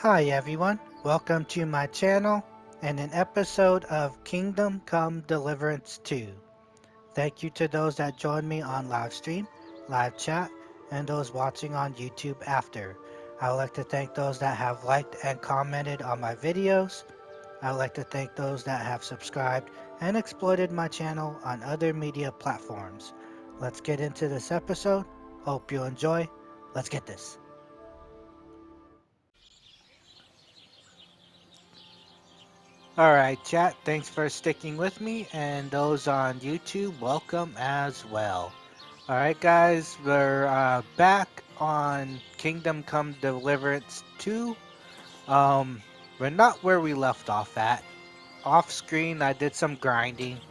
Hi everyone, welcome to my channel and an episode of Kingdom Come Deliverance 2. Thank you to those that joined me on live stream, live chat, and those watching on YouTube after. I would like to thank those that have liked and commented on my videos. I would like to thank those that have subscribed and exploited my channel on other media platforms. Let's get into this episode. Hope you enjoy. Let's get this. Alright, chat, thanks for sticking with me, and those on YouTube, welcome as well. Alright, guys, we're back on Kingdom Come Deliverance 2. Um, we're not where we left off at. Off screen, I did some grinding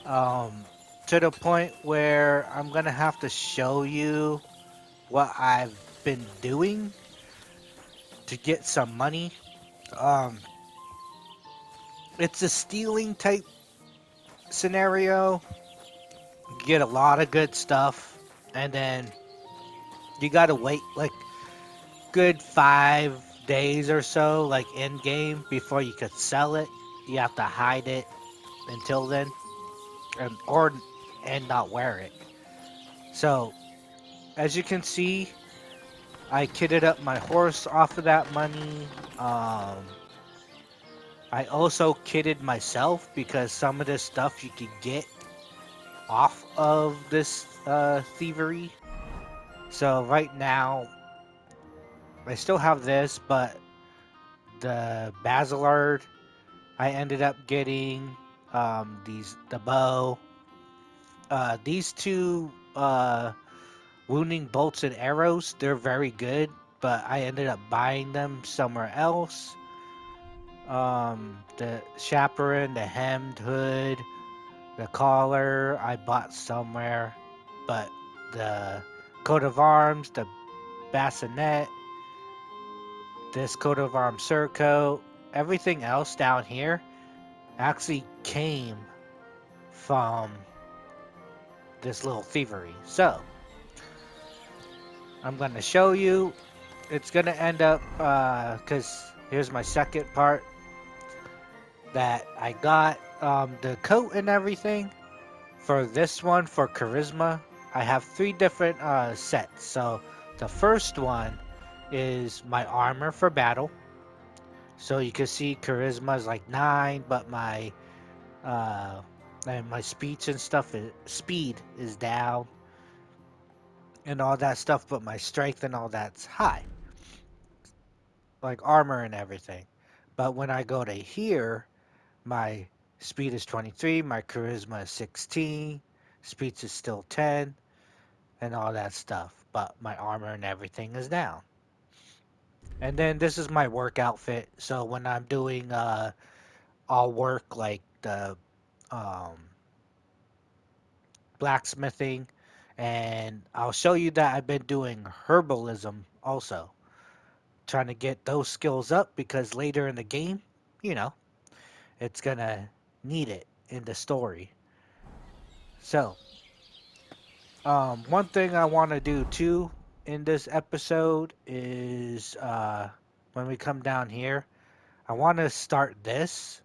to the point where I'm gonna have to show you what I've been doing to get some money. Um, it's a stealing type scenario. You get a lot of good stuff, and then you gotta wait like good 5 days or so, like in game, before you could sell it. You have to hide it until then, and not wear it. So as you can see, I kitted up my horse off of that money. I also kitted myself because some of this stuff you could get off of this thievery. So right now I still have this, but the Basilard, I ended up getting the bow, these two wounding bolts and arrows. They're very good, but I ended up buying them somewhere else. The chaperone, the hemmed hood, the collar, I bought somewhere, but the coat of arms, the bassinet, this coat of arms surcoat, everything else down here actually came from this little thievery. So I'm going to show you. It's going to end up, because here's my second part that I got the coat and everything. For this one, for charisma, I have three different sets. So the first one is my armor for battle. So you can see charisma is like 9, but uh, my speech and stuff speed is down and all that stuff, but my strength and all that's high, like armor and everything. But when I go to here, my speed is 23, my charisma is 16, speech is still 10, and all that stuff. But my armor and everything is down. And then this is my work outfit. So when I'm doing all work like the um, blacksmithing, and I'll show you that I've been doing herbalism also, trying to get those skills up because later in the game, you know, it's gonna need it in the story. So, one thing I want to do too in this episode is when we come down here, I want to start this.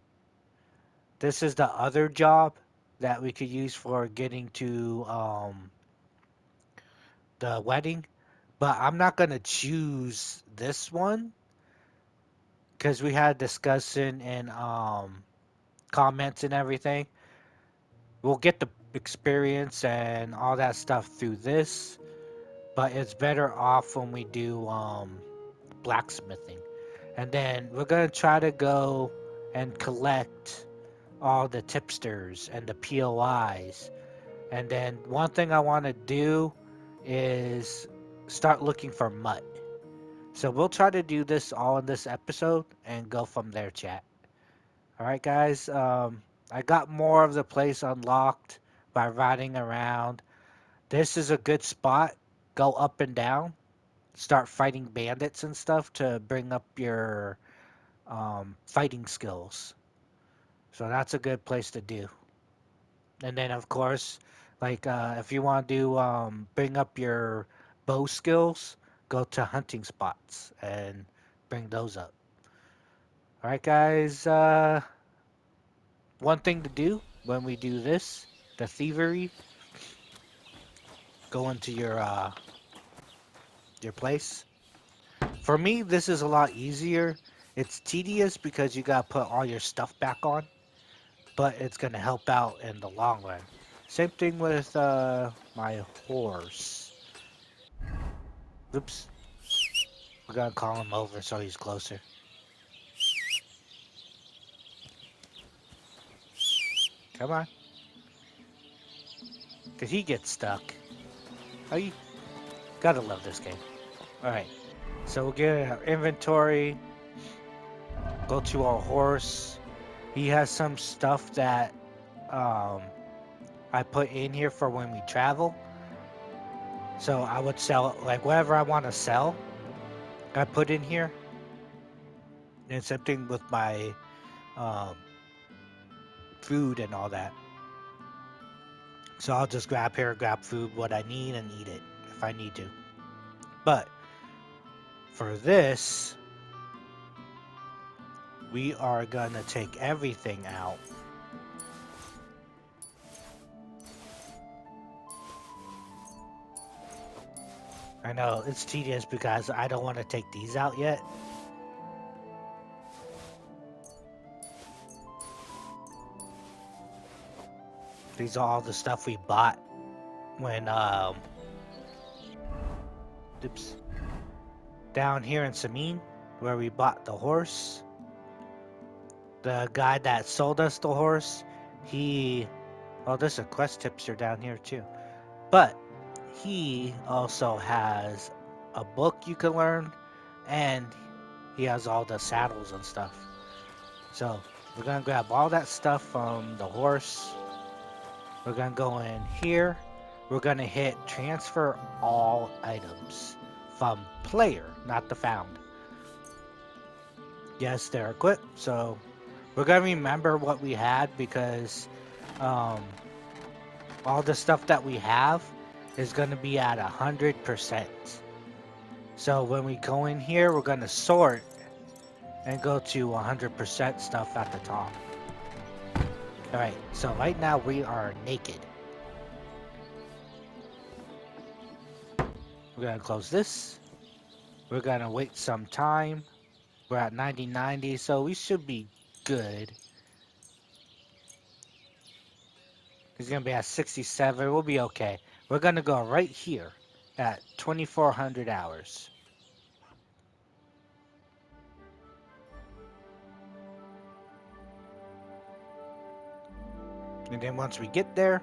This is the other job that we could use for getting to the wedding, but I'm not gonna choose this one because we had discussion and comments and everything. We'll get the experience and all that stuff through this, but it's better off when we do blacksmithing. And then we're gonna try to go and collect all the tipsters and the POIs. And then one thing I want to do is start looking for Mutt. So we'll try to do this all in this episode and go from there, chat. All right, guys. I got more of the place unlocked by riding around. This is a good spot. Go up and down. Start fighting bandits and stuff to bring up your fighting skills. So that's a good place to do. And then, of course, like if you want to bring up your bow skills, go to hunting spots and bring those up. All right, guys. One thing to do when we do this, the thievery, go into your place. For me, this is a lot easier. It's tedious because you gotta put all your stuff back on, but it's gonna help out in the long run. Same thing with my horse. Oops, we gotta call him over so he's closer. Come on, cause he gets stuck. Oh, you gotta love this game. All right, so we'll get our inventory. Go to our horse. He has some stuff that um I put in here for when we travel. So I would sell like whatever I want to sell. I put in here. And same thing with my um, food and all that. So I'll just grab here, grab food, what I need, and eat it if I need to. But for this, we are gonna take everything out. I know it's tedious because I don't want to take these out yet. These are all the stuff we bought when oops, down here in Samin, where we bought the horse. The guy that sold us the horse, he, well, there's a quest tipster down here too. But he also has a book you can learn, and he has all the saddles and stuff. So we're gonna grab all that stuff from the horse. We're gonna go in here. We're gonna hit transfer all items from player, not the found. Yes, they're equipped, so we're gonna remember what we had because um, all the stuff that we have is gonna be at 100%. So when we go in here, we're gonna sort and go to 100% stuff at the top. All right, so right now we are naked. We're gonna close this. We're gonna wait some time. We're at 90, so we should be good. He's gonna be at 67. We'll be okay. We're gonna go right here at 2400 hours. And then once we get there,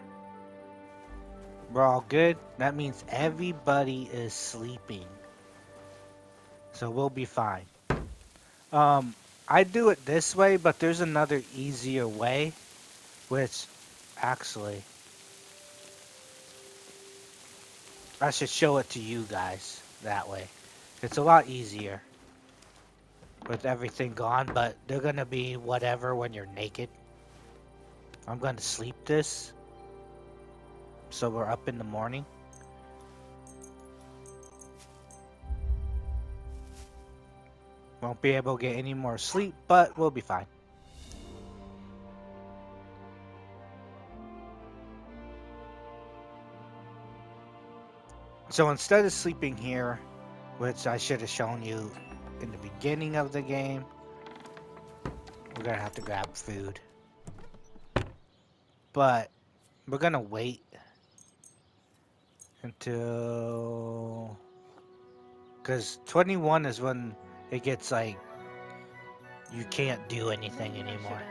we're all good. That means everybody is sleeping. So we'll be fine. I do it this way, but there's another easier way, which actually I should show it to you guys that way. It's a lot easier with everything gone, but they're gonna be whatever when you're naked. I'm gonna sleep this, so we're up in the morning. Won't be able to get any more sleep, but we'll be fine. So instead of sleeping here, which I should have shown you in the beginning of the game, we're gonna have to grab food. But we're gonna wait until, because 21 is when it gets like you can't do anything anymore.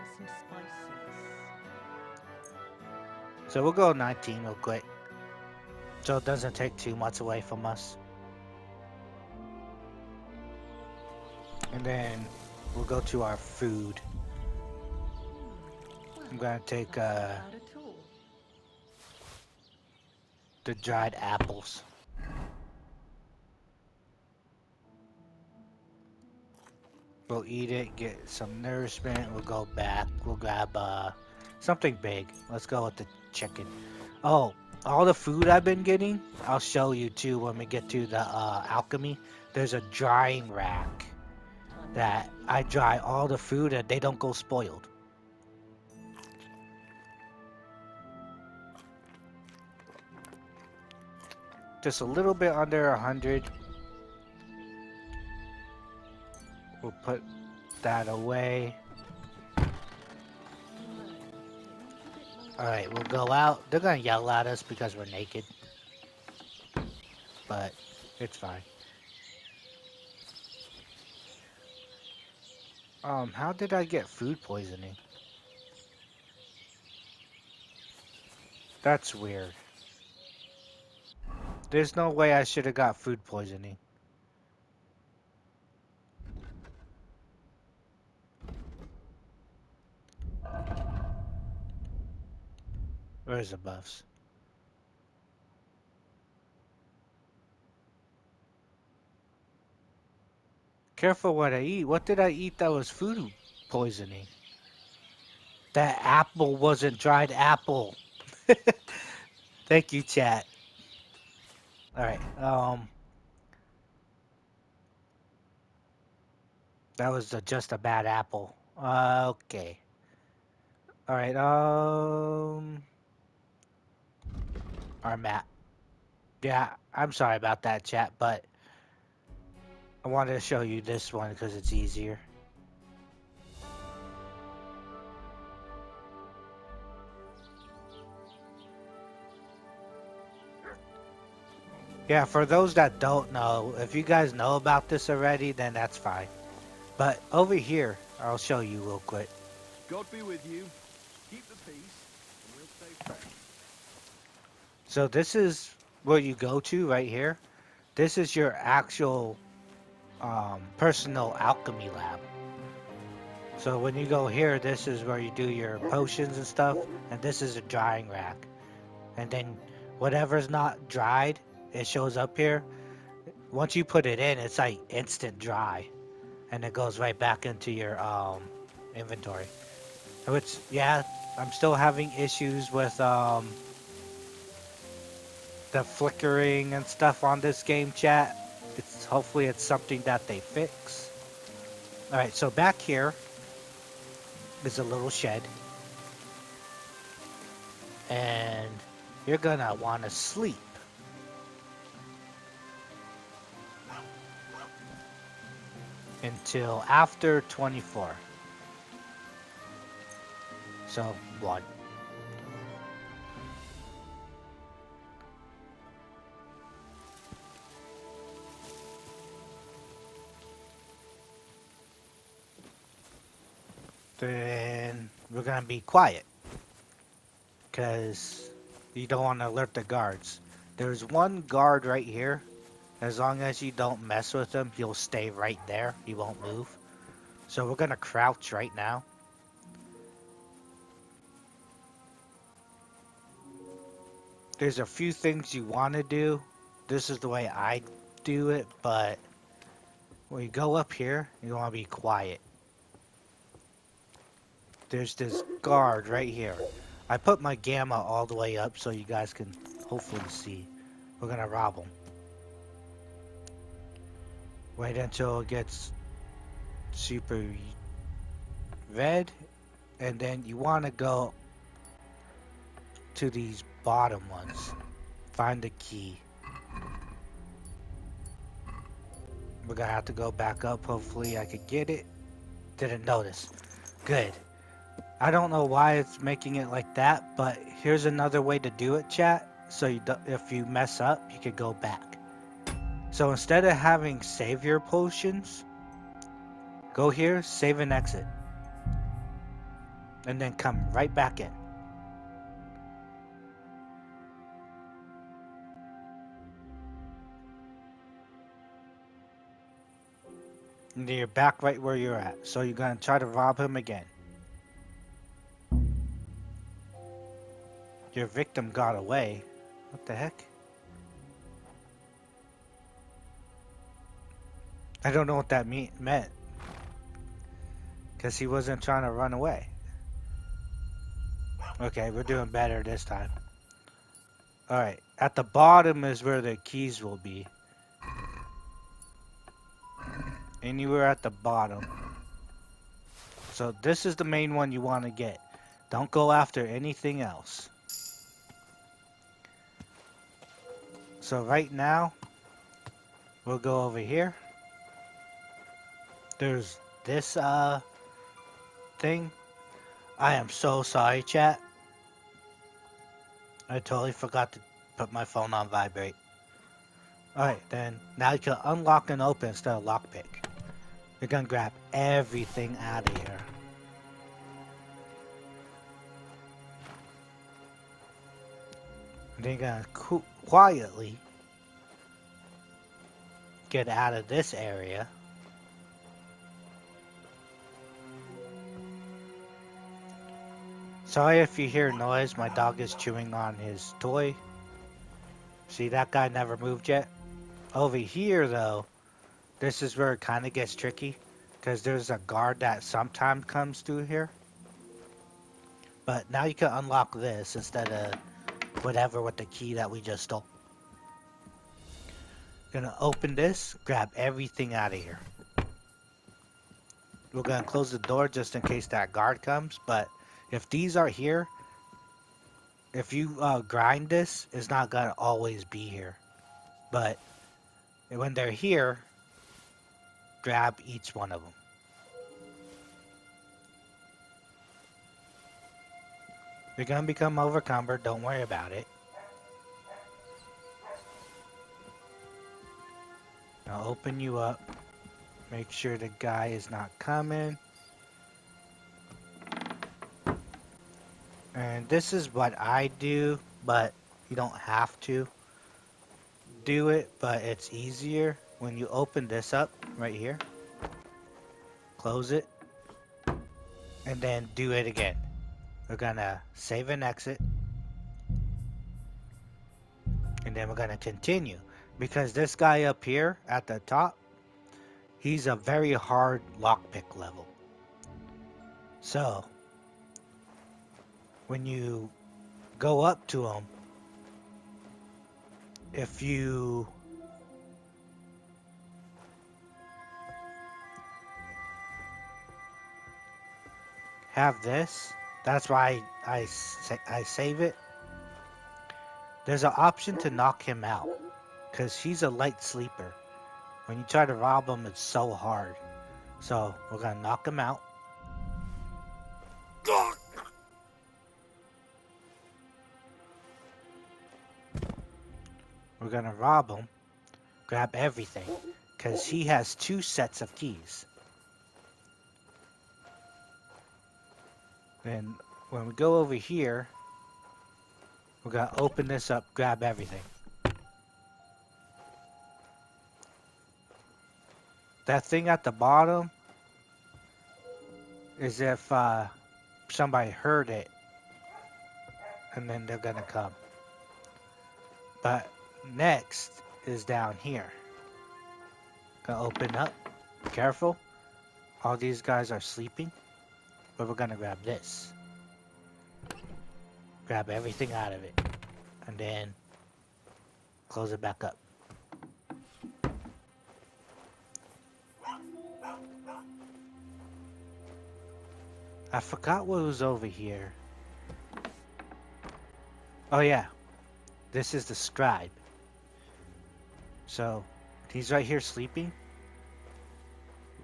So we'll go 19 real quick, so it doesn't take too much away from us. And then we'll go to our food. I'm gonna take the dried apples. We'll eat it, get some nourishment. We'll go back. We'll grab something big. Let's go with the chicken. Oh, all the food I've been getting, I'll show you too when we get to the alchemy. There's a drying rack. that I dry all the food and they don't go spoiled. Just a little bit under 100. We'll put that away. Alright, we'll go out. They're gonna yell at us because we're naked. But it's fine. How did I get food poisoning? That's weird. There's no way I should have got food poisoning. Where's the buffs? Careful what I eat. What did I eat that was food poisoning? That apple wasn't dried apple. Thank you, chat. Alright, that was just a bad apple. Okay. Alright, our map. Yeah, I'm sorry about that, chat, but I wanted to show you this one because it's easier. Yeah, for those that don't know, if you guys know about this already, then that's fine. But over here, I'll show you real quick. God be with you. Keep the peace, and we'll stay friends. So this is where you go to right here. This is your actual personal alchemy lab. So when you go here, this is where you do your potions and stuff, and this is a drying rack. And then whatever's not dried, it shows up here. Once you put it in, it's like instant dry, and it goes right back into your inventory. Which, yeah, I'm still having issues with the flickering and stuff on this game, chat. Hopefully it's something that they fix. All right, so back here is a little shed, and you're gonna want to sleep until after 24. So 1. Then we're gonna be quiet because you don't want to alert the guards. There's one guard right here. As long as you don't mess with him, he'll stay right there. He won't move. So we're gonna crouch right now. There's a few things you want to do. This is the way I do it, but when you go up here, you want to be quiet. There's this guard right here. I put my gamma all the way up so you guys can hopefully see. We're gonna rob him. Wait until it gets super red, and then you want to go to these bottom ones. Find the key. We're gonna have to go back up. Hopefully I could get it. Didn't notice. Good. I don't know why it's making it like that, but here's another way to do it, chat. So if you mess up, you could go back. So instead of having save your potions, go here, save and exit. And then come right back in. And then you're back right where you're at. So you're gonna try to rob him again. Your victim got away. What the heck? I don't know what that meant. Because he wasn't trying to run away. Okay, we're doing better this time. Alright, at the bottom is where the keys will be. anywhere at the bottom. So this is the main one you want to get. Don't go after anything else. So right now, we'll go over here. There's this thing. I am so sorry, chat. I totally forgot to put my phone on vibrate. Alright, then now you can unlock and open instead of lockpick. You're gonna grab everything out of here. And then you're gonna quietly get out of this area. Sorry if you hear noise, my dog is chewing on his toy. See, that guy never moved yet. Over here, though, this is where it kind of gets tricky. Because there's a guard that sometimes comes through here. But now you can unlock this instead of whatever with the key that we just stole. Gonna open this, grab everything out of here. We're gonna close the door just in case that guard comes. But if these are here, if you grind this, it's not gonna always be here. But when they're here, grab each one of them. You're gonna become overcumbered, don't worry about it. I'll open you up. Make sure the guy is not coming. And this is what I do, but you don't have to do it, but it's easier when you open this up right here. Close it. And then do it again. We're gonna save and exit. And then we're gonna continue. Because this guy up here at the top, he's a very hard lockpick level. So, when you go up to him, if you have this, that's why I save it. There's an option to knock him out, because he's a light sleeper. When you try to rob him, it's so hard. So, we're going to knock him out. We're going to rob him, grab everything, because he has 2 sets of keys. Then, when we go over here, we're going to open this up, grab everything. That thing at the bottom is if somebody heard it, and then they're going to come. But next is down here. Gonna open up. Careful. All these guys are sleeping. But we're gonna grab this. Grab everything out of it. And then close it back up. I forgot what was over here. Oh yeah. This is the scribe. So, he's right here sleeping.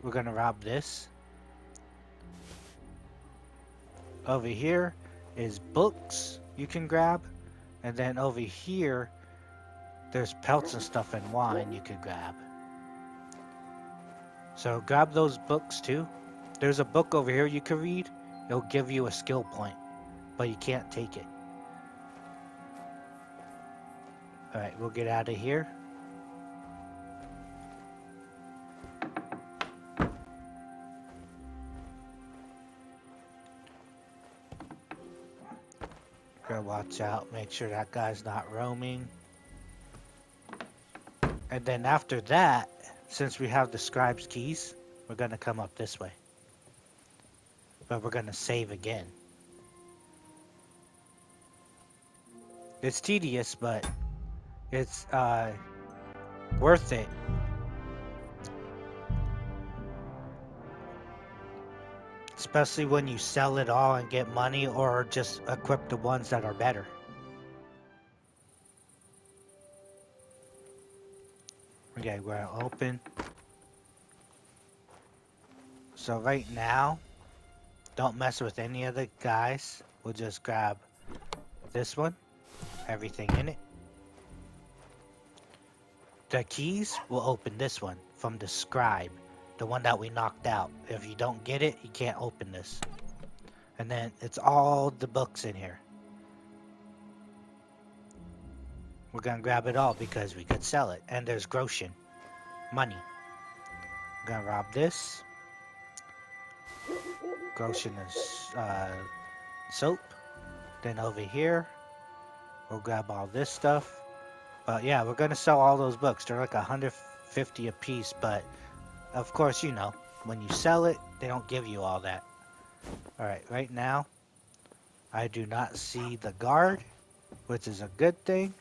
We're gonna rob this. Over here is books you can grab. And then over here, there's pelts and stuff and wine you could grab. So grab those books too. There's a book over here you can read. It'll give you a skill point, but you can't take it. Alright, we'll get out of here. Gotta watch out, make sure that guy's not roaming. And then after that, since we have the scribe's keys, we're gonna come up this way. But we're gonna save again. It's tedious, but it's worth it. especially when you sell it all and get money or just equip the ones that are better. Okay, we're gonna open. So right now, don't mess with any of the guys. We'll just grab this one, everything in it. The keys will open this one from the scribe, the one that we knocked out. If you don't get it, you can't open this. And then it's all the books in here. We're gonna grab it all because we could sell it. And there's groschen, money. We're gonna rob this. Groschen is soap. Then over here, we'll grab all this stuff. But yeah, we're gonna sell all those books. They're like 150 a piece, but of course, you know, when you sell it, they don't give you all that. Alright, right now, I do not see the guard, which is a good thing.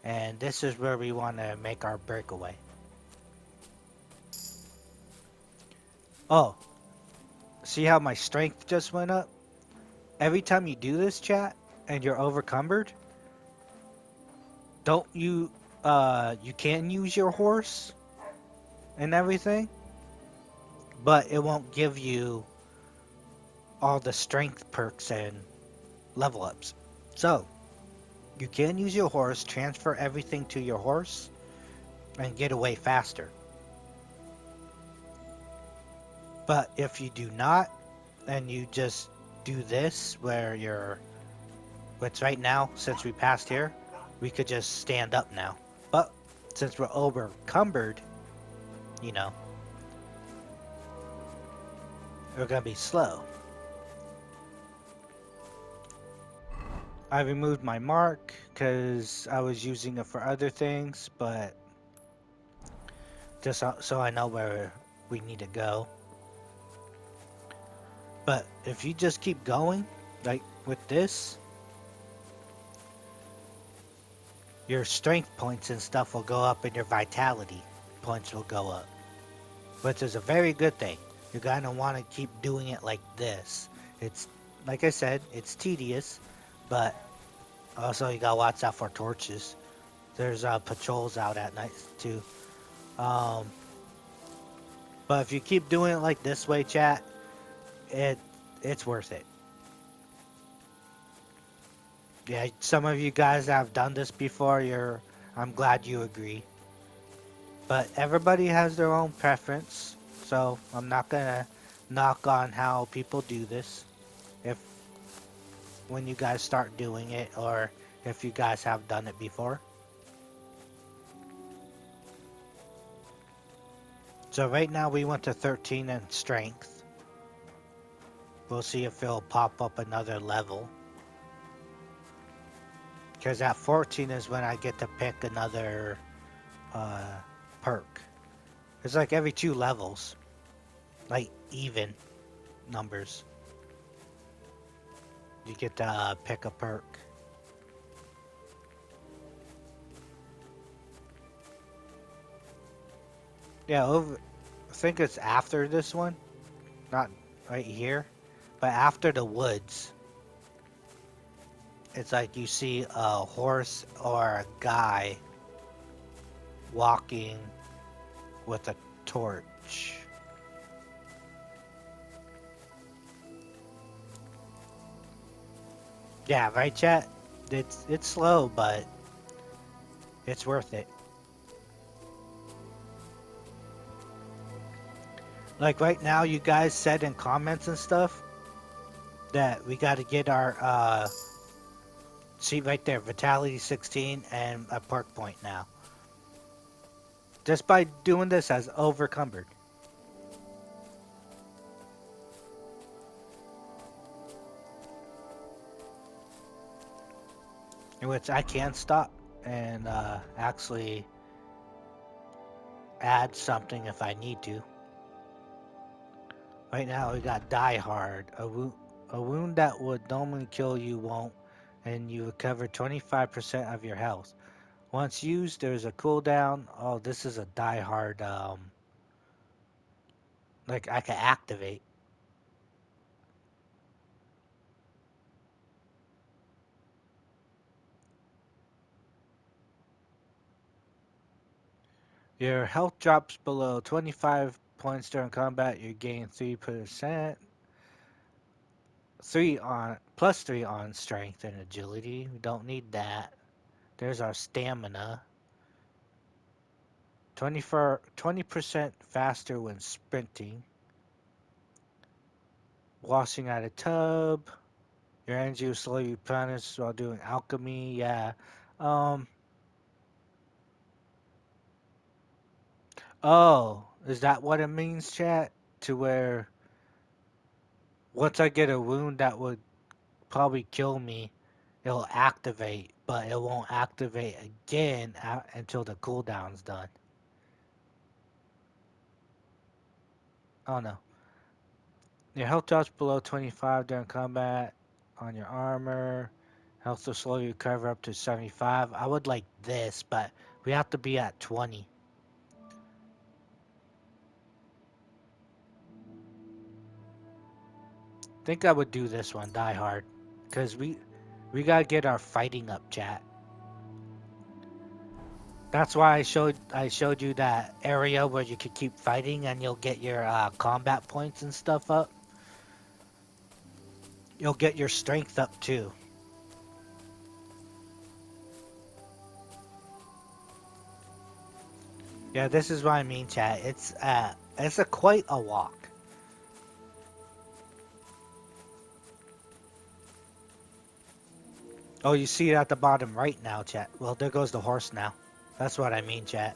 And this is where we want to make our breakaway. Oh, see how my strength just went up? Every time you do this, chat, and you're overcumbered, don't you, you can use your horse and everything, but it won't give you all the strength perks and level ups. So, you can use your horse, transfer everything to your horse, and get away faster. But if you do not, and you just do this where you're, which right now, since we passed here, we could just stand up now. But since we're overcumbered, you know, we're gonna be slow. I removed my mark because I was using it for other things, but just so I know where we need to go. But if you just keep going, like with this, your strength points and stuff will go up and your vitality points will go up, which is a very good thing. You're gonna want to keep doing it like this. It's, like I said, it's tedious, but also you gotta watch out for torches. There's patrols out at night too. Um, but if you keep doing it like this way, chat, it it's worth it. Yeah, some of you guys have done this before. I'm glad you agree. But everybody has their own preference, so I'm not gonna knock on how people do this. If when you guys start doing it, or if you guys have done it before. So right now we went to 13 in strength. We'll see if it'll pop up another level. Because at 14 is when I get to pick another uh, perk. It's like every 2 levels. Like even numbers. You get to pick a perk. Yeah, I think it's after this one. Not right here. But after the woods. It's like you see a horse or a guy walking with a torch. Yeah, right, chat? It's slow, but it's worth it. Like right now, you guys said in comments and stuff that we got to get our see right there, vitality 16 and a perk point now. Just by doing this as overcumbered. In which I can stop and actually add something if I need to. Right now we got Die Hard. A wound that would normally kill you won't, and you recover 25% of your health. Once used, there's a cooldown. Oh, this is a Die Hard, like I can activate. Your health drops below 25 points during combat. You gain 3%. 3 on plus 3 on strength and agility. We don't need that. There's our stamina. 20% faster when sprinting. Washing out a tub. Your energy will slowly replenish while doing alchemy. Yeah. Um. Oh, is that what it means, chat? To where once I get a wound that would probably kill me, it'll activate, but it won't activate again until the cooldown's done. Oh no. Your health drops below 25 during combat on your armor. Health will slowly recover up to 75. I would like this, but we have to be at 20. Think I would do this one, Die Hard, because we gotta get our fighting up, chat. That's why I showed you that area where you could keep fighting and you'll get your combat points and stuff up. You'll get your strength up too. Yeah, this is what I mean, chat. It's a quite a walk. Oh, you see it at the bottom right now, chat. Well, there goes the horse now. That's what I mean, chat.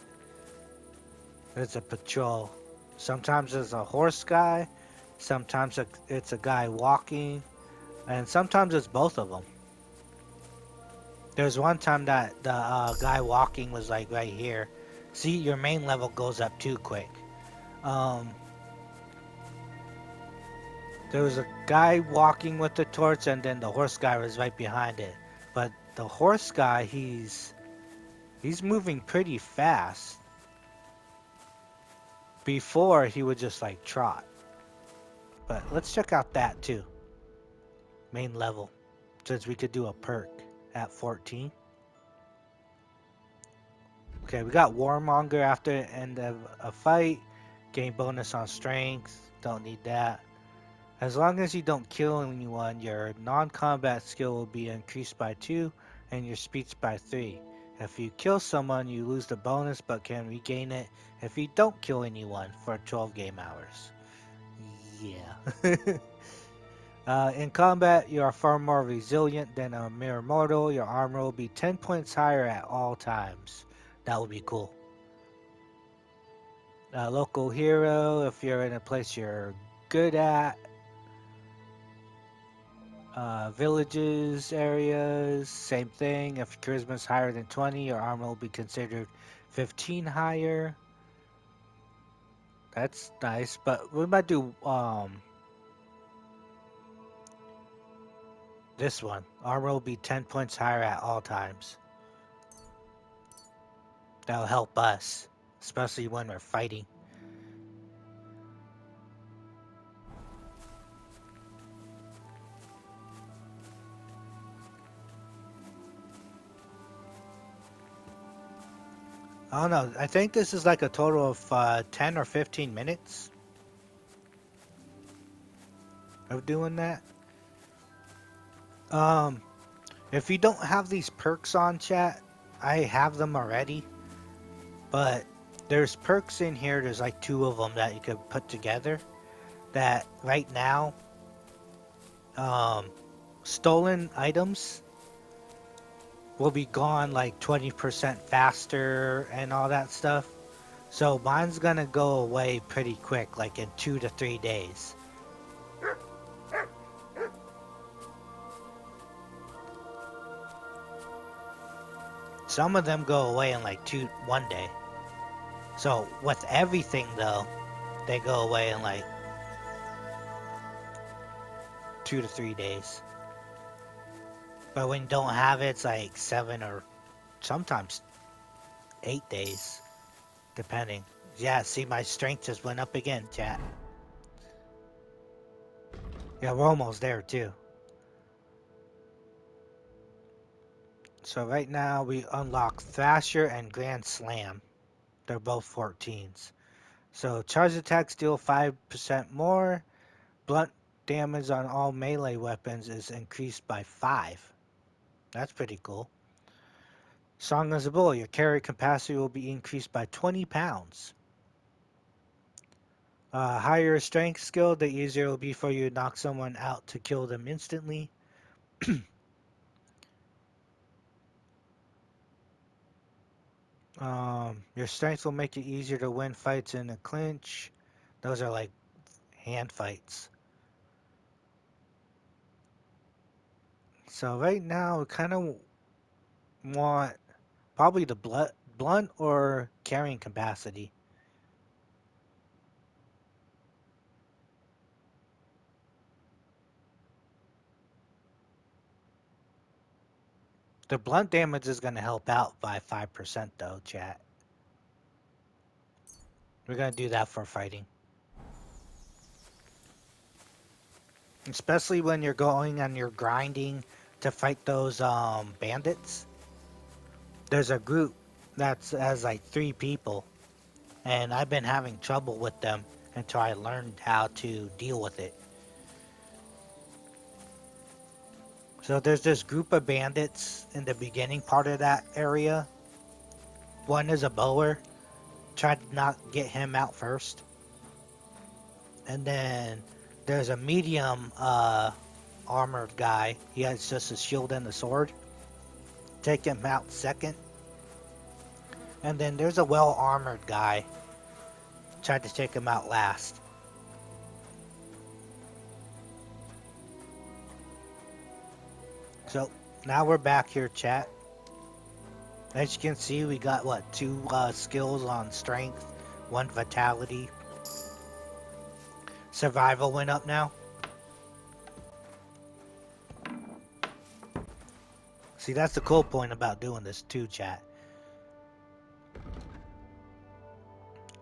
It's a patrol. Sometimes it's a horse guy, sometimes it's a guy walking, and sometimes it's both of them. There's one time that the guy walking was like right here. See, your main level goes up too quick. Um, there was a guy walking with the torch, and then the horse guy was right behind it. But the horse guy, he's moving pretty fast. Before he would just like trot. But let's check out that too. Main level. Since we could do a perk at 14. Okay, we got Warmonger after the end of a fight. Gain bonus on strength. Don't need that. As long as you don't kill anyone, your non-combat skill will be increased by 2 and your speech by 3. If you kill someone, you lose the bonus but can regain it if you don't kill anyone for 12 game hours. Yeah. In combat, you are far more resilient than a mere mortal. Your armor will be 10 points higher at all times. That would be cool. Local hero, if you're in a place you're good at. Villages, areas, same thing. If charisma is higher than 20, your armor will be considered 15 higher. That's nice, but we might do this one. Armor will be 10 points higher at all times. That'll help us, especially when we're fighting. I don't know. I think this is like a total of 10 or 15 minutes of doing that. Um, if you don't have these perks on, chat, I have them already. But there's perks in here. There's like 2 of them that you could put together. That right now, um, stolen items will be gone like 20% faster and all that stuff. So mine's gonna go away pretty quick, like in 2 to 3 days. Some of them go away in like 1 day. So with everything though, they go away in like 2 to 3 days. But when you don't have it, it's like 7 or sometimes 8 days, depending. Yeah, see, my strength just went up again, chat. Yeah, we're almost there too. So right now we unlock Thrasher and Grand Slam. They're both 14s. So charge attacks deal 5% more. Blunt damage on all melee weapons is increased by 5. That's pretty cool. Strong as a bull, your carry capacity will be increased by 20 pounds. Higher strength skill, the easier it will be for you to knock someone out to kill them instantly. Your strength will make it easier to win fights in a clinch. Those are like hand fights. So right now, we kind of want probably the blunt or carrying capacity. The blunt damage is going to help out by 5% though, chat. We're going to do that for fighting. Especially when you're going and you're grinding to fight those bandits. There's a group that's has like 3 people, and I've been having trouble with them until I learned how to deal with it. So there's this group of bandits in the beginning part of that area. One is a bower. Try to not get him out first. And then there's a medium armored guy. He has just a shield and a sword. Take him out second. And then there's a well armored guy. Tried to take him out last. So now we're back here, chat. As you can see, we got what, 2 skills on strength, 1 vitality. Survival went up now. See, that's the cool point about doing this too, chat.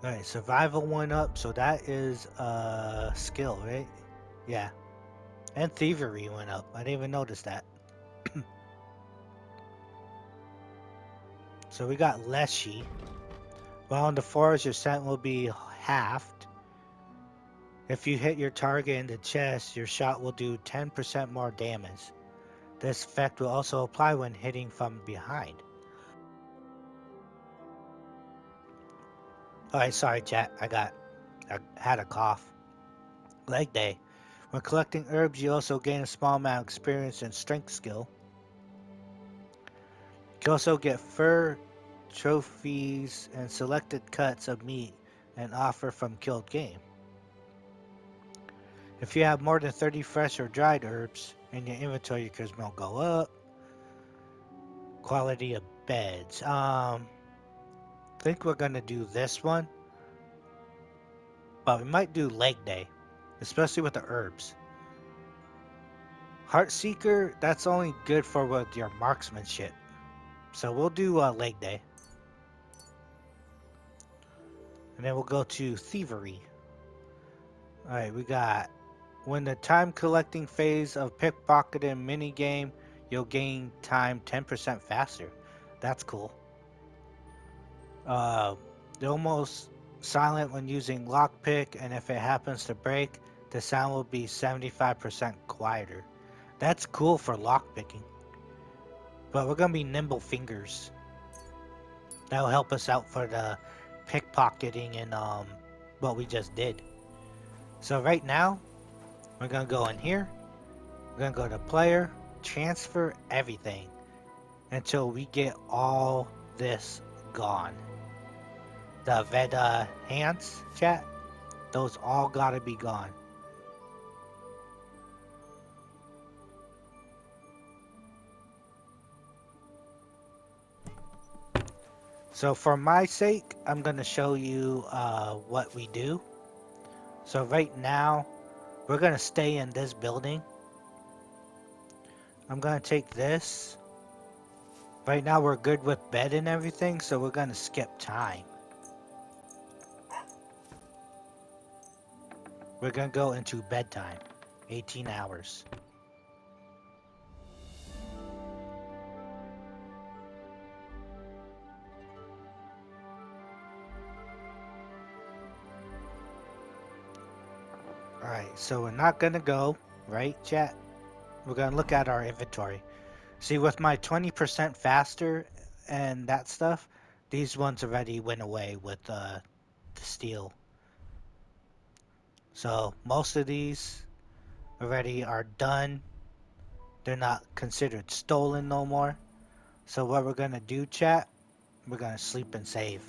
Alright, survival went up, so that is a skill, right? Yeah. And thievery went up. I didn't even notice that. So we got Leshy. While in the forest, your scent will be halved. If you hit your target in the chest, your shot will do 10% more damage. This effect will also apply when hitting from behind. Alright, sorry chat, I had a cough. Leg day. When collecting herbs, you also gain a small amount of experience and strength skill. You can also get fur, trophies, and selected cuts of meat and offer from killed game. If you have more than 30 fresh or dried herbs in your inventory, your charisma will go up. Quality of beds. I think we're gonna do this one, but we might do leg day, especially with the herbs. Heart Seeker, that's only good for with your marksmanship. So we'll do leg day. And then we'll go to thievery. Alright, we got when the time collecting phase of pickpocketing minigame, you'll gain time 10% faster. That's cool. They're almost silent when using lockpick, and if it happens to break, the sound will be 75% quieter. That's cool for lockpicking. But we're gonna be nimble fingers. That'll help us out for the pickpocketing and what we just did. So right now, we're gonna go in here. We're gonna go to player, transfer everything until we get all this gone. The Veda hands, chat, those all gotta be gone. So for my sake, I'm gonna show you what we do. So right now, we're gonna stay in this building. I'm gonna take this. Right now we're good with bed and everything, so we're gonna skip time. We're gonna go into bedtime. 18 hours. Alright, so we're not gonna go, right, chat? We're gonna look at our inventory. See, with my 20% faster and that stuff, these ones already went away with the steel. So most of these already are done. They're not considered stolen no more. So what we're gonna do, chat, we're gonna sleep and save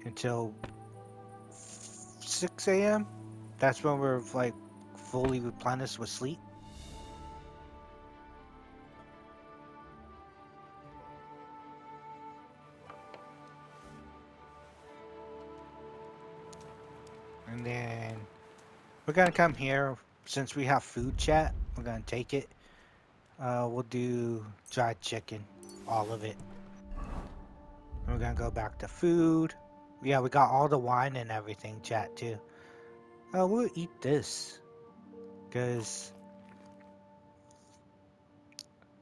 until 6 a.m. That's when we're like fully replenished with sleep. And then we're gonna come here since we have food, chat. We're gonna take it. We'll do dried chicken, all of it. And we're gonna go back to food. Yeah, we got all the wine and everything, chat too. We'll eat this because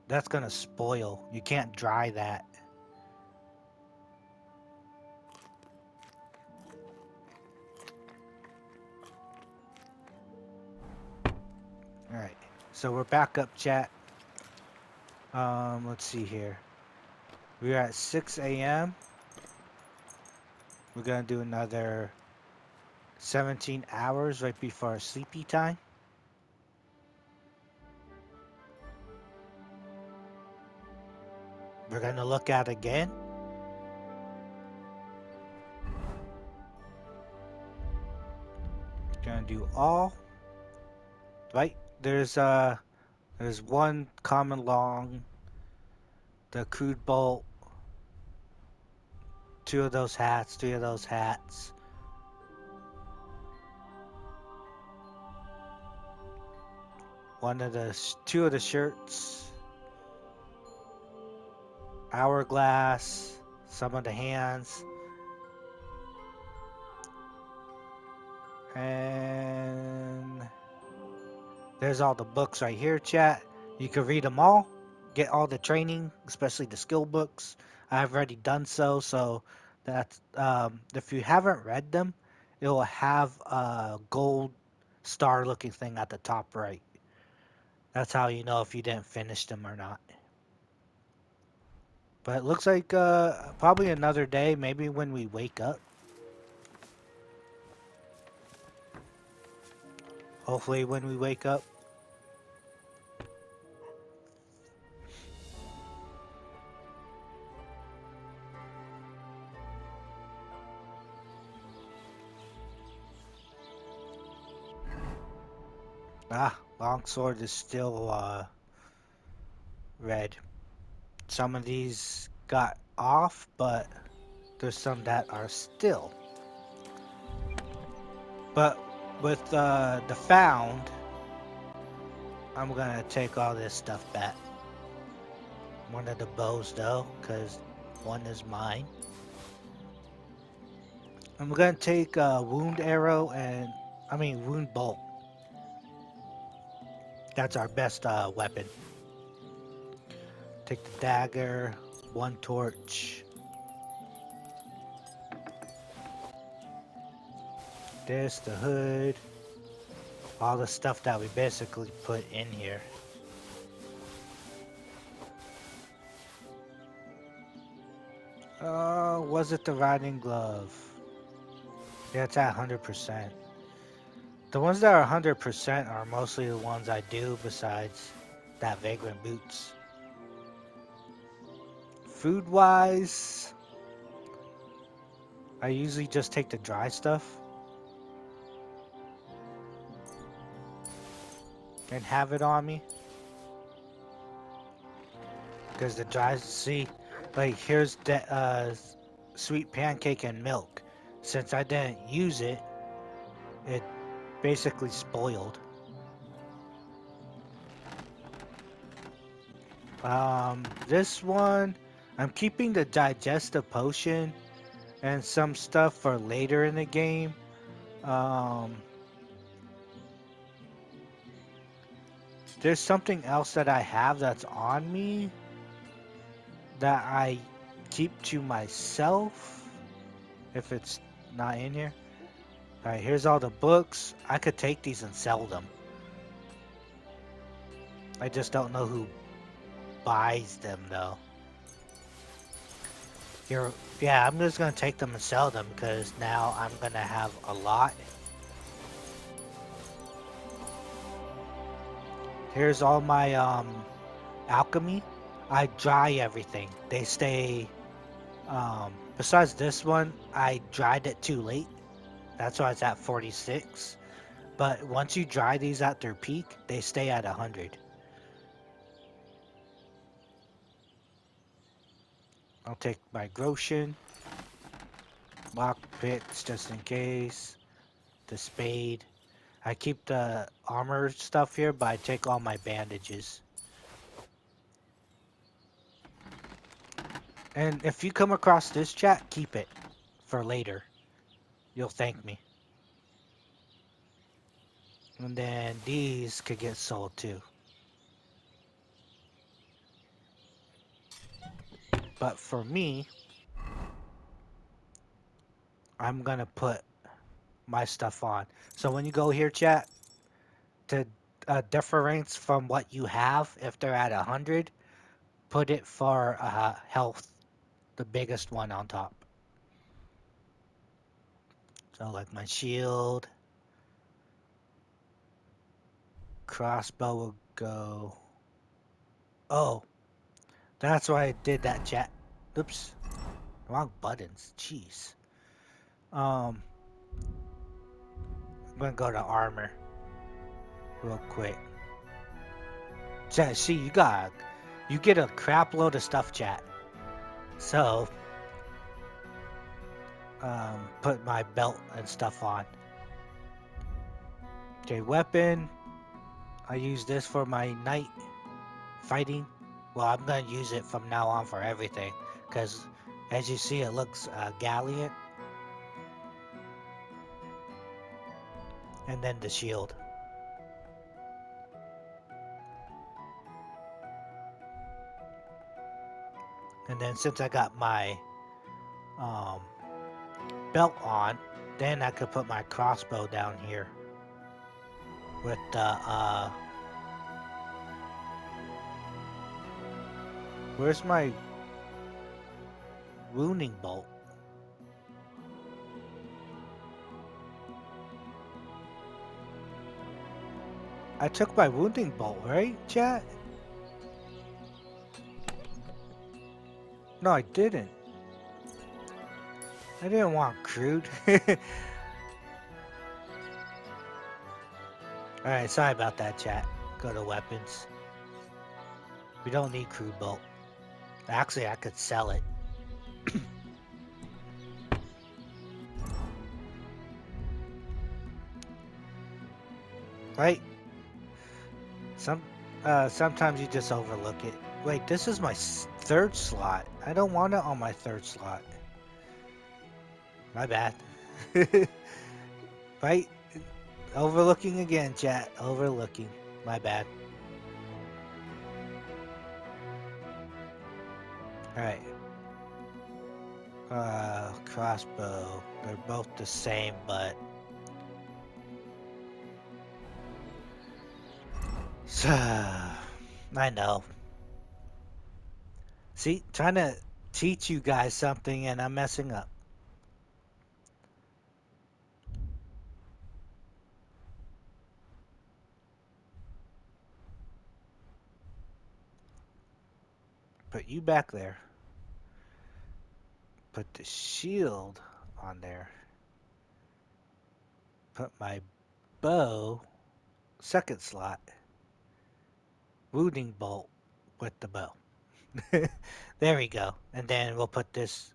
that's gonna spoil. You can't dry that. All right, so we're back up, chat. Let's see here. We're at 6 a.m. We're gonna do another 17 hours right before our sleepy time. We're gonna look at again. Gonna do all. Right? There's one common long, the crude bolt, two of those hats, three of those hats. Two of the shirts, hourglass, some of the hands, and there's all the books right here, chat. You can read them all, get all the training, especially the skill books. I've already done so that's if you haven't read them, it will have a gold star looking thing at the top right. That's how you know if you didn't finish them or not. But it looks like probably another day, maybe when we wake up. Hopefully when we wake up. Longsword is still red. Some of these got off, but there's some that are still. But with the found, I'm gonna take all this stuff back. One of the bows though, because one is mine. I'm gonna take wound arrow and wound bolt. That's our best weapon. Take the dagger, one torch. This, the hood. All the stuff that we basically put in here. Was it the riding glove? Yeah, it's at 100%. The ones that are 100% are mostly the ones I do besides that vagrant boots. Food wise, I usually just take the dry stuff and have it on me. Because the dry, see, like here's the sweet pancake and milk. Since I didn't use it, it basically spoiled. This one, I'm keeping the digestive potion and some stuff for later in the game. Um, there's something else that I have that's on me that I keep to myself if it's not in here. Alright, here's all the books. I could take these and sell them. I just don't know who buys them though. Here, yeah, I'm just gonna take them and sell them because now I'm gonna have a lot. Here's all my alchemy. I dry everything. They stay besides this one, I dried it too late. That's why it's at 46. But once you dry these at their peak, they stay at 100. I'll take my Groshen, lock picks just in case, the spade. I keep the armor stuff here, but I take all my bandages. And if you come across this chat, keep it for later. You'll thank me. And then these could get sold too. But for me, I'm gonna put my stuff on. So when you go here, chat, to difference from what you have, if they're at 100, put it for health, the biggest one on top. So like my shield, crossbow will go. Oh, that's why I did that, chat. Oops, wrong buttons. Jeez. Um, I'm gonna go to armor real quick. Chat, see, you get a crap load of stuff, chat. So, put my belt and stuff on. Okay, weapon. I use this for my knight fighting. Well, I'm gonna use it from now on for everything, because as you see, it looks gallant. And then the shield. And then since I got my um, belt on, then I could put my crossbow down here with the where's my wounding bolt? I took my wounding bolt, right, chat? No, I didn't. I didn't want crude. Alright, sorry about that, chat. Go to weapons. We don't need crude bolt. Actually, I could sell it. Right? Some sometimes you just overlook it. Wait, this is my third slot. I don't want it on my third slot. My bad. Right? Overlooking again, chat. Overlooking. My bad. Alright. Crossbow. They're both the same, but I know. See, trying to teach you guys something and I'm messing up. Put you back there. Put the shield on there. Put my bow second slot. Wounding bolt with the bow. There we go. And then we'll put this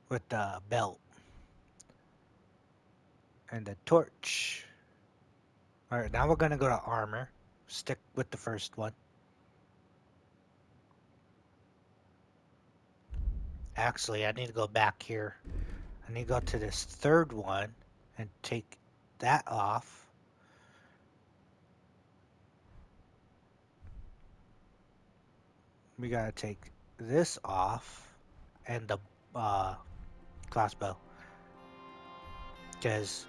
with the belt and the torch. Alright, now we're going to go to armor. Stick with the first one. Actually, I need to go back here. I need to go to this third one and take that off. We got to take this off and the crossbow. because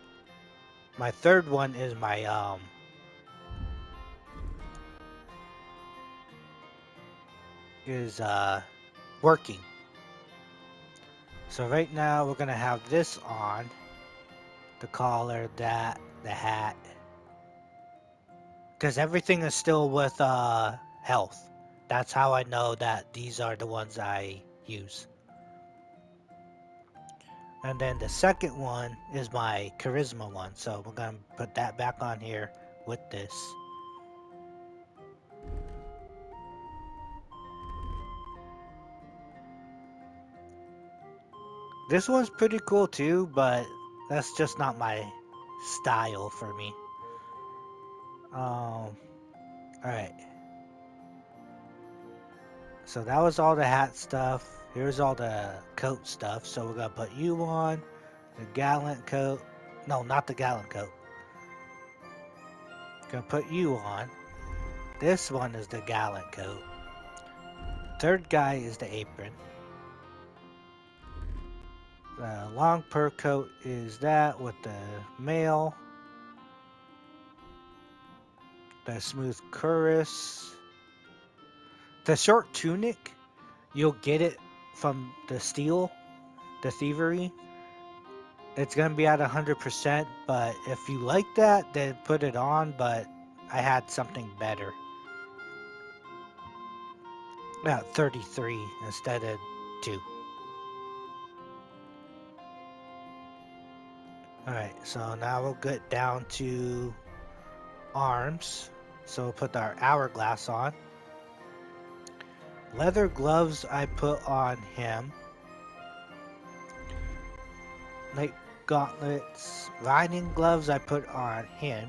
my third one is working. So right now we're gonna have this on, the collar, that, the hat, because everything is still with health. That's how I know that these are the ones I use. And then the second one is my charisma one. So we're gonna put that back on here with this. This one's pretty cool too, but that's just not my style for me. Alright. So that was all the hat stuff. Here's all the coat stuff. So we're gonna put you on. The gallant coat. No, not the gallant coat. Gonna put you on. This one is the gallant coat. Third guy is the apron. The long fur coat is that with the mail. The smooth cuirass. The short tunic, you'll get it from the steel, the thievery. It's gonna be at 100%, but if you like that, then put it on. But I had something better. At 33 instead of 2. Alright, so now we'll get down to arms. So we'll put our hourglass on. Leather gloves I put on him. Night gauntlets. Riding gloves I put on him.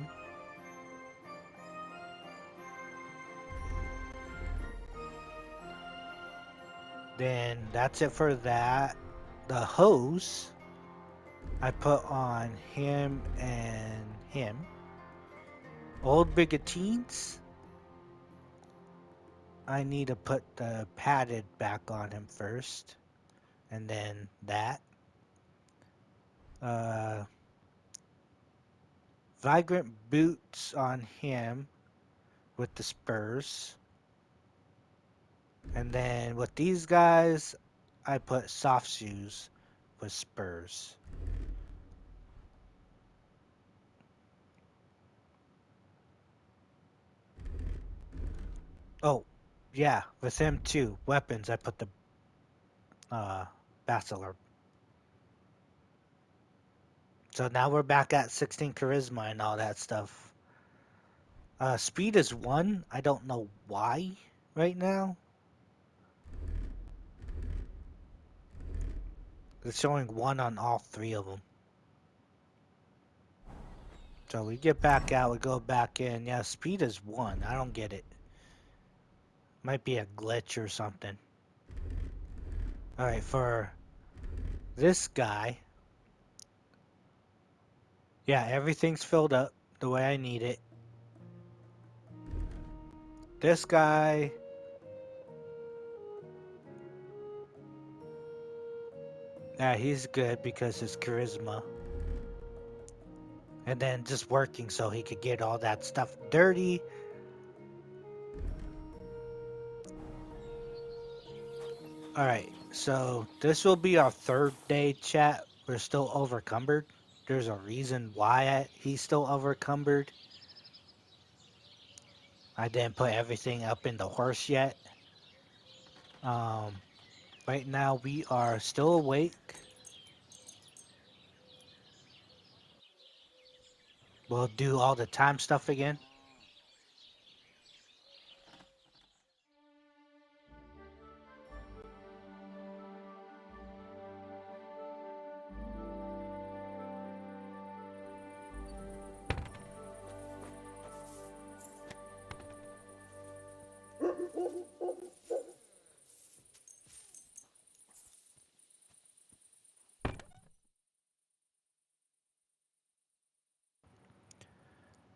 Then that's it for that. The hose I put on him and him. Old brigantines. I need to put the padded back on him first. And then that. Uh, Vibrant boots on him with the spurs. And then with these guys, I put soft shoes with spurs. Oh, yeah, with him too. Weapons, I put the bachelor. So now we're back at 16 charisma and all that stuff. Speed is 1. I don't know why right now. It's showing 1 on all 3 of them. So we get back out, we go back in. Yeah, speed is 1. I don't get it. Might be a glitch or something. Alright, for this guy. Yeah, everything's filled up the way I need it. This guy. Yeah, he's good because his charisma. And then just working so he could get all that stuff dirty. Alright, so this will be our 3rd day, chat. We're still overcumbered. There's a reason why he's still overcumbered. I didn't put everything up in the horse yet. Right now we are still awake. We'll do all the time stuff again.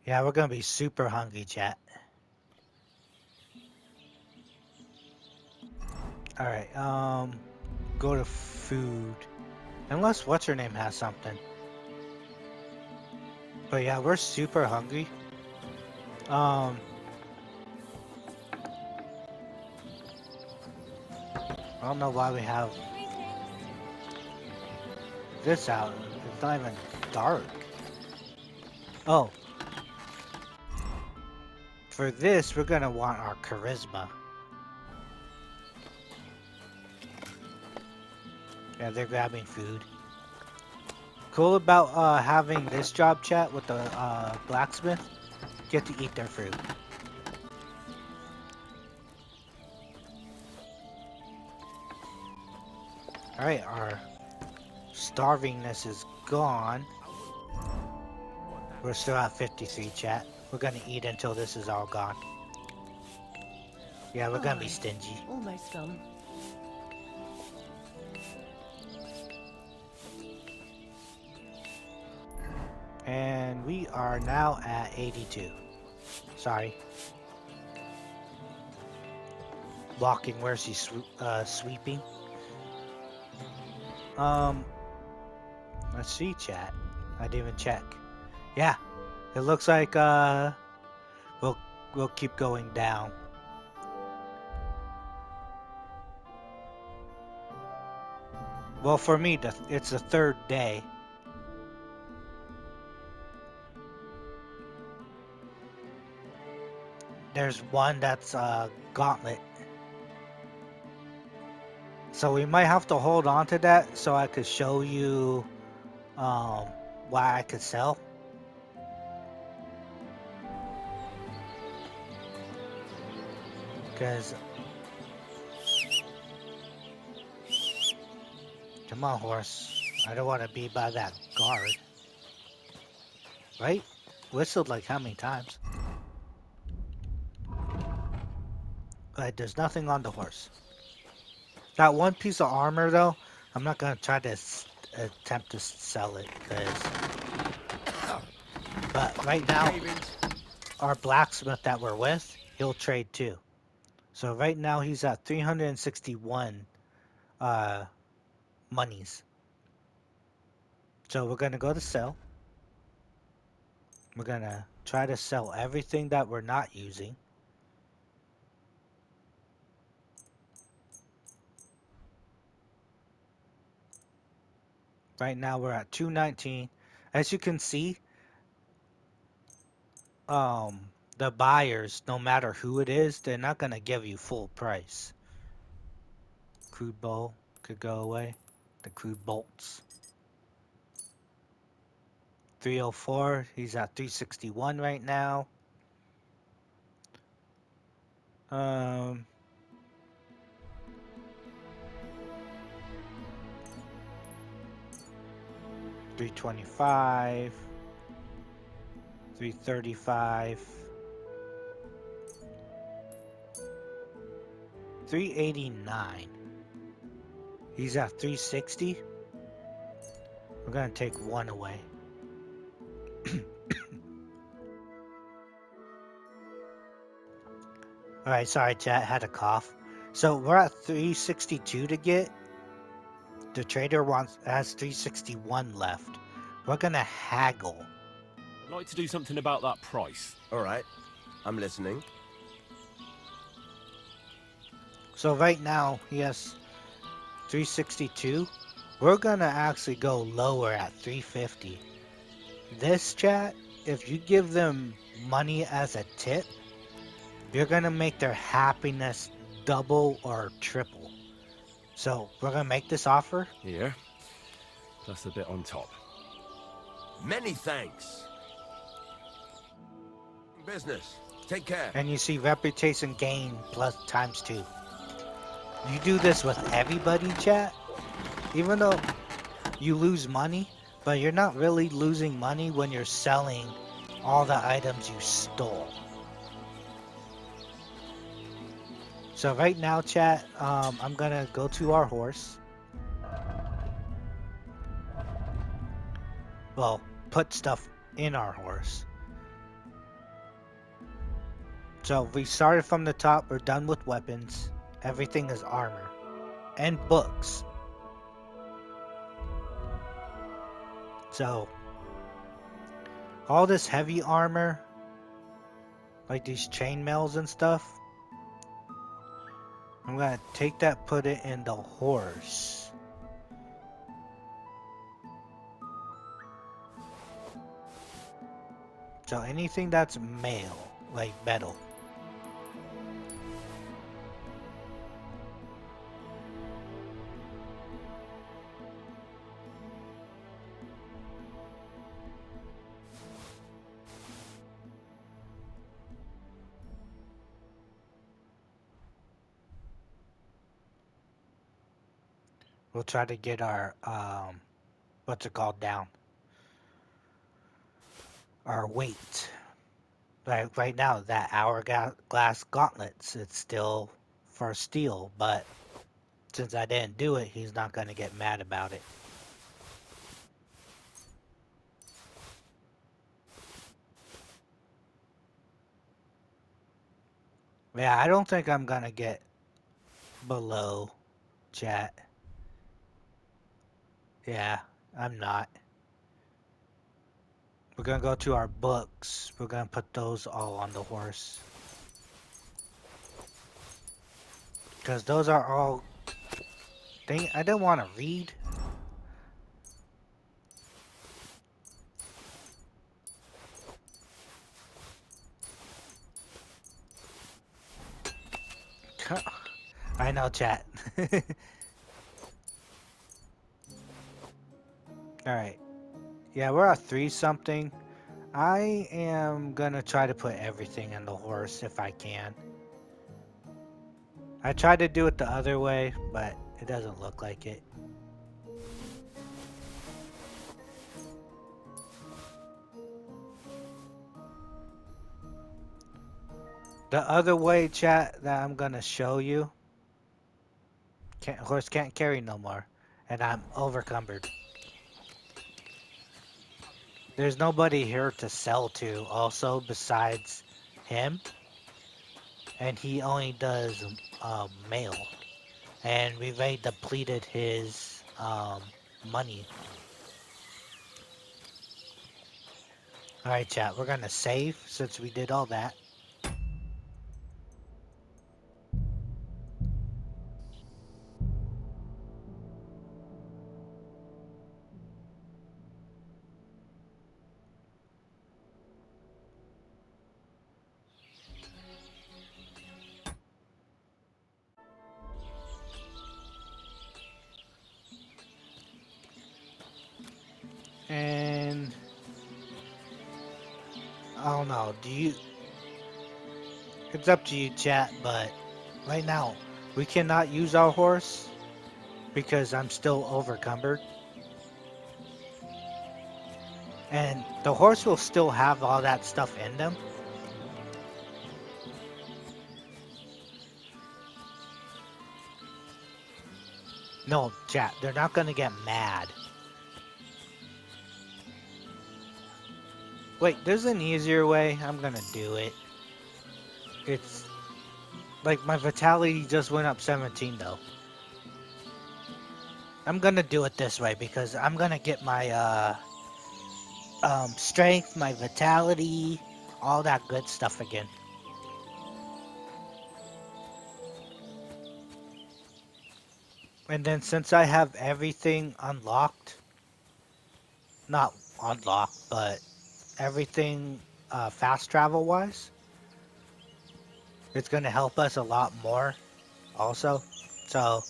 Yeah, we're gonna be super hungry, chat. Alright, go to food. Unless what's her name has something. But yeah, we're super hungry. Um, I don't know why we have this out. It's not even dark. Oh, for this, we're gonna want our charisma. Yeah, they're grabbing food. Cool about having this job chat with the blacksmith. Get to eat their food. Alright, our starvingness is gone. We're still at 53, chat. We're gonna eat until this is all gone. Yeah, we're gonna be stingy. Almost done. And we are now at 82. Sorry. Walking, where's he sweeping? Let's see, chat. I didn't even check. Yeah, it looks like we'll keep going down. Well, for me, it's the third day. There's one that's gauntlet. So we might have to hold on to that so I could show you what I could sell. Because come on, horse. I don't want to be by that guard. Right? Whistled like how many times? But there's nothing on the horse. That one piece of armor, though, I'm not going to try to attempt to sell it. But right now, our blacksmith that we're with, he'll trade too. So right now, he's at 361 monies. So we're going to go to sell. We're going to try to sell everything that we're not using. Right now we're at 219. As you can see, the buyers, no matter who it is, they're not going to give you full price. Crude bowl could go away. The crude bolts. 304, he's at 361 right now. 325, 335, 389. He's at 360. We're gonna take one away. Alright, sorry chat, had a cough. So we're at 362 to get. The trader has 361 left. We're gonna haggle. I'd like to do something about that price. All right, I'm listening. So right now he has 362. We're gonna actually go lower at 350. This chat, if you give them money as a tip, you're gonna make their happiness double or triple. So we're gonna make this offer. Here. Plus a bit on top. Many thanks. Business. Take care. And you see reputation gain plus ×2. You do this with everybody, chat. Even though you lose money, but you're not really losing money when you're selling all the items you stole. So right now, chat, I'm gonna go to our horse. Well, put stuff in our horse. So we started from the top, we're done with weapons. Everything is armor. And books. So all this heavy armor, like these chainmails and stuff. I'm gonna take that, put it in the horse. So anything that's mail, like metal. We'll try to get our, what's it called, down. Our weight. Like right now, that hourglass gauntlets, it's still for steel, but since I didn't do it, he's not gonna get mad about it. Yeah, I don't think I'm gonna get below chat. Yeah, I'm not. We're gonna go to our books. We're gonna put those all on the horse. Because those are all... Dang, I didn't want to read. I know, chat. Alright. Yeah, we're at 3-something. I am gonna try to put everything in the horse if I can. I tried to do it the other way, but it doesn't look like it. The other way, chat, that I'm gonna show you, horse can't carry no more, and I'm overcumbered. There's nobody here to sell to also besides him, and he only does mail. And we've already depleted his money. Alright, chat, we're gonna save since we did all that. And I don't know, it's up to you, chat, but right now we cannot use our horse because I'm still overcumbered. And the horse will still have all that stuff in them. No, chat, they're not gonna get mad. Wait, there's an easier way. I'm gonna do it. It's like my vitality just went up 17 though. I'm gonna do it this way because I'm gonna get my strength, my vitality, all that good stuff again. And then since I have everything unlocked, not unlocked, but everything fast travel wise, it's gonna help us a lot more also. So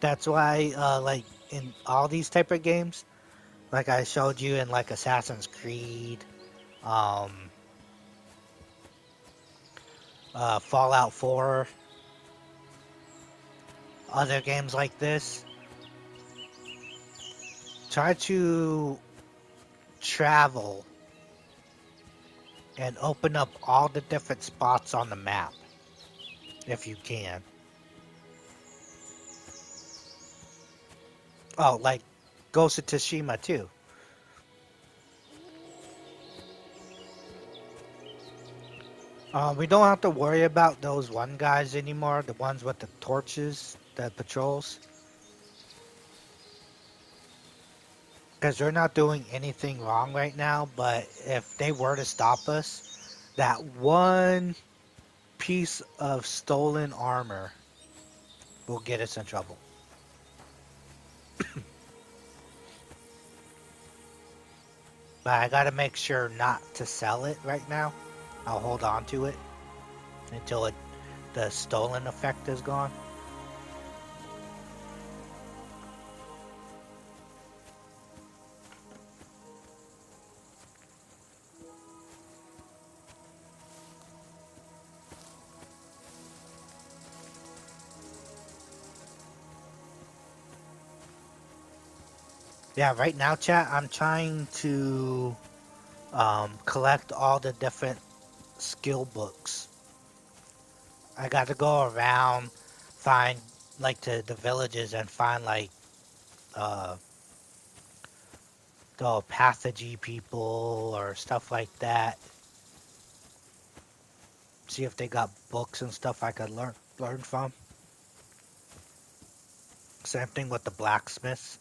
that's why like in all these type of games, like I showed you in like Assassin's Creed, um, Fallout 4, other games like this, try to travel and open up all the different spots on the map if you can. Oh, like Ghost of Tsushima too. We don't have to worry about those one guys anymore, the ones with the torches, the patrols. Because they're not doing anything wrong right now, but if they were to stop us, that one piece of stolen armor will get us in trouble. But I gotta make sure not to sell it right now. I'll hold on to it until the stolen effect is gone. Yeah, right now, chat, I'm trying to collect all the different skill books. I got to go around, find like the villages and find like uh the pathogy people or stuff like that. See if they got books and stuff I could learn from. Same thing with the blacksmiths.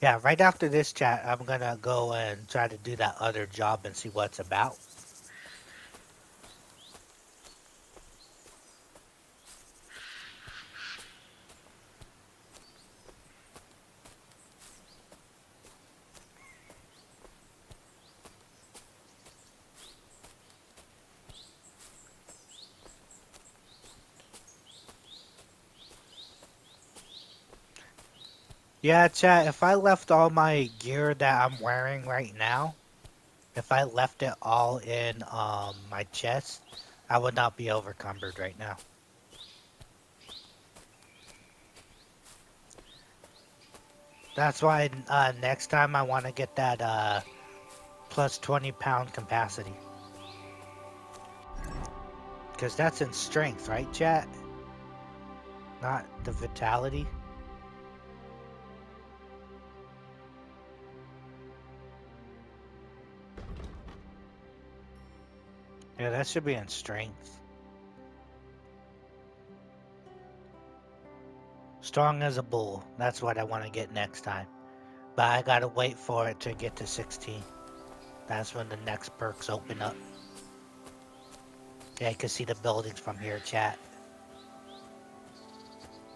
Yeah, right after this chat, I'm gonna go and try to do that other job and see what it's about. Yeah, chat, if I left all my gear that I'm wearing right now, if I left it all in my chest, I would not be overcumbered right now. That's why next time I want to get that plus 20-pound capacity. Because that's in strength, right, chat? Not the vitality. Yeah, that should be in strength. Strong as a bull. That's what I want to get next time. But I gotta wait for it to get to 16. That's when the next perks open up. Yeah, you can see the buildings from here, chat.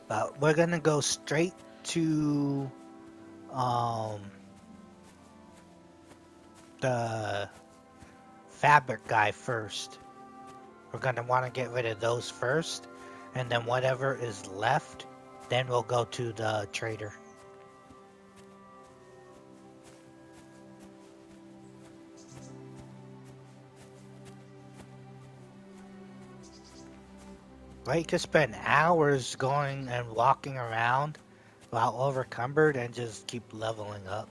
But we're gonna go straight to the fabric guy first. We're gonna want to get rid of those first, and then whatever is left, then we'll go to the trader. Right, you could spend hours going and walking around while overcumbered and just keep leveling up.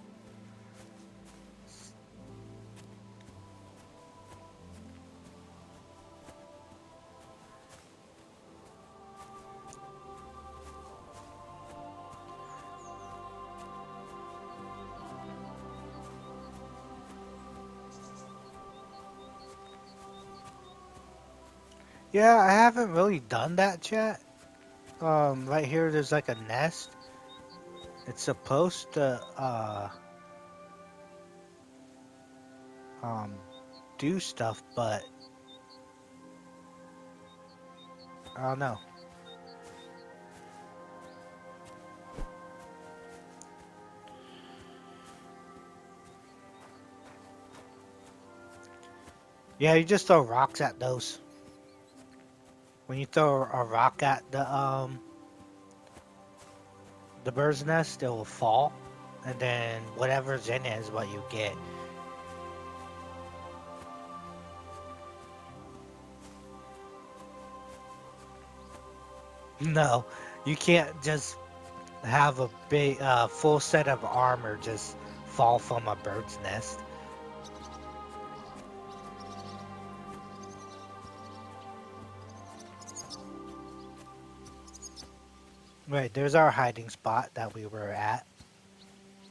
Yeah, I haven't really done that, chat. Right here there's like a nest. It's supposed to um do stuff, but I don't know. Yeah, you just throw rocks at those. When you throw a rock at the bird's nest, it will fall, and then whatever's in it is what you get. No, you can't just have a big full set of armor just fall from a bird's nest. Right, there's our hiding spot that we were at.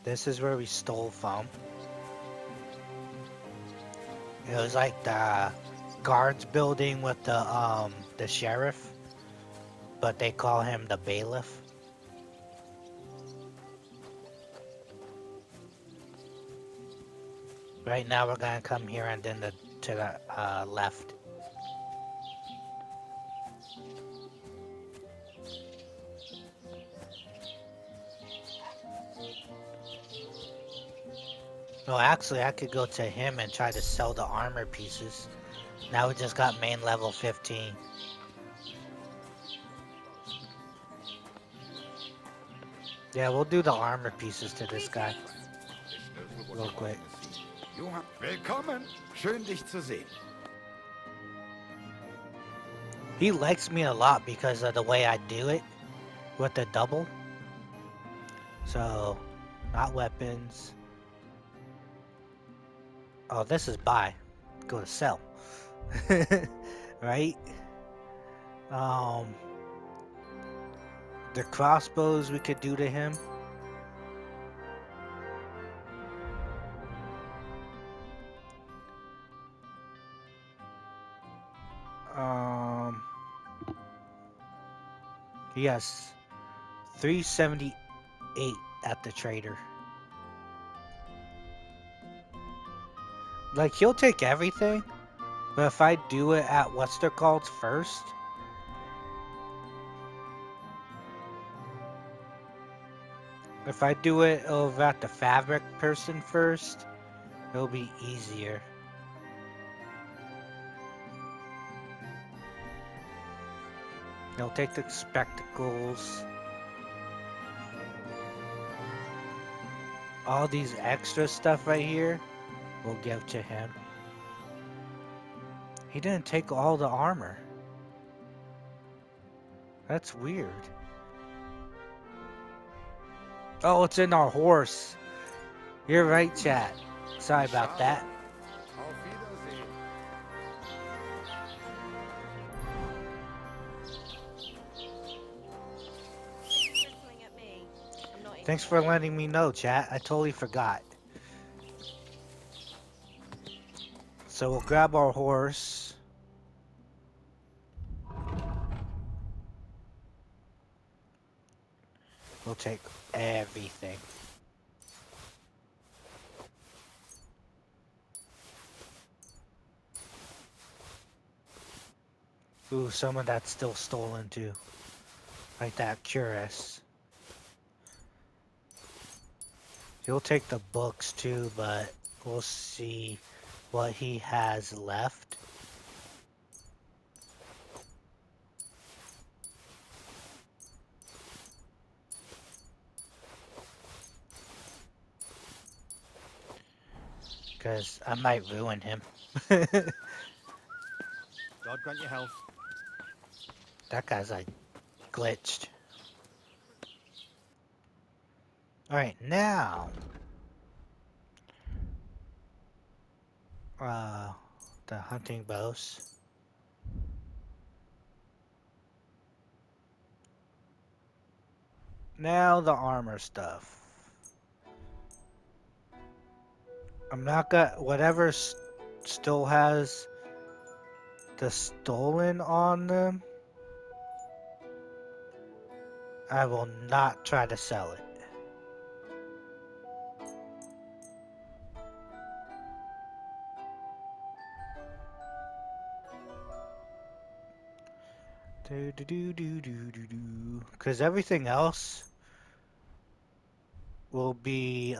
This is where we stole from. It was like the guards building with the sheriff. but they call him the bailiff. Right now we're gonna come here and then to the left. No, actually I could go to him and try to sell the armor pieces. Now we just got main level 15. Yeah, we'll do the armor pieces to this guy real quick. Johann, willkommen. Schön, dich zu sehen. He likes me a lot because of the way I do it with the double. So, not weapons. Oh, this is buy. Go to sell. Right? The crossbows we could do to him. He has 378 at the trader. Like, he'll take everything, but if I do it at what's they're called first, if I do it over at the fabric person first, it'll be easier. He'll take the spectacles. All these extra stuff right here, we'll give to him. He didn't take all the armor. That's weird. Oh, it's in our horse. You're right, chat. Sorry about that. Auf Wiedersehen. Whistling at me. I'm not Thanks for letting me know, chat. I totally forgot. So we'll grab our horse. We'll take everything. Ooh, some of that's still stolen too. Like that Curus. He'll take the books too, but we'll see what he has left. Because I might ruin him. God grant your health. That guy's like glitched. Alright, now. The hunting bows. Now the armor stuff. I'm not gonna, whatever still has the stolen on them, I will not try to sell it. Because everything else will be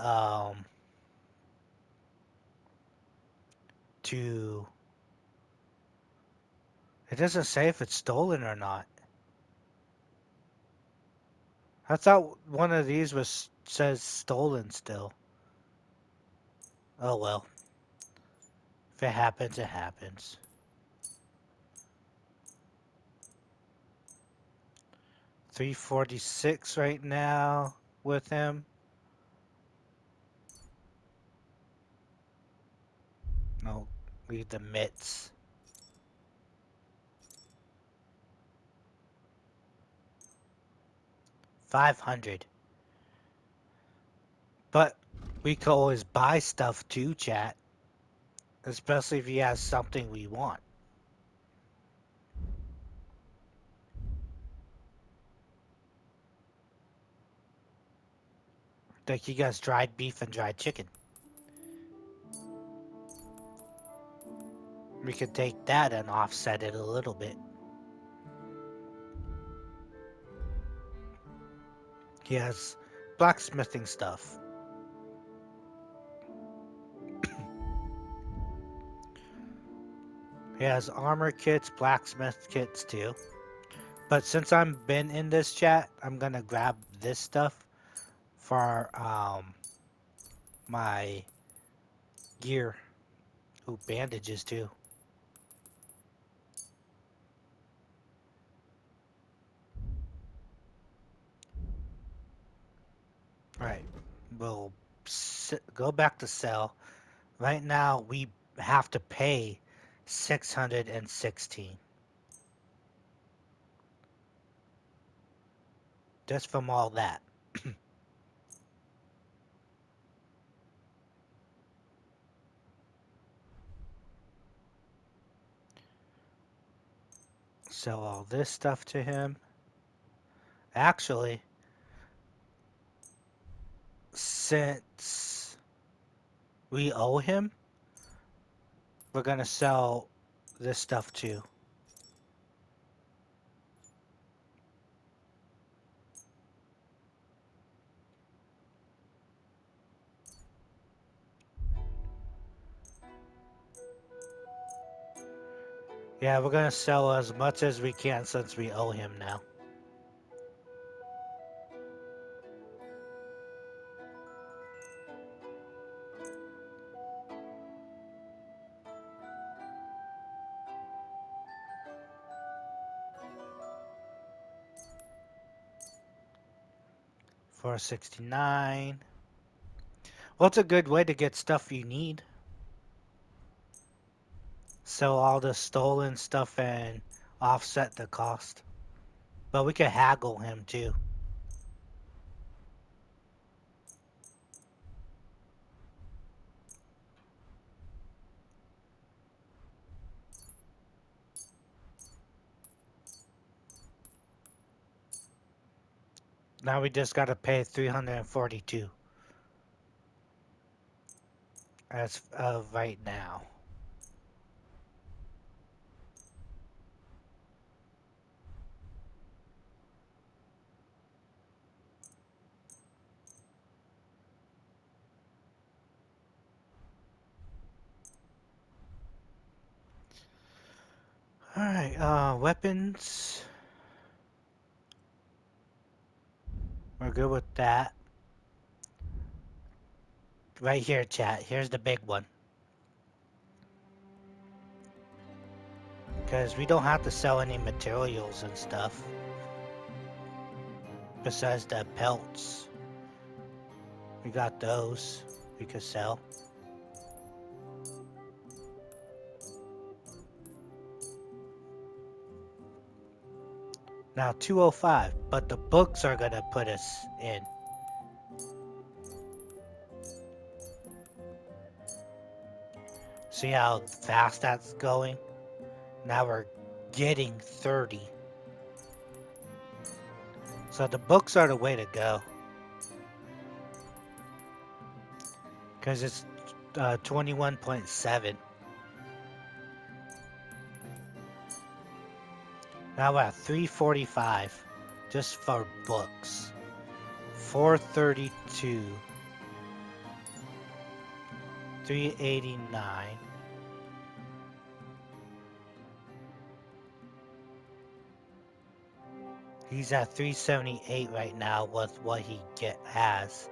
to. It doesn't say if it's stolen or not. I thought one of these says stolen still. Oh well. If it happens, it happens. $346 right now with him. No, leave the mitts. $500. But we could always buy stuff too, chat. Especially if he has something we want. Like he gets dried beef and dried chicken. We could take that and offset it a little bit. He has blacksmithing stuff. He has armor kits, blacksmith kits too. But since I've been in this chat, I'm gonna grab this stuff for my gear. Ooh, bandages too. Alright, we'll go back to sell. Right now we have to pay 616. Just from all that. Sell all this stuff to him. Actually, since we owe him, we're gonna sell this stuff too. Yeah, we're gonna sell as much as we can since we owe him now. $469. Well, it's a good way to get stuff you need. Sell all the stolen stuff and offset the cost. But we could haggle him too. Now we just gotta pay 342 as of right now. Alright, weapons. We're good with that. Right here, chat. Here's the big one. Because we don't have to sell any materials and stuff. Besides the pelts. We got those we could sell. Now 205, but the books are gonna put us in. See how fast that's going? Now we're getting 30. So the books are the way to go. Because it's 21.7. Now we're at 345 just for books. 432. 389. He's at 378 right now with what he has.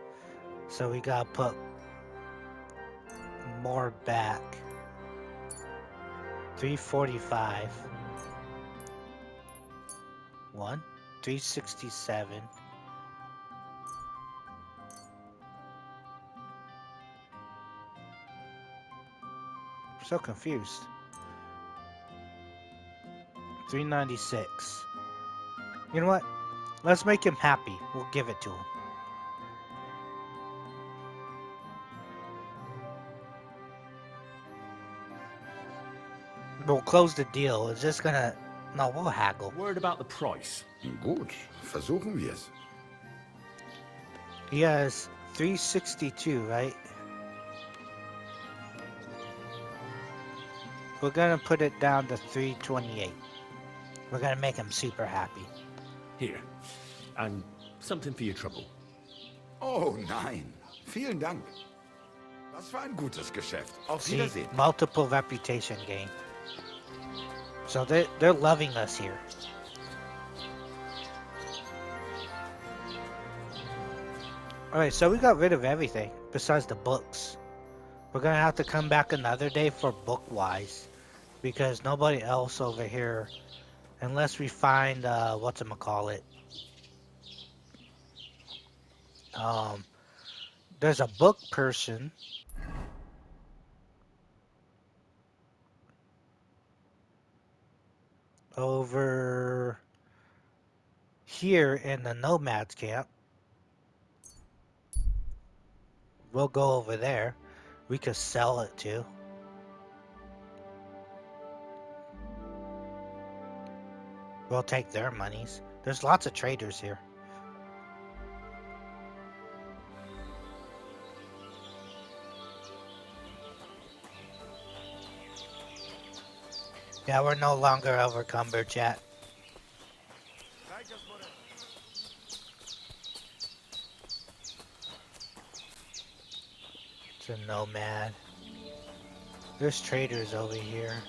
So we gotta put more back. 345. 367. I'm so confused. 396. You know what? Let's make him happy. We'll give it to him. We'll close the deal. It's just gonna... No, we'll haggle. Word about the price. Gut, versuchen wir's. He has 362, right? We're gonna put it down to 328. We're gonna make him super happy. Here. And something for your trouble. Oh nein, vielen Dank. Das war ein gutes Geschäft. Auf See, Wiedersehen. multiple reputation gain. So they're loving us here. Alright, so we got rid of everything besides the books. We're gonna have to come back another day for book-wise. Because nobody else over here, unless we find, whatchamacallit. There's a book person. Over here in the Nomads camp. We'll go over there. We could sell it too. We'll take their monies. There's lots of traders here. Yeah, we're no longer encumbered, chat. It's a nomad. There's traders over here.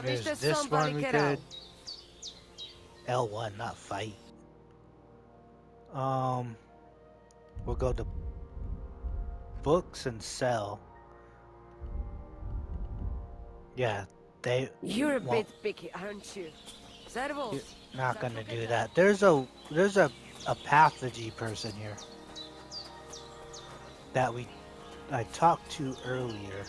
There's this one we could... L1, not fight. We'll go to books and sell. Yeah, You're a won't- bit picky, aren't you? You're Servos. not gonna do that. There's a pathogy person here that I talked to earlier.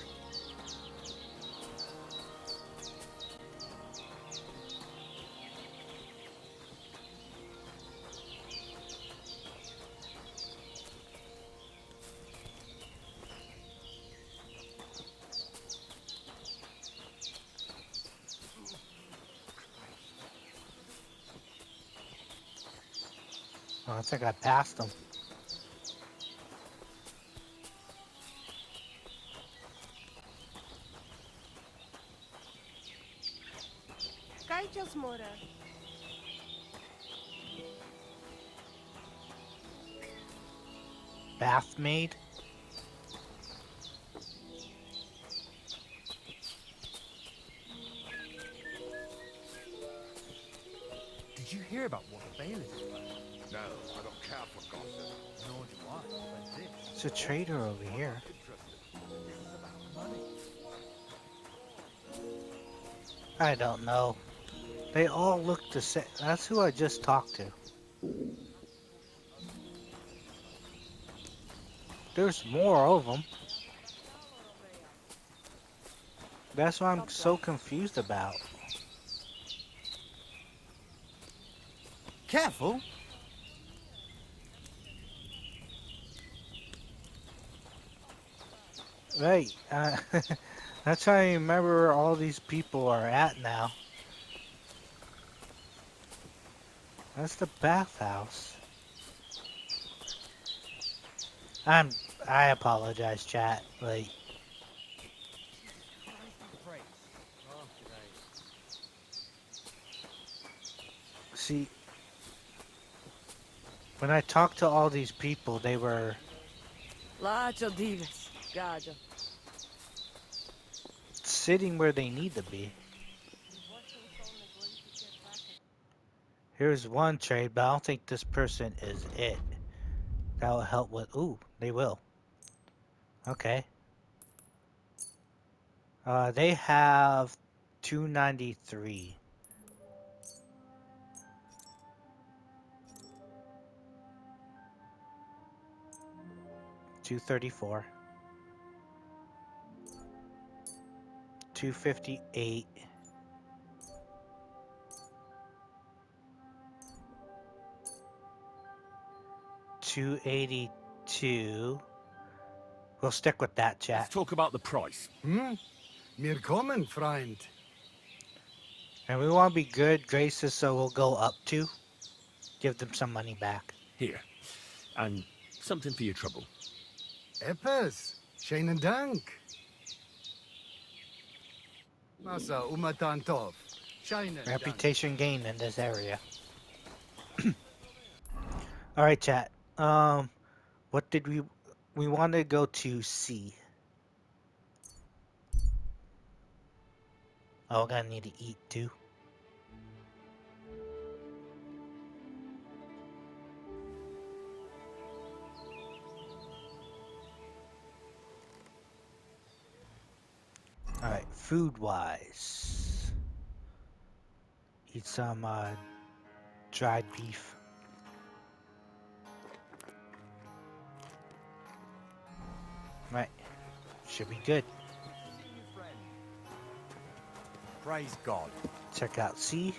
Oh, I think I passed him. Kajjas mora. Bath maid? Did you hear about what the bailiff is like? No, I don't care for gossip. Nor do I. But this It's a trader over here. is about money. I don't know. They all look the same. That's who I just talked to. There's more of them. That's what I'm so confused about. Careful! Right. That's how I remember where all these people are at now. That's the bathhouse. I apologize, chat. Like, see, when I talked to all these people, they were Lacho dives. Gajo. sitting where they need to be. Here's one trade, but I don't think this person is it. That will help with... Ooh, they will. Okay. They have 293. $234. 258. $282. We'll stick with that, Let's chat. talk about the price. Mir kommen, Freund. And we want to be good graces, so we'll go up to. Give them some money back. Here. And something for your trouble. Eppes. Schönen Dank. Massa umatan tov. Schönen Dank. Reputation gained in this area. Alright, chat. What did we want to go to C. Oh, we're gonna need to eat too. Alright, food wise. Eat some dried beef. Right. Should be good. Praise God. Check out C.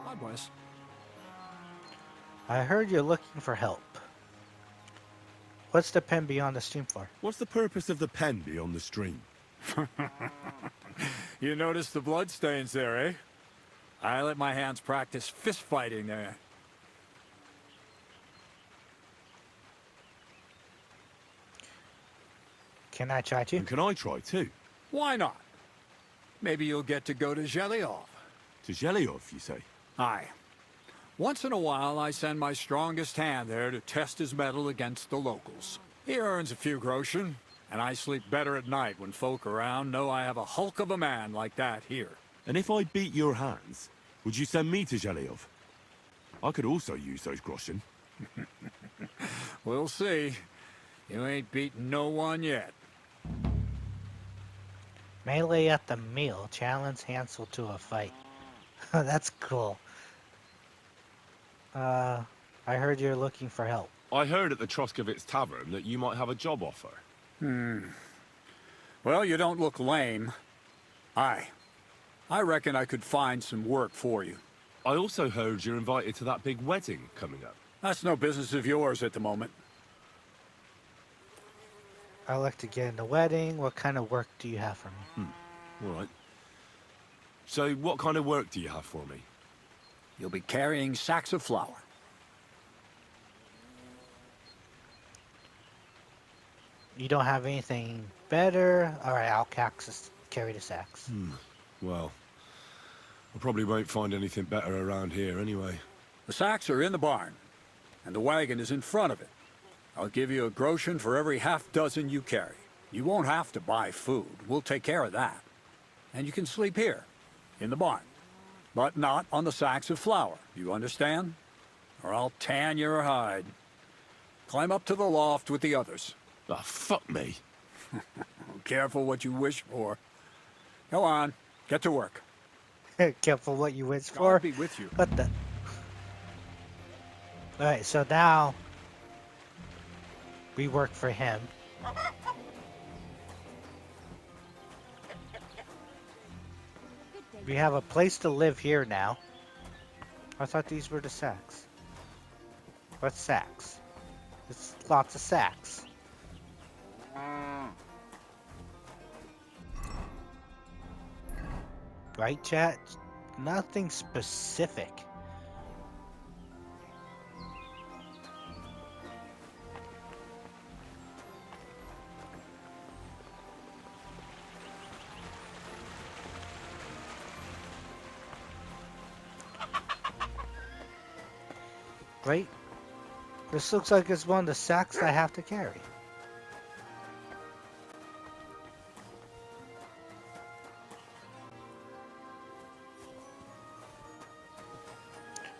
Hi, Wes. I heard you're looking for help. What's the pen beyond the stream for? What's the purpose of the pen beyond the stream? You notice the bloodstains there, eh? I let my hands practice fist fighting there. Can I try to? And can I try too? Why not? Maybe you'll get to go to Zhelyov. To Zhelyov, you say? Aye. Once in a while, I send my strongest hand there to test his mettle against the locals. He earns a few groschen, and I sleep better at night when folk around know I have a hulk of a man like that here. And if I beat your hands, would you send me to Zhelyov? I could also use those groschen. We'll see. You ain't beaten no one yet. Melee at the meal. Challenge Hansel to a fight. That's cool. I heard you're looking for help. I heard at the Troskovitz Tavern that you might have a job offer. Well, you don't look lame. Aye. I reckon I could find some work for you. I also heard you're invited to that big wedding coming up. That's no business of yours at the moment. I like to get in the wedding. What kind of work do you have for me? All right. So what kind of work do you have for me? You'll be carrying sacks of flour. You don't have anything better? Alright, I'll carry the sacks. Well, I probably won't find anything better around here anyway. The sacks are in the barn, and the wagon is in front of it. I'll give you a groschen for every half dozen you carry. You won't have to buy food. We'll take care of that. And you can sleep here, in the barn. But not on the sacks of flour, you understand? Or I'll tan your hide. Climb up to the loft with the others. Ah, fuck me. Careful what you wish for. Go on, get to work. Careful what you wish for. God be with you. What the? Alright, so now we work for him. We have a place to live here now. I thought these were the sacks. What's sacks? It's lots of sacks. Right, chat? Nothing specific. Right? This looks like it's one of the sacks I have to carry.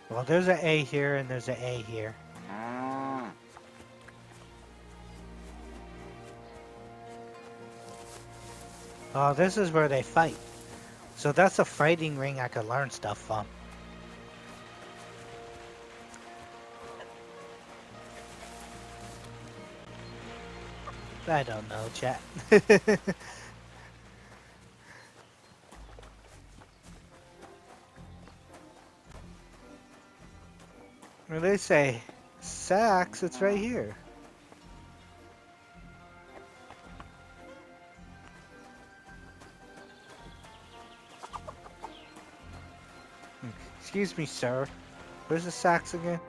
Well, there's an A here and there's an A here. Oh, this is where they fight. So that's a fighting ring I could learn stuff from. I don't know, chat. Well, they say Sacks, it's right here. Excuse me, sir. Where's the sacks again?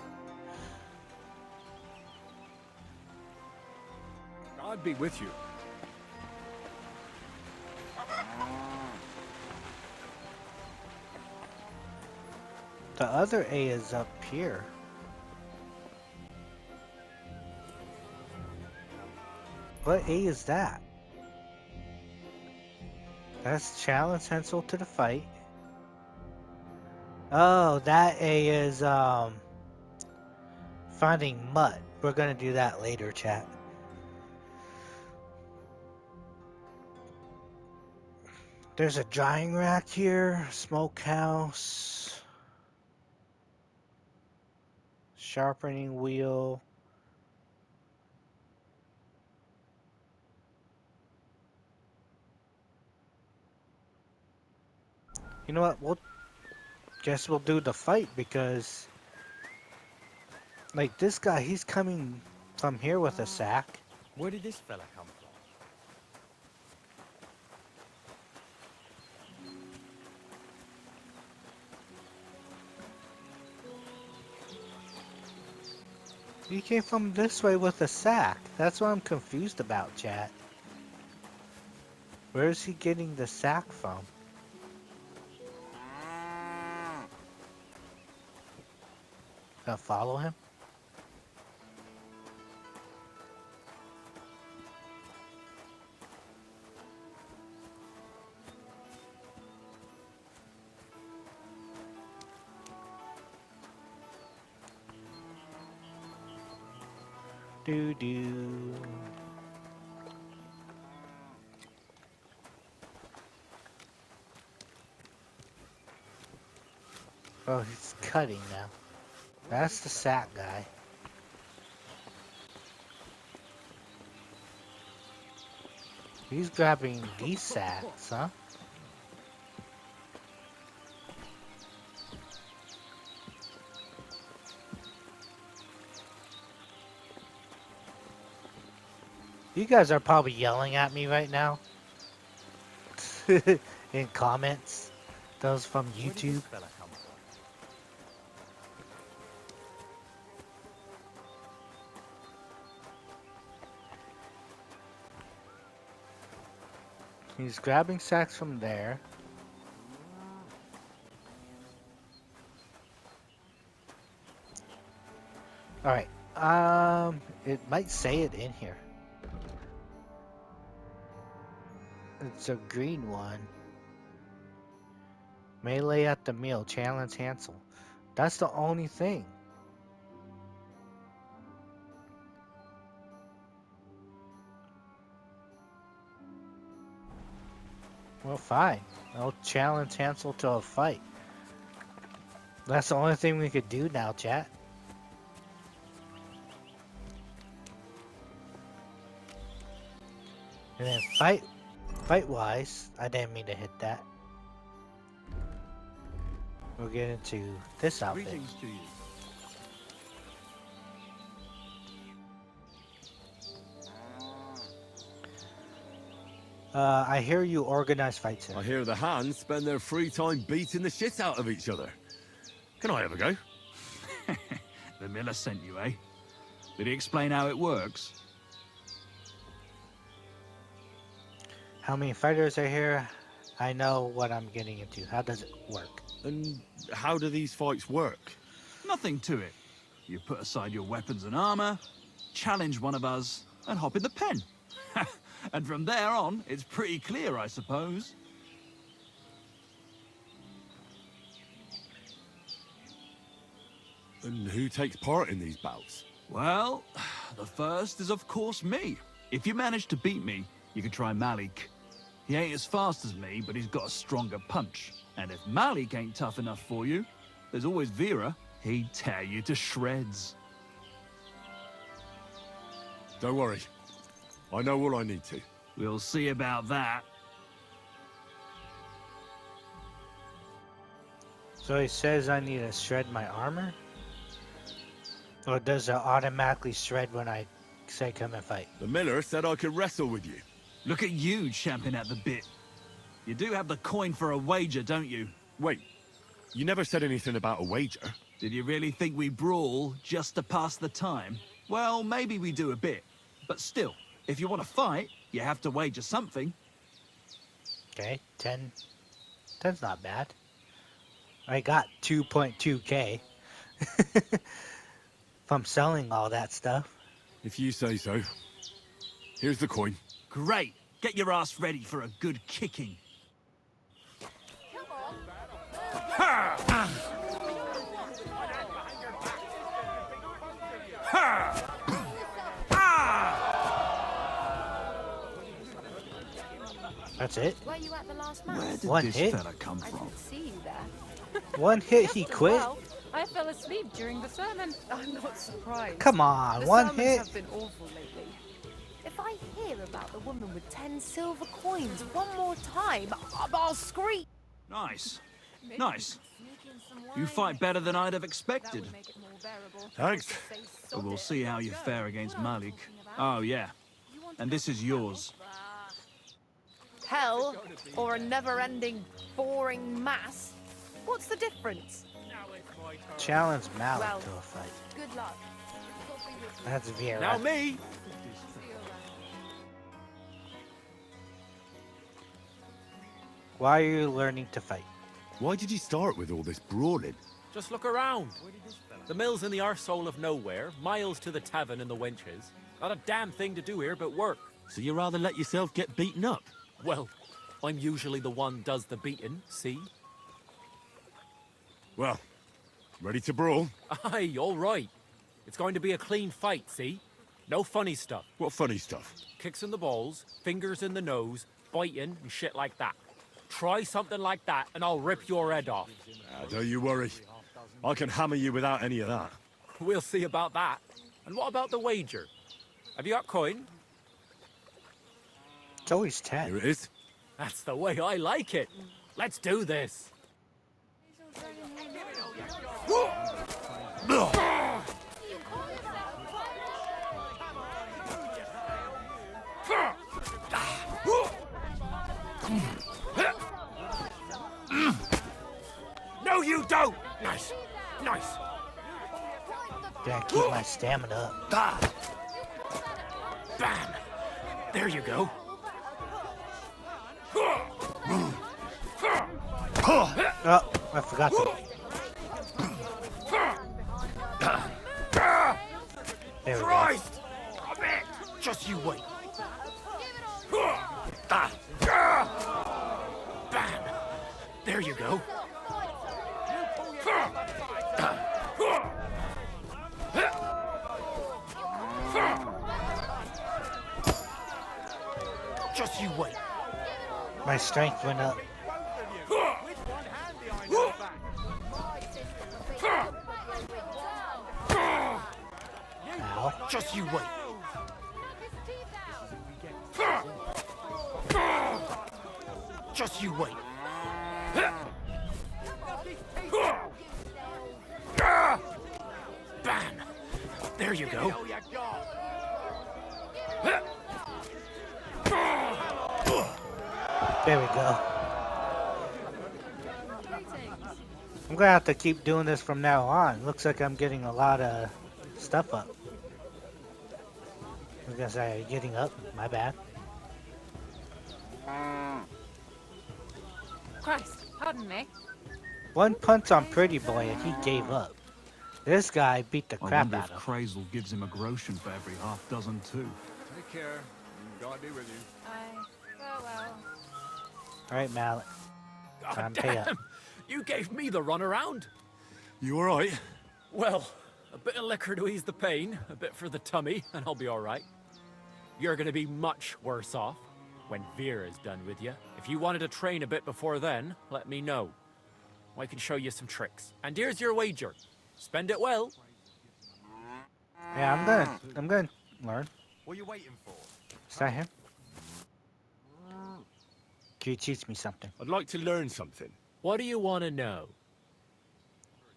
God be with you. The other A is up here. What A is that? That's challenge Hansel to the fight. Oh, that A is finding Mutt. We're gonna do that later, chat. There's a drying rack here, smokehouse, sharpening wheel. You know what? Guess we'll do the fight because, like, this guy, he's coming from here with a sack. Where did this fella come from? He came from this way with a sack. That's what I'm confused about, chat. Where is he getting the sack from? Gonna follow him? Do. Oh, he's cutting now. That's the sack guy. He's grabbing these sacks, huh? You guys are probably yelling at me right now. In comments. Those from Where did YouTube. this fella come from? He's grabbing sacks from there. Alright. It might say it in here. It's a green one. Melee at the meal. Challenge Hansel. That's the only thing. Well, fine. I'll challenge Hansel to a fight. That's the only thing we could do now, chat. And then fight-wise, I didn't mean to hit that. We'll get into this outfit. Greetings to you. I hear you organize fights here. I hear the hands spend their free time beating the shit out of each other. Can I have a go? The miller sent you, eh? Did he explain how it works? How many fighters are here? I know what I'm getting into. How does it work? And how do these fights work? Nothing to it. You put aside your weapons and armor, challenge one of us, and hop in the pen. And from there on, it's pretty clear, I suppose. And who takes part in these bouts? Well, the first is of course me. If you manage to beat me, you can try Malik. He ain't as fast as me, but he's got a stronger punch. And if Malik ain't tough enough for you, there's always Vera. He'd tear you to shreds. Don't worry. I know all I need to. We'll see about that. So he says I need to shred my armor? Or does it automatically shred when I say come and fight? The miller said I could wrestle with you. Look at you champing at the bit. You do have the coin for a wager, don't you? Wait, you never said anything about a wager. Did you really think we brawl just to pass the time? Well, maybe we do a bit. But still, if you want to fight, you have to wager something. Okay, 10. 10's not bad. I got 2.2k. If I'm selling all that stuff. If you say so. Here's the coin. Great. Get your ass ready for a good kicking. That's it? Were you at the last match? Where did One this hit? fella come I from? didn't see you there. One hit, he quit? Well, I fell asleep during the sermon. I'm not surprised. Come on, The one sermons hit. have been awful lately. If I hear about the woman with 10 silver coins one more time, I'll scream. Nice. Nice. You fight better than I'd have expected. Thanks. But we'll see how you fare against Malik. Oh, yeah. And this is yours. Hell, or a never-ending, boring mass. What's the difference? Challenge Malik Well, to a fight. Good luck. That's Vera. Now me! Why are you learning to fight? Why did you start with all this brawling? Just look around. The mill's in the arsehole of nowhere, miles to the tavern and the wenches. Not a damn thing to do here but work. So you rather let yourself get beaten up? Well, I'm usually the one does the beating, see? Well, ready to brawl? Aye, all right. It's going to be a clean fight, see? No funny stuff. What funny stuff? Kicks in the balls, fingers in the nose, biting and shit like that. Try something like that and I'll rip your head off. Don't you worry. I can hammer you without any of that. We'll see about that. And what about the wager? Have you got coin? It's always 10. Here it is. That's the way I like it. Let's do this. No, you don't! Nice. Nice. Gotta keep my stamina up. Bam! There you go. Oh, I forgot to. There we go. Christ! Come here! Just you wait. Bam! There you go. Just you wait. My strength went up. Ow. Just you wait. Just you wait. Bam! There you go. There we go. I'm gonna have to keep doing this from now on. Looks like I'm getting a lot of stuff up. I was gonna say, getting up. My bad. Christ, pardon me. One punch on Pretty Boy and he gave up. This guy beat the I crap wonder out if of him. Crazel gives him a groschen for every half dozen too. Take care. And God be with you. Aye. Farewell. Alright, Mallet. God Time to pay up. damn! You gave me the runaround. You alright? Well, a bit of liquor to ease the pain, a bit for the tummy, and I'll be alright. You're gonna be much worse off when Vera's done with you. If you wanted to train a bit before then, let me know. I can show you some tricks. And here's your wager. Spend it well. Yeah, I'm gonna learn. What are you waiting for? Start here. Can you teach me something? I'd like to learn something. What do you want to know?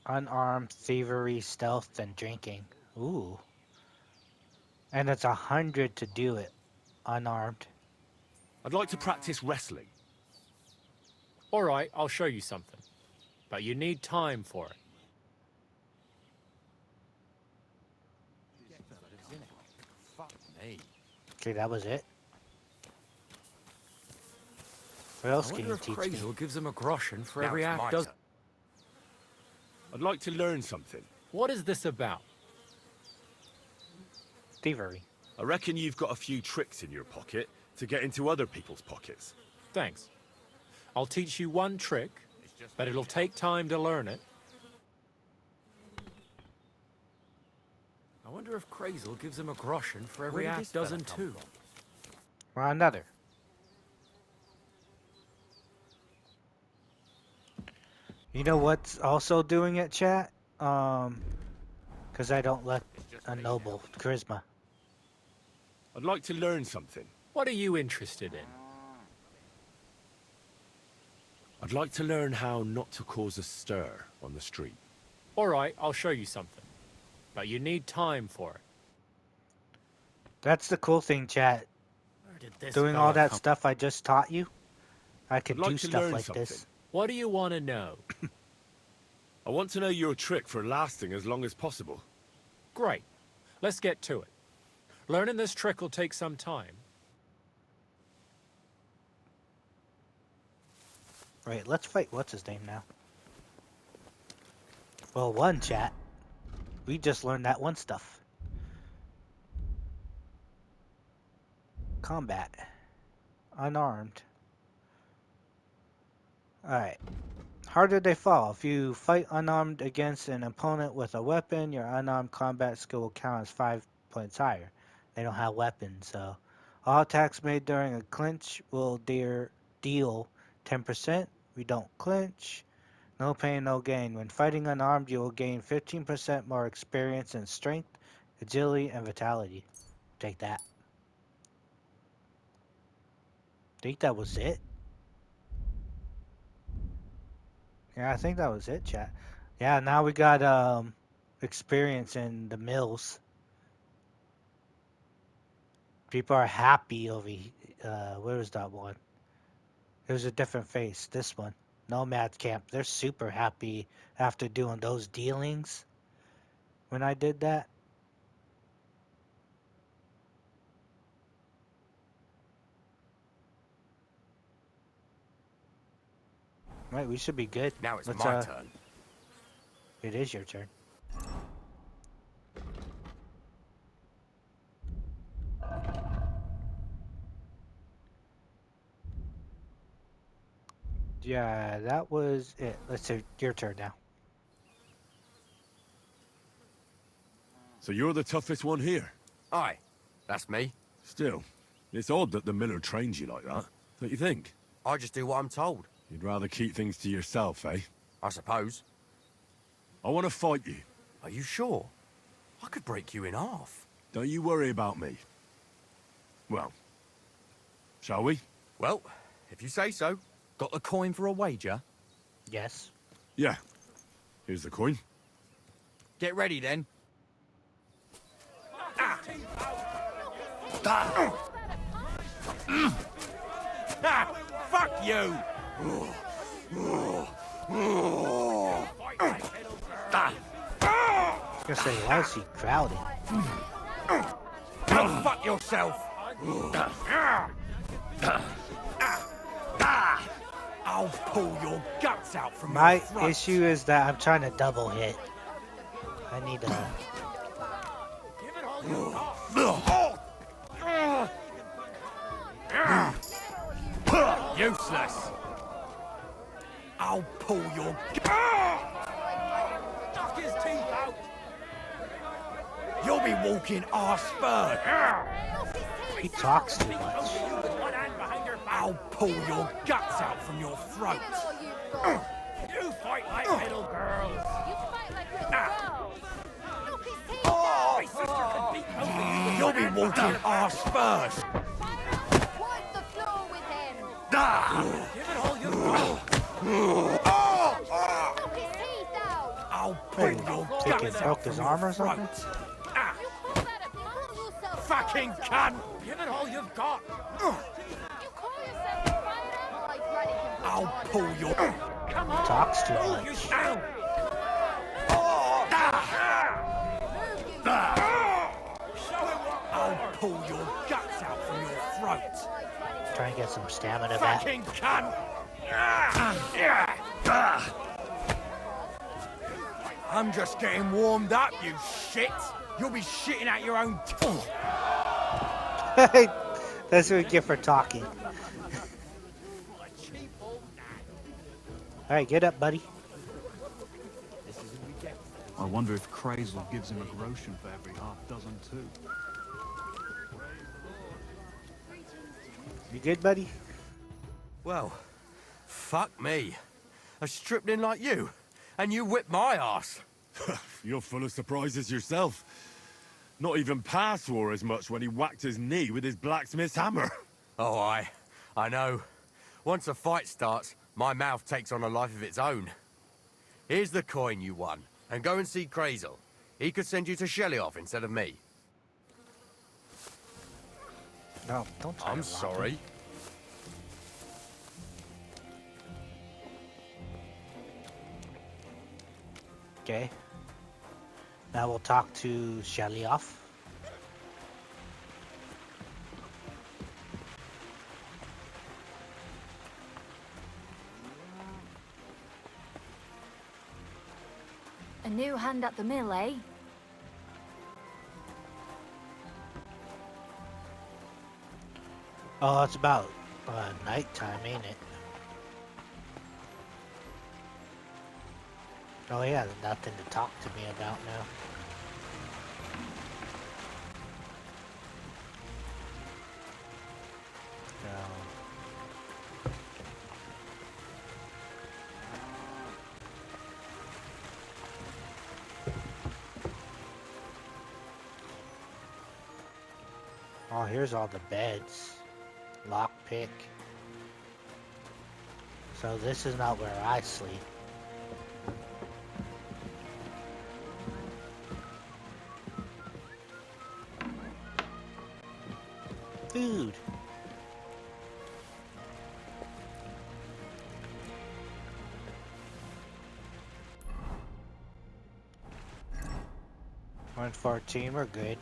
Unarmed, thievery, stealth, and drinking. Ooh. And it's 100 to do it, unarmed. I'd like to practice wrestling. All right, I'll show you something. But you need time for it. Fuck me. Okay, that was it. What else I can wonder you if teach me? Crazel gives him a groschen for Now every it's half my dozen. turn. I'd like to learn something. What is this about? Thievery. I reckon you've got a few tricks in your pocket to get into other people's pockets. Thanks. I'll teach you one trick, but it'll take time to learn it. I wonder if Crazel gives him a groschen for every Where did half this fella dozen come too. from? Well, another. You know what's also doing it, chat? Because I don't let a noble charisma. I'd like to learn something. What are you interested in? I'd like to learn how not to cause a stir on the street. All right, I'll show you something. But you need time for it. That's the cool thing, chat. Where did this Doing fella all that come- stuff I just taught you, I could I'd like do to stuff learn like something. this. What do you want to know? I want to know your trick for lasting as long as possible. Great. Let's get to it. Learning this trick will take some time. Right, let's fight. What's his name now? Well, one, chat. We just learned that one stuff. Combat. Unarmed. Alright. Harder they fall. If you fight unarmed against an opponent with a weapon, your unarmed combat skill will count as 5 points higher. They don't have weapons, so all attacks made during a clinch will deal 10%. We don't clinch. No pain, no gain. When fighting unarmed, you will gain 15% more experience in strength, agility, and vitality. Take that. Think that was it? Yeah, I think that was it, chat. Yeah, now we got experience in the mills. People are happy over here. Where was that one? There's a different face. This one. Nomad Camp. They're super happy after doing those dealings. When I did that. Right, we should be good. Now it's Let's, my turn. It is your turn. Yeah, that was it. Let's see, your turn now. So you're the toughest one here? Aye, that's me. Still, it's odd that the miller trains you like that, don't you think? I just do what I'm told. You'd rather keep things to yourself, eh? I suppose. I want to fight you. Are you sure? I could break you in half. Don't you worry about me. Well, shall we? Well, if you say so. Got the coin for a wager? Yes. Yeah. Here's the coin. Get ready then. Fuck you! Gonna say, why is he crowded? Go fuck yourself! I'll pull your guts out from My your throat. issue is that I'm trying to double hit. I need to... Useless. I'll pull your. Knock his teeth out. You'll be walking arse first. He talks too much. I'll pull your guts out from your throat. You fight like little girls. You fight like little girls. Knock his teeth Oh, out. you'll be walking arse first. Wipe the floor with him. Give it all you Knock his teeth out. I'll pull Hey, your taking guts broke out his from arm your or something? throat. fucking cunt! Give it all you've got! I'll pull your... Come on! Talks too Move much. you down! I'll pull your guts out from your throat! Try and get some stamina back. Fucking cunt! I'm just getting warmed up, you shit! You'll be shitting out your own... That's what we get for talking. Alright, get up, buddy. I wonder if Crazel gives him a groschen for every half dozen too. You good, buddy? Well, fuck me. A stripling like you, and you whipped my ass. You're full of surprises yourself. Not even Pa swore as much when he whacked his knee with his blacksmith's hammer. Oh, I know. Once a fight starts, my mouth takes on a life of its own. Here's the coin you won, and go and see Crazel. He could send you to Shelioff instead of me. No, don't try I'm to lock sorry. him. Okay. Now we'll talk to Shelioff. A new hand at the mill, eh? Oh, it's about nighttime, ain't it? Oh yeah, there's nothing to talk to me about now. Oh, here's all the beds. Lockpick. So this is not where I sleep. Food. One 14, we're good.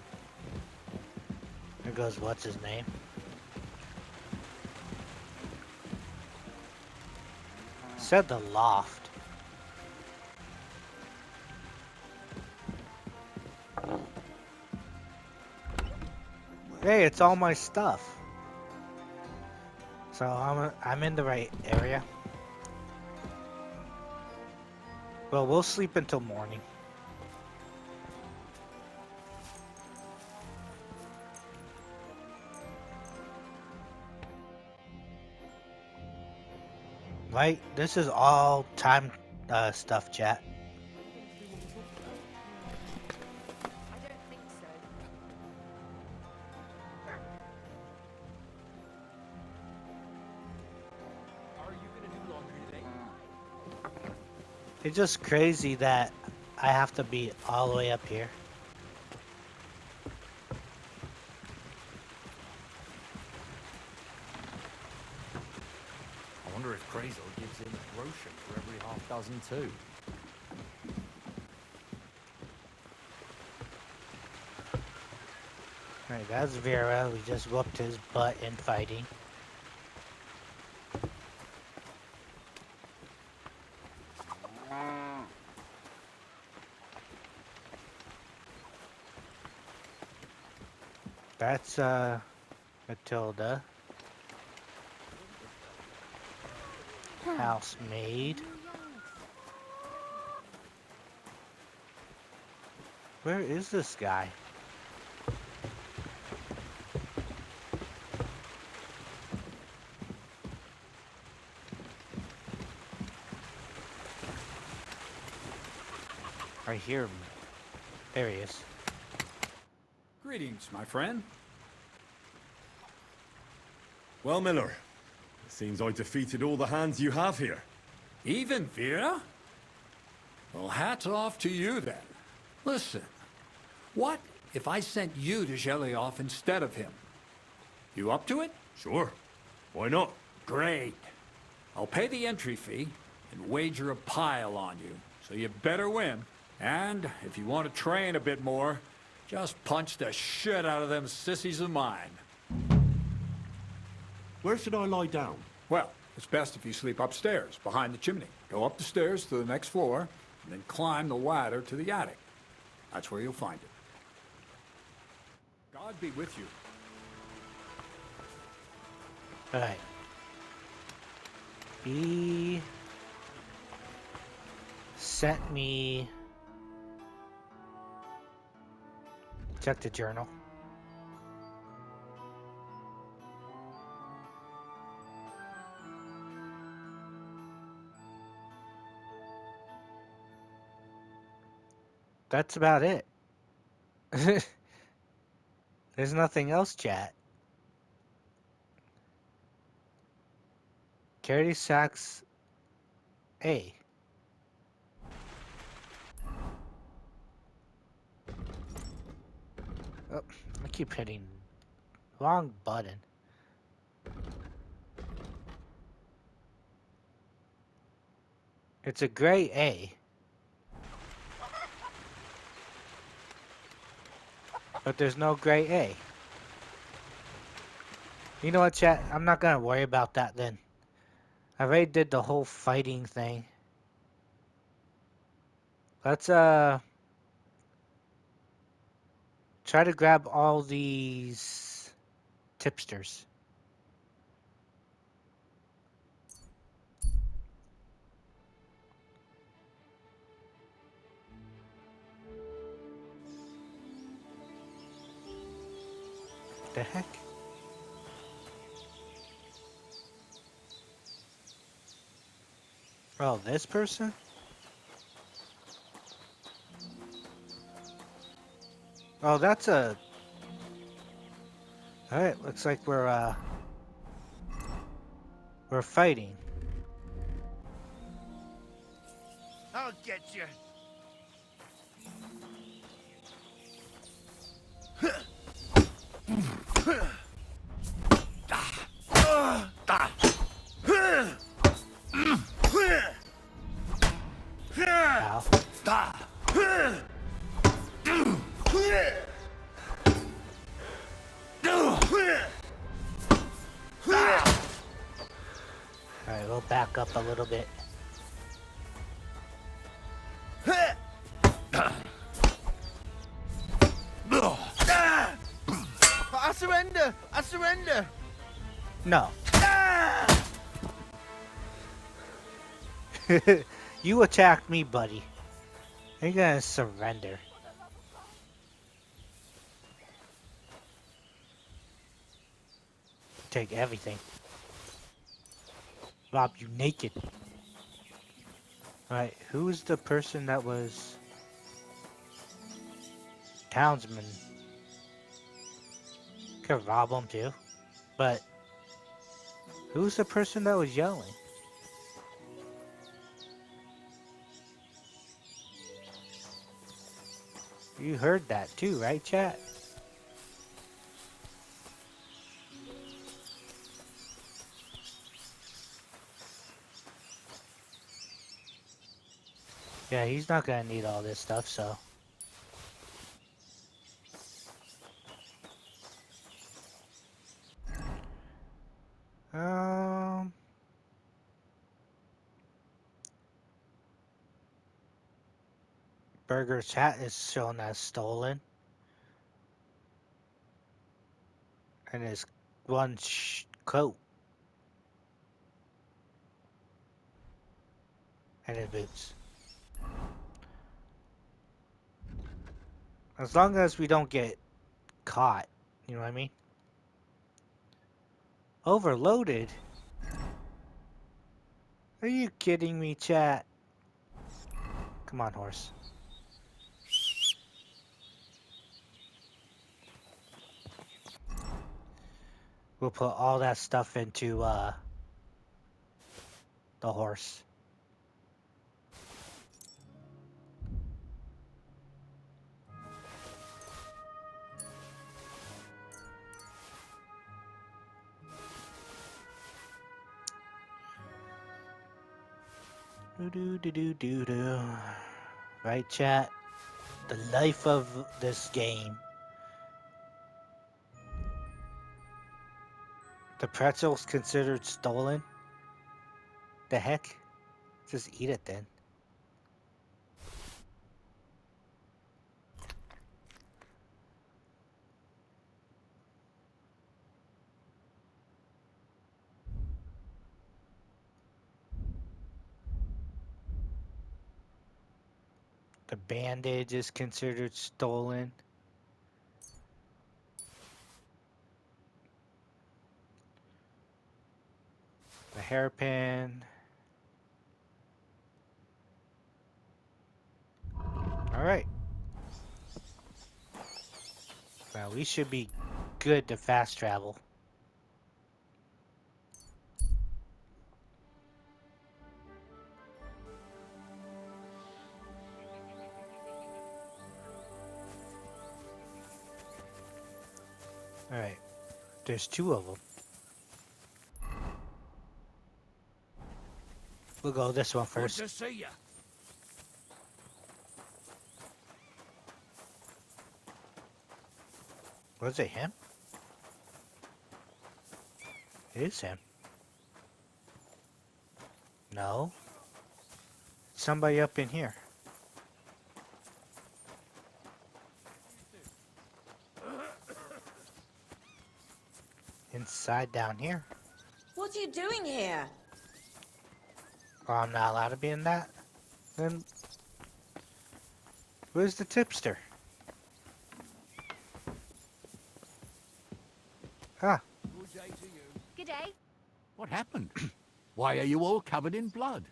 There goes what's his name. Said the loft. Hey, it's all my stuff. So I'm in the right area. Well, we'll sleep until morning. Right? This is all time stuff, chat. I don't think so. Are you gonna do laundry today? It's just crazy that I have to be all the way up here. I wonder if Crazel gives him a groschen for every half dozen too. Alright, that's Vera. We just whooped his butt in fighting. That's Matilda. Housemaid. Where is this guy? I hear him. There he is. Greetings, my friend. Well, Miller, it seems I defeated all the hands you have here. Even Vera? Well, hats off to you then. Listen, what if I sent you to Shelioff instead of him? You up to it? Sure. Why not? Great. I'll pay the entry fee and wager a pile on you, so you better win. And if you want to train a bit more, just punch the shit out of them sissies of mine. Where should I lie down? Well, it's best if you sleep upstairs, behind the chimney. Go up the stairs to the next floor, and then climb the ladder to the attic. That's where you'll find it. God be with you. Alright. He sent me... Check the journal. That's about it. There's nothing else, chat. Carry sacks A. Oh, I keep hitting wrong button. It's a gray A. But there's no gray A. You know what, chat? I'm not gonna worry about that then. I already did the whole fighting thing. Let's try to grab all these tipsters. The heck? Oh, this person? Oh, that's a... Alright, looks like we're fighting. I'll get you. Alright, we'll back up a little bit. I surrender! I surrender! No. You attacked me, buddy. You're gonna surrender. Take everything. Rob you naked. Alright, who's the person that was... Townsman? Could rob him too. But... Who's the person that was yelling? You heard that too, right, chat? Yeah, he's not gonna need all this stuff, so... Burger's hat is shown as stolen. And his one coat. And his boots. As long as we don't get caught, you know what I mean? Overloaded? Are you kidding me, chat? Come on, horse. We'll put all that stuff into the horse. Do. Right, chat? The life of this game. The pretzel's considered stolen? The heck? Just eat it then. The bandage is considered stolen. The hairpin. Alright. Well, we should be good to fast travel. Alright. There's two of them. We'll go this one first. Good to see ya. Was it him? It is him. No. Somebody up in here. Inside down here. What are you doing here? Oh, I'm not allowed to be in that? Then where's the tipster? Ah. Good day to you. Good day. What happened? Why are you all covered in blood?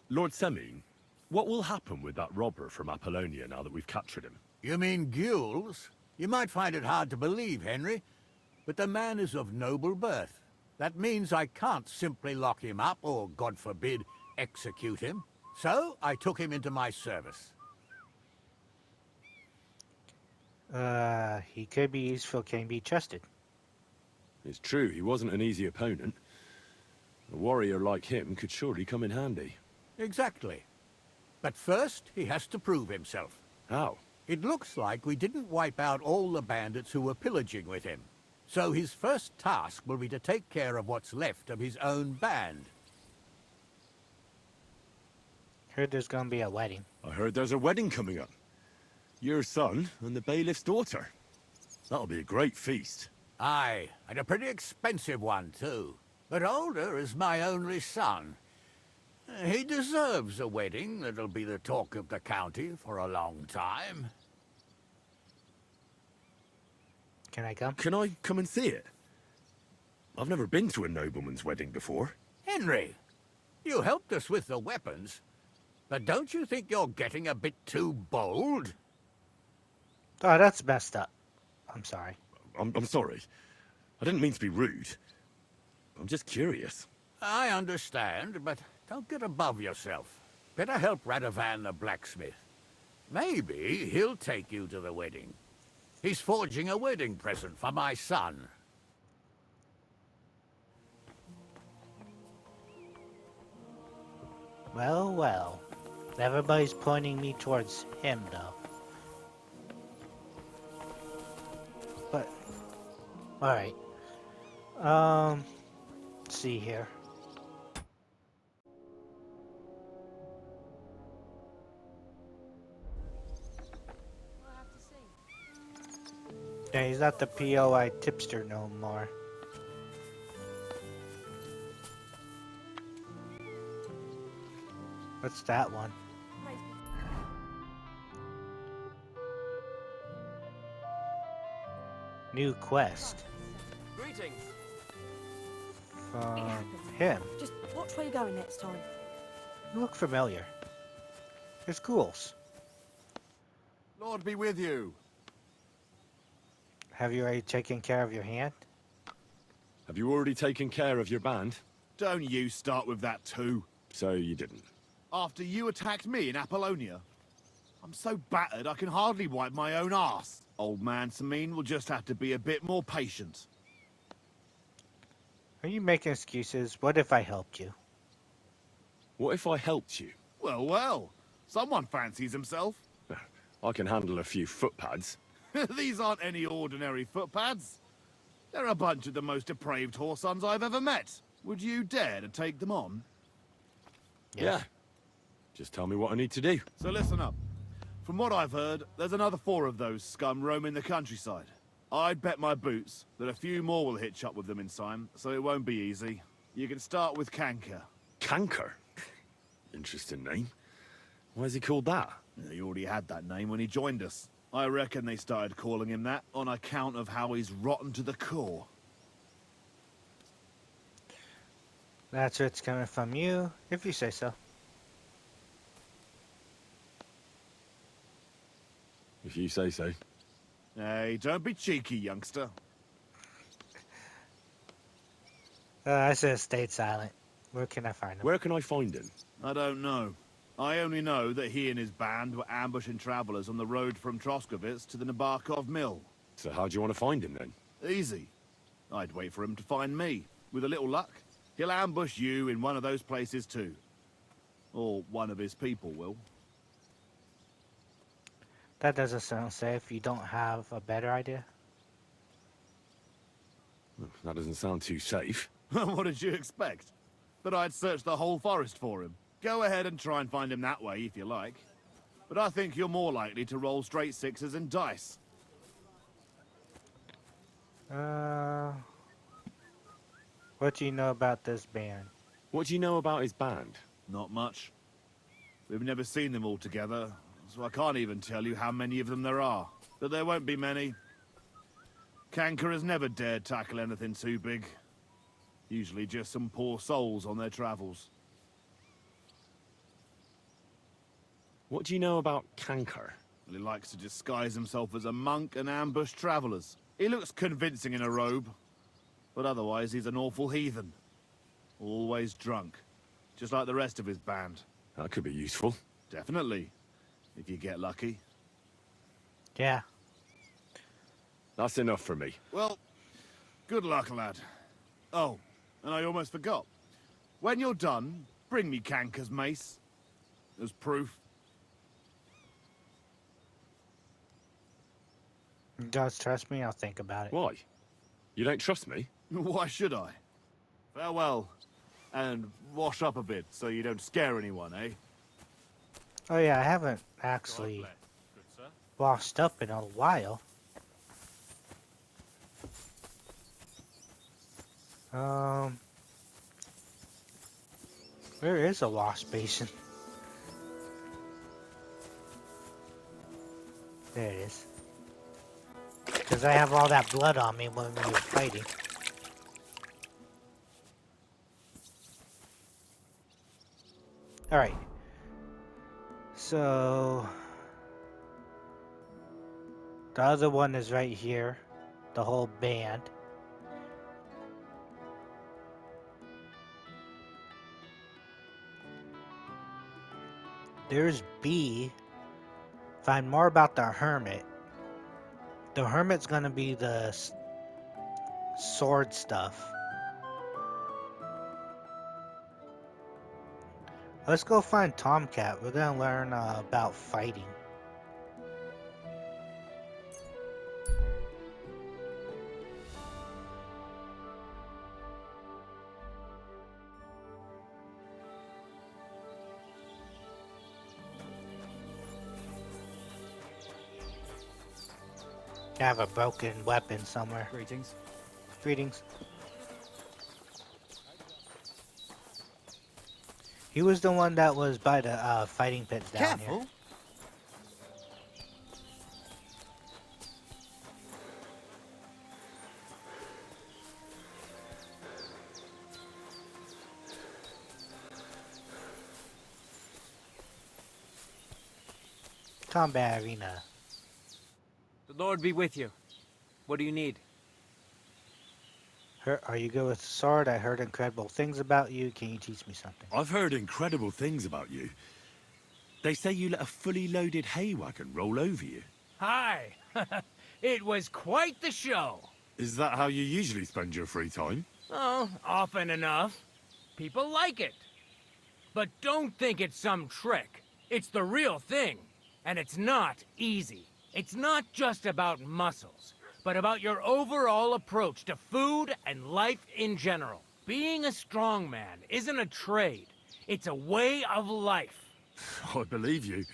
Lord Semine, what will happen with that robber from Apollonia now that we've captured him? You mean Gules? You might find it hard to believe, Henry, but the man is of noble birth. That means I can't simply lock him up or, God forbid, execute him. So I took him into my service. He could be useful, can be trusted. It's true, he wasn't an easy opponent. A warrior like him could surely come in handy. Exactly. But first, he has to prove himself. How? It looks like we didn't wipe out all the bandits who were pillaging with him. So his first task will be to take care of what's left of his own band. Heard there's gonna be a wedding. I heard there's a wedding coming up. Your son and the bailiff's daughter. That'll be a great feast. Aye, and a pretty expensive one, too. But Older is my only son. He deserves a wedding that'll be the talk of the county for a long time. Can I come? Can I come and see it? I've never been to a nobleman's wedding before. Henry, you helped us with the weapons, but don't you think you're getting a bit too bold? Oh, that's messed up. I'm sorry. I'm sorry. I didn't mean to be rude. I'm just curious. I understand, but don't get above yourself. Better help Radovan the blacksmith. Maybe he'll take you to the wedding. He's forging a wedding present for my son. Well, well. Everybody's pointing me towards him, though. But, alright. Let's see here. Yeah, he's not the POI tipster no more. What's that one? New quest. Greetings. From him. Just watch where you're going next time. You look familiar. There's ghouls. Lord be with you. Have you already taken care of your hand? Have you already taken care of your band? Don't you start with that too. So you didn't. After you attacked me in Apollonia. I'm so battered I can hardly wipe my own arse. Old man Semine will just have to be a bit more patient. Are you making excuses? What if I helped you? What if I helped you? Well, well. Someone fancies himself. I can handle a few footpads. These aren't any ordinary footpads. They're a bunch of the most depraved whoresons I've ever met. Would you dare to take them on? Yes. Yeah. Just tell me what I need to do. So listen up. From what I've heard, there's another 4 of those scum roaming the countryside. I'd bet my boots that a few more will hitch up with them in time, so it won't be easy. You can start with Canker. Canker? Interesting name. Why's he called that? He already had that name when he joined us. I reckon they started calling him that on account of how he's rotten to the core. That's what's coming from you, if you say so. If you say so. Hey, don't be cheeky, youngster. I should have stayed silent. Where can I find him? Where can I find him? I don't know. I only know that he and his band were ambushing travelers on the road from Troskovitz to the Nabarkov mill. So how do you want to find him then? Easy. I'd wait for him to find me. With a little luck, he'll ambush you in one of those places too. Or one of his people will. That doesn't sound safe. You don't have a better idea? That doesn't sound too safe. What did you expect? That I'd search the whole forest for him? Go ahead and try and find him that way if you like. But I think you're more likely to roll straight 6s and dice. What do you know about this band? What do you know about his band? Not much. We've never seen them all together, so I can't even tell you how many of them there are. But there won't be many. Canker has never dared tackle anything too big. Usually just some poor souls on their travels. What do you know about Canker? Well, he likes to disguise himself as a monk and ambush travelers. He looks convincing in a robe, but otherwise he's an awful heathen. Always drunk, just like the rest of his band. That could be useful. Definitely, if you get lucky. Yeah. That's enough for me. Well, good luck, lad. Oh, and I almost forgot. When you're done, bring me Canker's mace. As proof. You guys trust me? I'll think about it. Why? You don't trust me? Why should I? Farewell. And wash up a bit so you don't scare anyone, eh? Oh yeah, I haven't actually washed up in a while. Where is a wash basin? There it is. Because I have all that blood on me when we were fighting. Alright. So... the other one is right here. The whole band. There's B. Find more about the hermit. The hermit's gonna be the sword stuff. Let's go find Tomcat. We're gonna learn about fighting. I have a broken weapon somewhere. Greetings. Greetings. He was the one that was by the fighting pits down here. Combat arena. The Lord be with you. What do you need? Are you good with the sword? I heard incredible things about you. Can you teach me something? I've heard incredible things about you. They say you let a fully loaded hay wagon roll over you. Hi! It was quite the show. Is that how you usually spend your free time? Oh, often enough. People like it. But don't think it's some trick. It's the real thing. And it's not easy. It's not just about muscles, but about your overall approach to food and life in general. Being a strongman isn't a trade. It's a way of life. I believe you.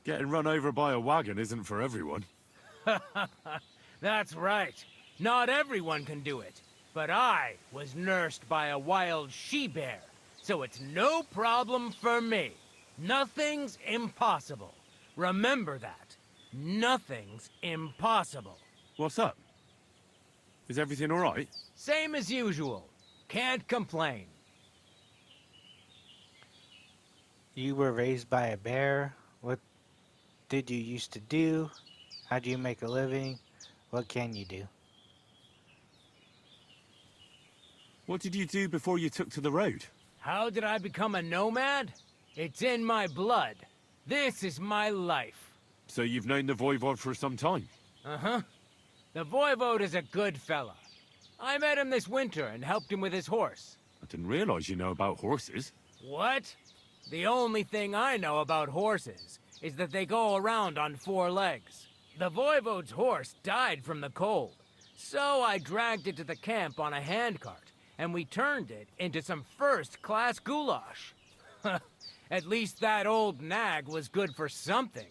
Getting run over by a wagon isn't for everyone. That's right. Not everyone can do it. But I was nursed by a wild she-bear, so it's no problem for me. Nothing's impossible. Remember that. Nothing's impossible. What's up? Is everything all right? Same as usual. Can't complain. You were raised by a bear. What did you used to do? How do you make a living? What can you do? What did you do before you took to the road? How did I become a nomad? It's in my blood. This is my life. So you've known the Voivod for some time? Uh-huh. The Voivode is a good fella. I met him this winter and helped him with his horse. I didn't realize you know about horses. What? The only thing I know about horses is that they go around on 4 legs. The Voivode's horse died from the cold, so I dragged it to the camp on a handcart, and we turned it into some first-class goulash. At least that old nag was good for something.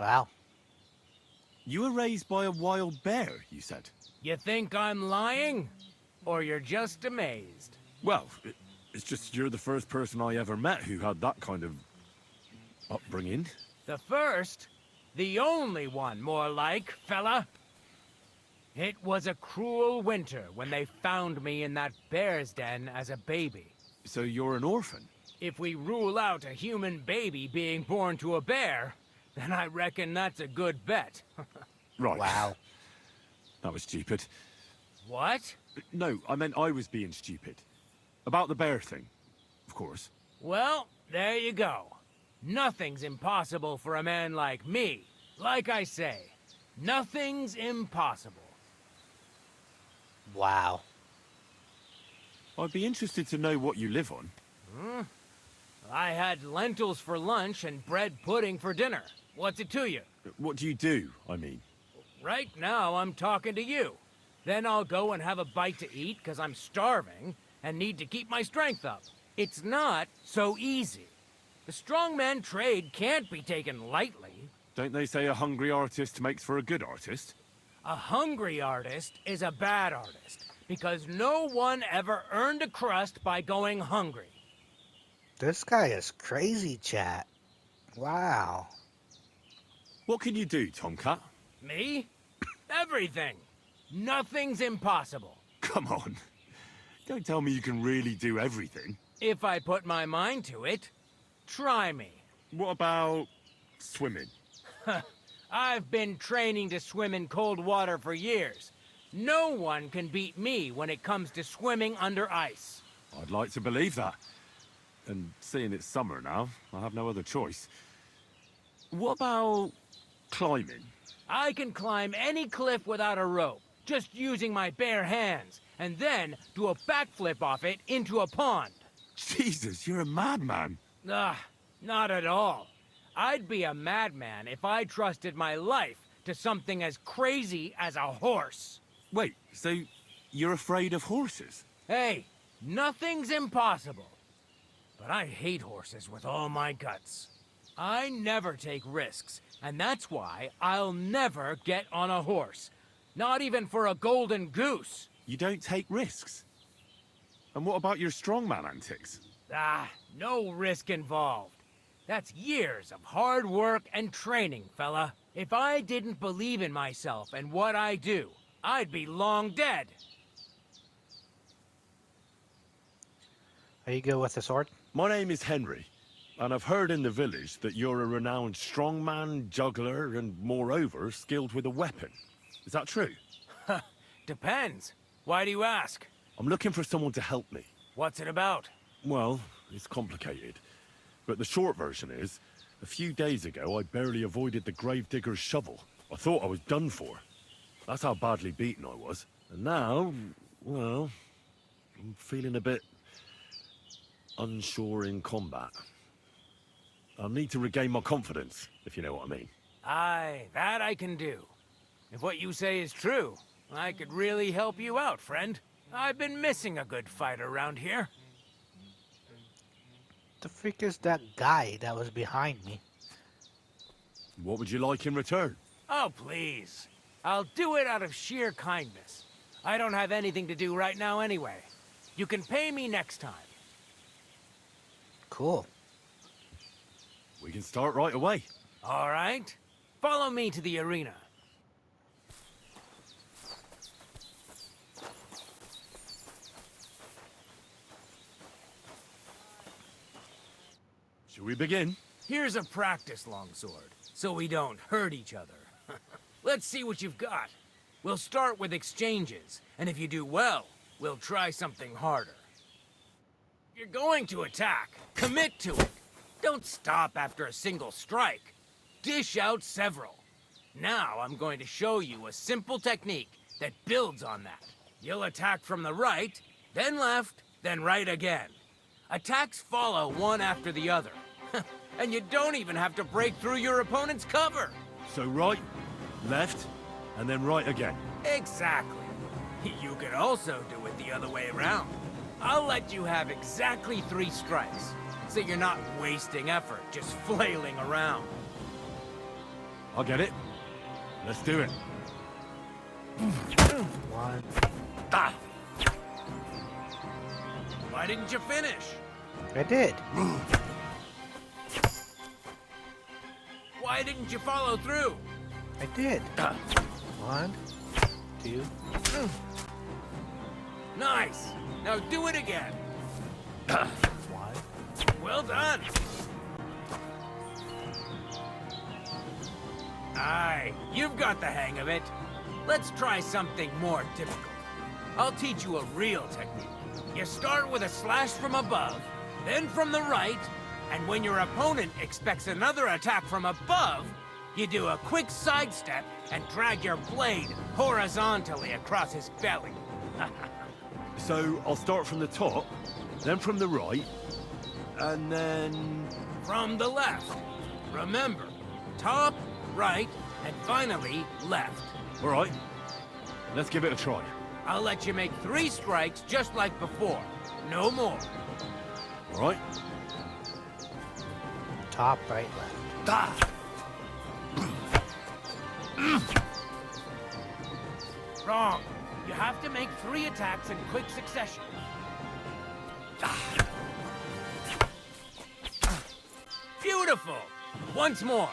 Wow. You were raised by a wild bear, you said? You think I'm lying? Or you're just amazed? Well, it's just you're the first person I ever met who had that kind of upbringing. The first? The only one, more like, fella. It was a cruel winter when they found me in that bear's den as a baby. So you're an orphan? If we rule out a human baby being born to a bear, then I reckon that's a good bet. Right. Wow. That was stupid. What? No, I meant I was being stupid. About the bear thing, of course. Well, there you go. Nothing's impossible for a man like me. Like I say, nothing's impossible. Wow. I'd be interested to know what you live on. I had lentils for lunch and bread pudding for dinner. What's it to you? What do you do, I mean? Right now, I'm talking to you. Then I'll go and have a bite to eat because I'm starving and need to keep my strength up. It's not so easy. The strongman trade can't be taken lightly. Don't they say a hungry artist makes for a good artist? A hungry artist is a bad artist because no one ever earned a crust by going hungry. This guy is crazy, chat. Wow. What can you do, Tomcat? Me? Everything. Nothing's impossible. Come on. Don't tell me you can really do everything. If I put my mind to it. Try me. What about swimming? I've been training to swim in cold water for years. No one can beat me when it comes to swimming under ice. I'd like to believe that. And seeing it's summer now, I have no other choice. What about climbing? I can climb any cliff without a rope, just using my bare hands, and then do a backflip off it into a pond. Jesus, you're a madman. Not at all. I'd be a madman if I trusted my life to something as crazy as a horse. Wait, so you're afraid of horses? Hey, nothing's impossible. But I hate horses with all my guts. I never take risks, and that's why I'll never get on a horse. Not even for a golden goose. You don't take risks? And what about your strongman antics? No risk involved. That's years of hard work and training, fella. If I didn't believe in myself and what I do, I'd be long dead. Are you good with the sword? My name is Henry, and I've heard in the village that you're a renowned strongman, juggler, and moreover, skilled with a weapon. Is that true? Depends. Why do you ask? I'm looking for someone to help me. What's it about? Well, it's complicated. But the short version is, a few days ago I barely avoided the gravedigger's shovel. I thought I was done for. That's how badly beaten I was. And now, well, I'm feeling a bit unsure in combat. I'll need to regain my confidence, if you know what I mean. Aye, that I can do. If what you say is true, I could really help you out, friend. I've been missing a good fighter around here. The freak is that guy that was behind me? What would you like in return? Oh, please. I'll do it out of sheer kindness. I don't have anything to do right now anyway. You can pay me next time. Cool. We can start right away. All right. Follow me to the arena. Shall we begin? Here's a practice longsword, so we don't hurt each other. Let's see what you've got. We'll start with exchanges, and if you do well, we'll try something harder. If you're going to attack, commit to it. Don't stop after a single strike. Dish out several. Now I'm going to show you a simple technique that builds on that. You'll attack from the right, then left, then right again. Attacks follow one after the other. And you don't even have to break through your opponent's cover. So right, left, and then right again. Exactly. You could also do it the other way around. I'll let you have exactly 3 strikes, so you're not wasting effort just flailing around. I'll get it. Let's do it. 1. Ah. Why didn't you finish? I did. Why didn't you follow through? I did. 1, 2. Nice. Now do it again. 1. Well done. Aye, you've got the hang of it. Let's try something more difficult. I'll teach you a real technique. You start with a slash from above, then from the right, and when your opponent expects another attack from above, you do a quick sidestep and drag your blade horizontally across his belly. So I'll start from the top, then from the right, and then... From the left. Remember, top, right, and finally, left. All right, let's give it a try. I'll let you make 3 strikes just like before. No more. All right. Top, right, left. Ah. Wrong. You have to make 3 attacks in quick succession. Beautiful. Once more.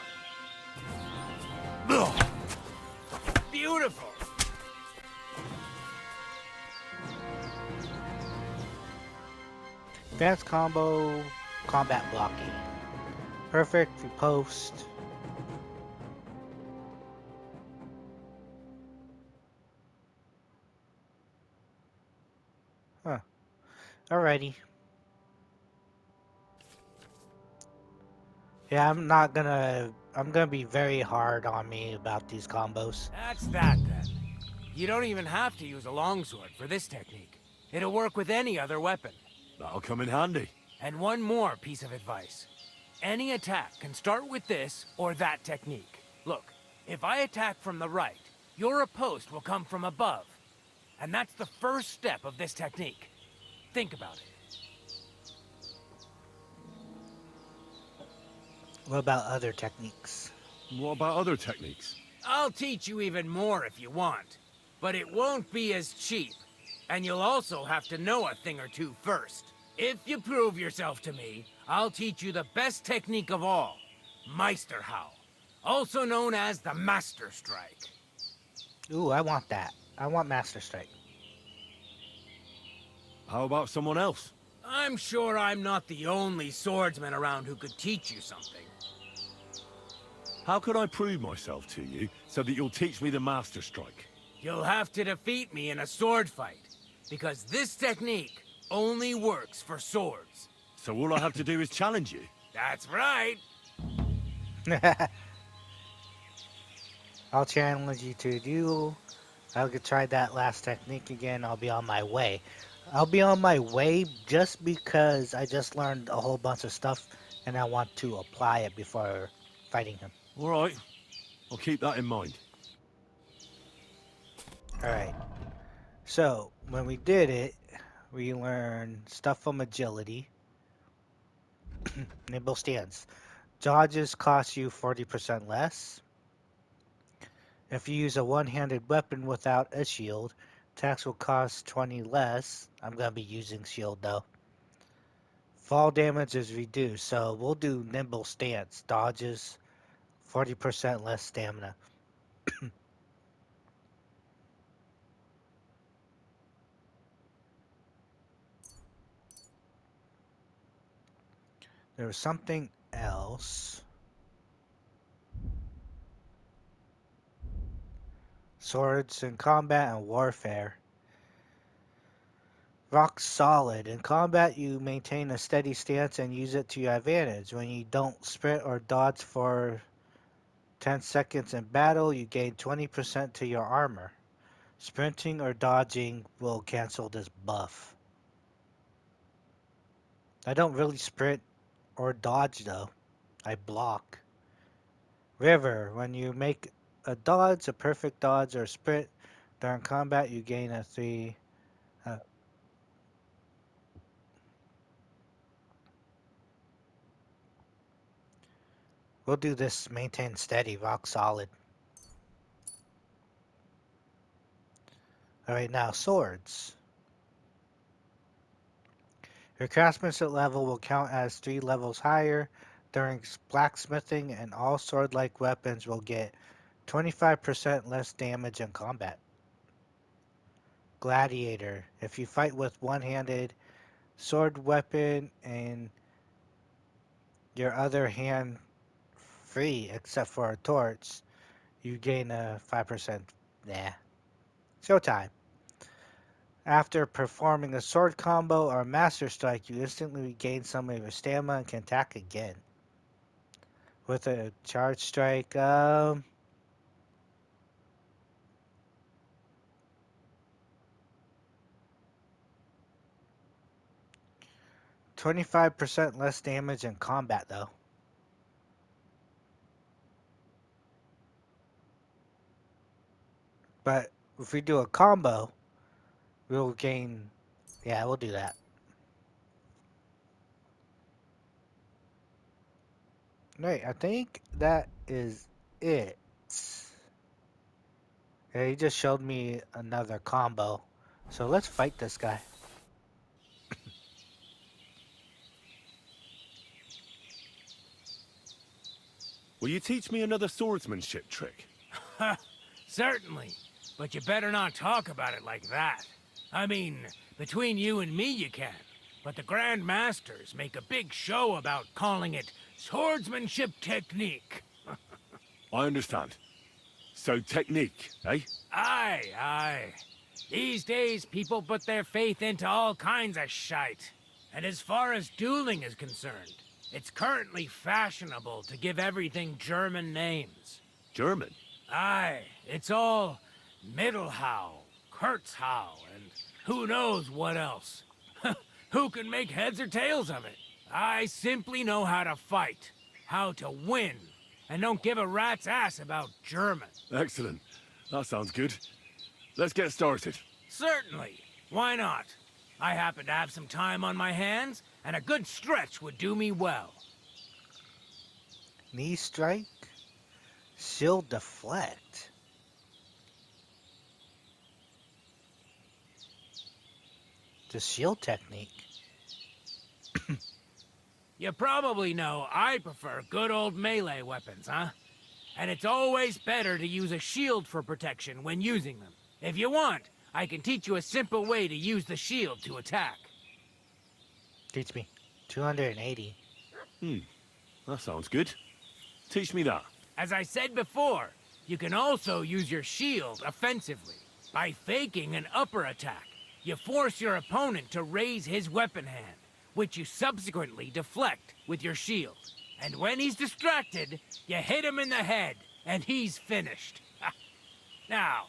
Beautiful. Advanced combo, combat blocking. Perfect riposte. Huh. Alrighty. Yeah, I'm gonna be very hard on me about these combos. That's that then. You don't even have to use a longsword for this technique. It'll work with any other weapon. That'll come in handy. And one more piece of advice. Any attack can start with this or that technique. Look, if I attack from the right, your riposte will come from above. And that's the first step of this technique. Think about it. What about other techniques? What about other techniques? I'll teach you even more if you want. But it won't be as cheap. And you'll also have to know a thing or two first. If you prove yourself to me, I'll teach you the best technique of all, Meisterhau, also known as the Master Strike. Ooh, I want that. I want Master Strike. How about someone else? I'm sure I'm not the only swordsman around who could teach you something. How could I prove myself to you so that you'll teach me the Master Strike? You'll have to defeat me in a sword fight, because this technique only works for swords. So all I have to do is challenge you? That's right. I'll challenge you to a duel. I'll try that last technique again. I'll be on my way. I'll be on my way just because I just learned a whole bunch of stuff and I want to apply it before fighting him. All right. I'll keep that in mind. Alright, so when we did it, we learned stuff from agility, nimble stance. Dodges cost you 40% less. If you use a one-handed weapon without a shield, attacks will cost 20 less. I'm going to be using shield though. Fall damage is reduced, so we'll do nimble stance. Dodges, 40% less stamina. There was something else. Swords in combat and warfare. Rock solid. In combat, you maintain a steady stance and use it to your advantage. When you don't sprint or dodge for 10 seconds in battle, you gain 20% to your armor. Sprinting or dodging will cancel this buff. I don't really sprint or dodge though. I block. River. When you make a dodge, a perfect dodge, or sprint during combat, you gain a 3. We'll do this maintain steady, rock solid. Alright, now swords. Your craftsmanship level will count as 3 levels higher during blacksmithing, and all sword-like weapons will get 25% less damage in combat. Gladiator. If you fight with one-handed sword weapon and your other hand free except for a torch, you gain a 5%. Nah. Showtime. After performing a sword combo or master strike, you instantly regain some of your stamina and can attack again. With a charge strike, 25% less damage in combat though. But if we do a combo, we'll gain, yeah, we'll do that. Right, I think that is it. Yeah, he just showed me another combo. So let's fight this guy. Will you teach me another swordsmanship trick? Certainly. But you better not talk about it like that. I mean, between you and me you can. But the Grand Masters make a big show about calling it swordsmanship technique. I understand. So technique, eh? Aye, aye. These days, people put their faith into all kinds of shite. And as far as dueling is concerned, it's currently fashionable to give everything German names. German? Aye, it's all Mittelhau, Kurzhau, and who knows what else. Who can make heads or tails of it? I simply know how to fight, how to win, and don't give a rat's ass about German. Excellent. That sounds good. Let's get started. Certainly. Why not? I happen to have some time on my hands, and a good stretch would do me well. Knee strike, shield deflect. The shield technique. You probably know I prefer good old melee weapons, huh? And it's always better to use a shield for protection when using them. If you want, I can teach you a simple way to use the shield to attack. Teach me. 280. That sounds good. Teach me that. As I said before, you can also use your shield offensively. By faking an upper attack, you force your opponent to raise his weapon hand, which you subsequently deflect with your shield. And when he's distracted, you hit him in the head, and he's finished. Now,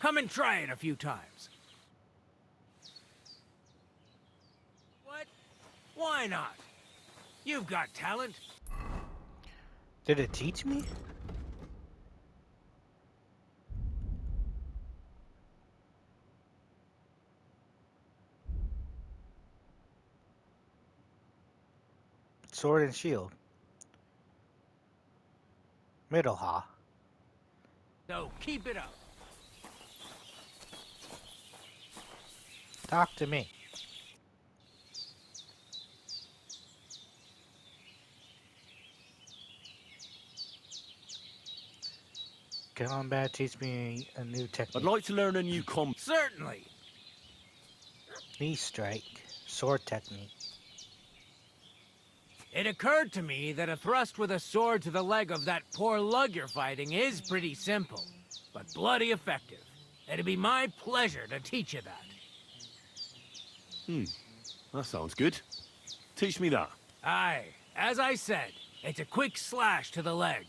Come and try it a few times. What? Why not? You've got talent. Did it teach me? Sword and shield. Middle ha. So keep it up. Talk to me. Combat, teach me a new technique. I'd like to learn a new Certainly. Knee strike. Sword technique. It occurred to me that a thrust with a sword to the leg of that poor lug you're fighting is pretty simple, but bloody effective. It'd be my pleasure to teach you that. That sounds good. Teach me that. Aye, as I said, it's a quick slash to the leg.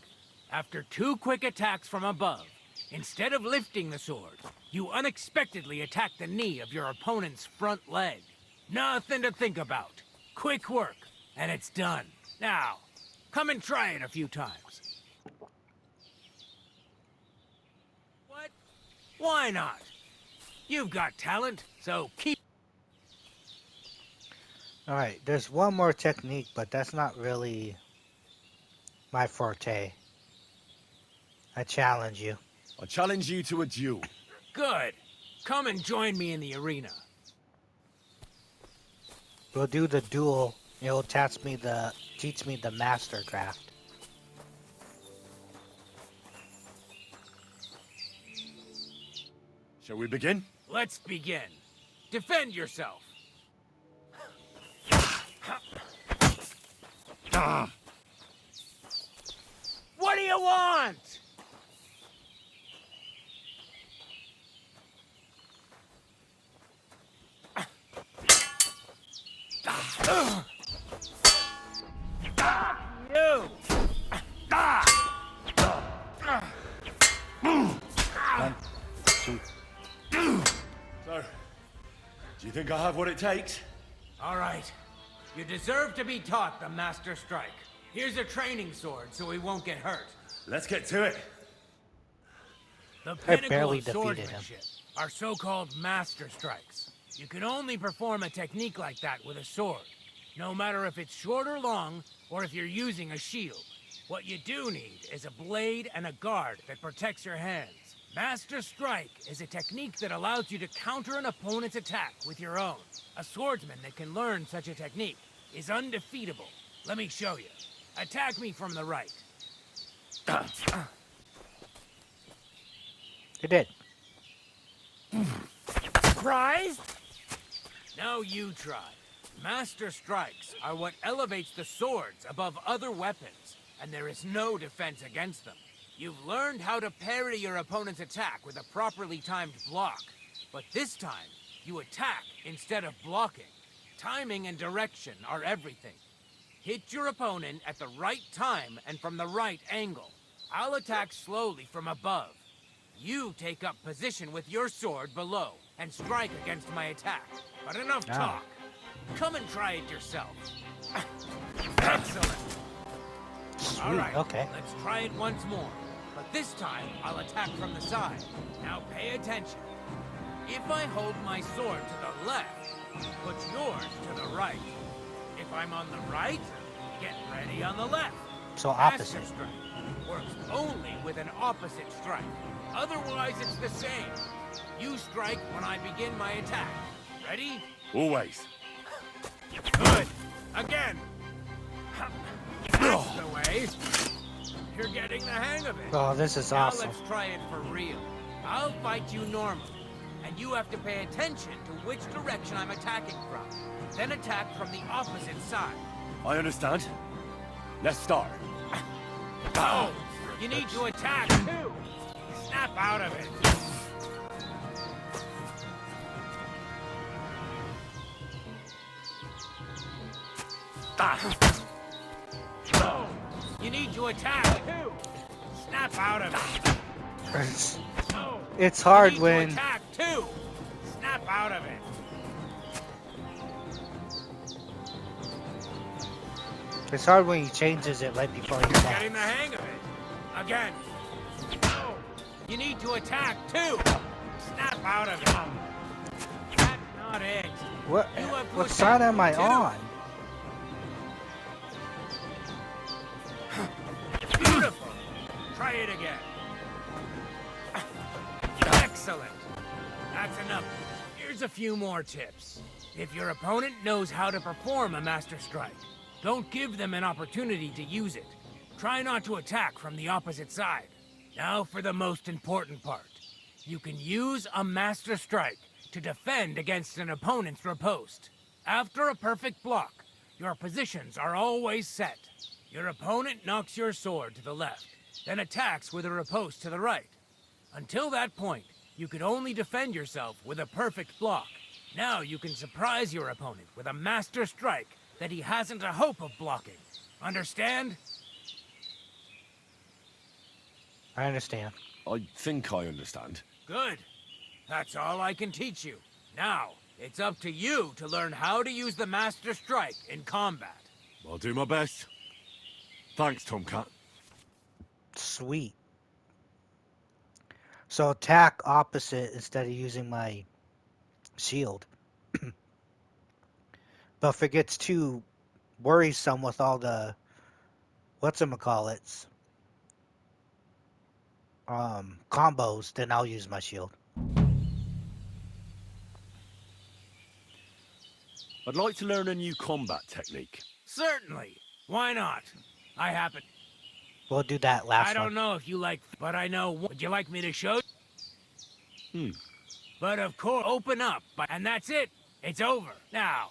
After 2 quick attacks from above, instead of lifting the sword, you unexpectedly attack the knee of your opponent's front leg. Nothing to think about. Quick work, and it's done. Now, come and try it a few times. What? Why not? You've got talent, so keep... Alright, there's one more technique, but that's not really my forte. I challenge you. I challenge you to a duel. Good. Come and join me in the arena. We'll do the duel. It'll teach me the mastercraft. Shall we begin? Let's begin. Defend yourself. What do you want? You! So, do you think I have what it takes? All right. You deserve to be taught the Master Strike. Here's a training sword so we won't get hurt. Let's get to it. The I pinnacle barely of defeated him. swordsmanship are so-called Master Strikes. You can only perform a technique like that with a sword, no matter if it's short or long, or if you're using a shield. What you do need is a blade and a guard that protects your hands. Master Strike is a technique that allows you to counter an opponent's attack with your own. A swordsman that can learn such a technique is undefeatable. Let me show you. Attack me from the right. You did. Surprised? Now you try. Master Strikes are what elevates the swords above other weapons, and there is no defense against them. You've learned how to parry your opponent's attack with a properly timed block, but this time, you attack instead of blocking. Timing and direction are everything. Hit your opponent at the right time and from the right angle. I'll attack slowly from above. You take up position with your sword below and strike against my attack. But enough talk. Come and try it yourself. Excellent. Sweet, All right, okay. let's try it once more. But this time, I'll attack from the side. Now pay attention. If I hold my sword to the left, put yours to the right. If I'm on the right, get ready on the left. So opposite. Master Strike works only with an opposite strike. Otherwise, it's the same. You strike when I begin my attack. Ready? Always. Good. Again. That's the way. You're getting the hang of it. Oh, this is now awesome. Let's try it for real. I'll fight you normally, and you have to pay attention to which direction I'm attacking from. Then attack from the opposite side. I understand. Let's start. Oh, you need to attack too. Snap out of it. Oh, you need to attack too. Snap out of it. No, It's you hard need to when attack too. Snap out of it. he changes it right before he You're getting the attacks. hang of it. Again. No, you need to attack too. Snap out of it. That's not it. What You have to what attack side am I too. on? Beautiful. Try it again. Excellent. That's enough. Here's a few more tips. If your opponent knows how to perform a Master Strike, don't give them an opportunity to use it. Try not to attack from the opposite side. Now for the most important part. You can use a Master Strike to defend against an opponent's riposte. After a perfect block, your positions are always set. Your opponent knocks your sword to the left, then attacks with a riposte to the right. Until that point, you could only defend yourself with a perfect block. Now you can surprise your opponent with a Master Strike that he hasn't a hope of blocking. Understand? I understand. I think I understand. Good. That's all I can teach you. Now, it's up to you to learn how to use the Master Strike in combat. I'll do my best. Thanks, Tomcat. Sweet. So attack opposite instead of using my shield. But if it gets too worrisome with all the whatchamacallits, combos, then I'll use my shield. I'd like to learn a new combat technique. Certainly. Why not? I happen... We'll do that last I don't one. know if you like... But I know... Would you like me to show... But of course, open up. And that's it. It's over. Now.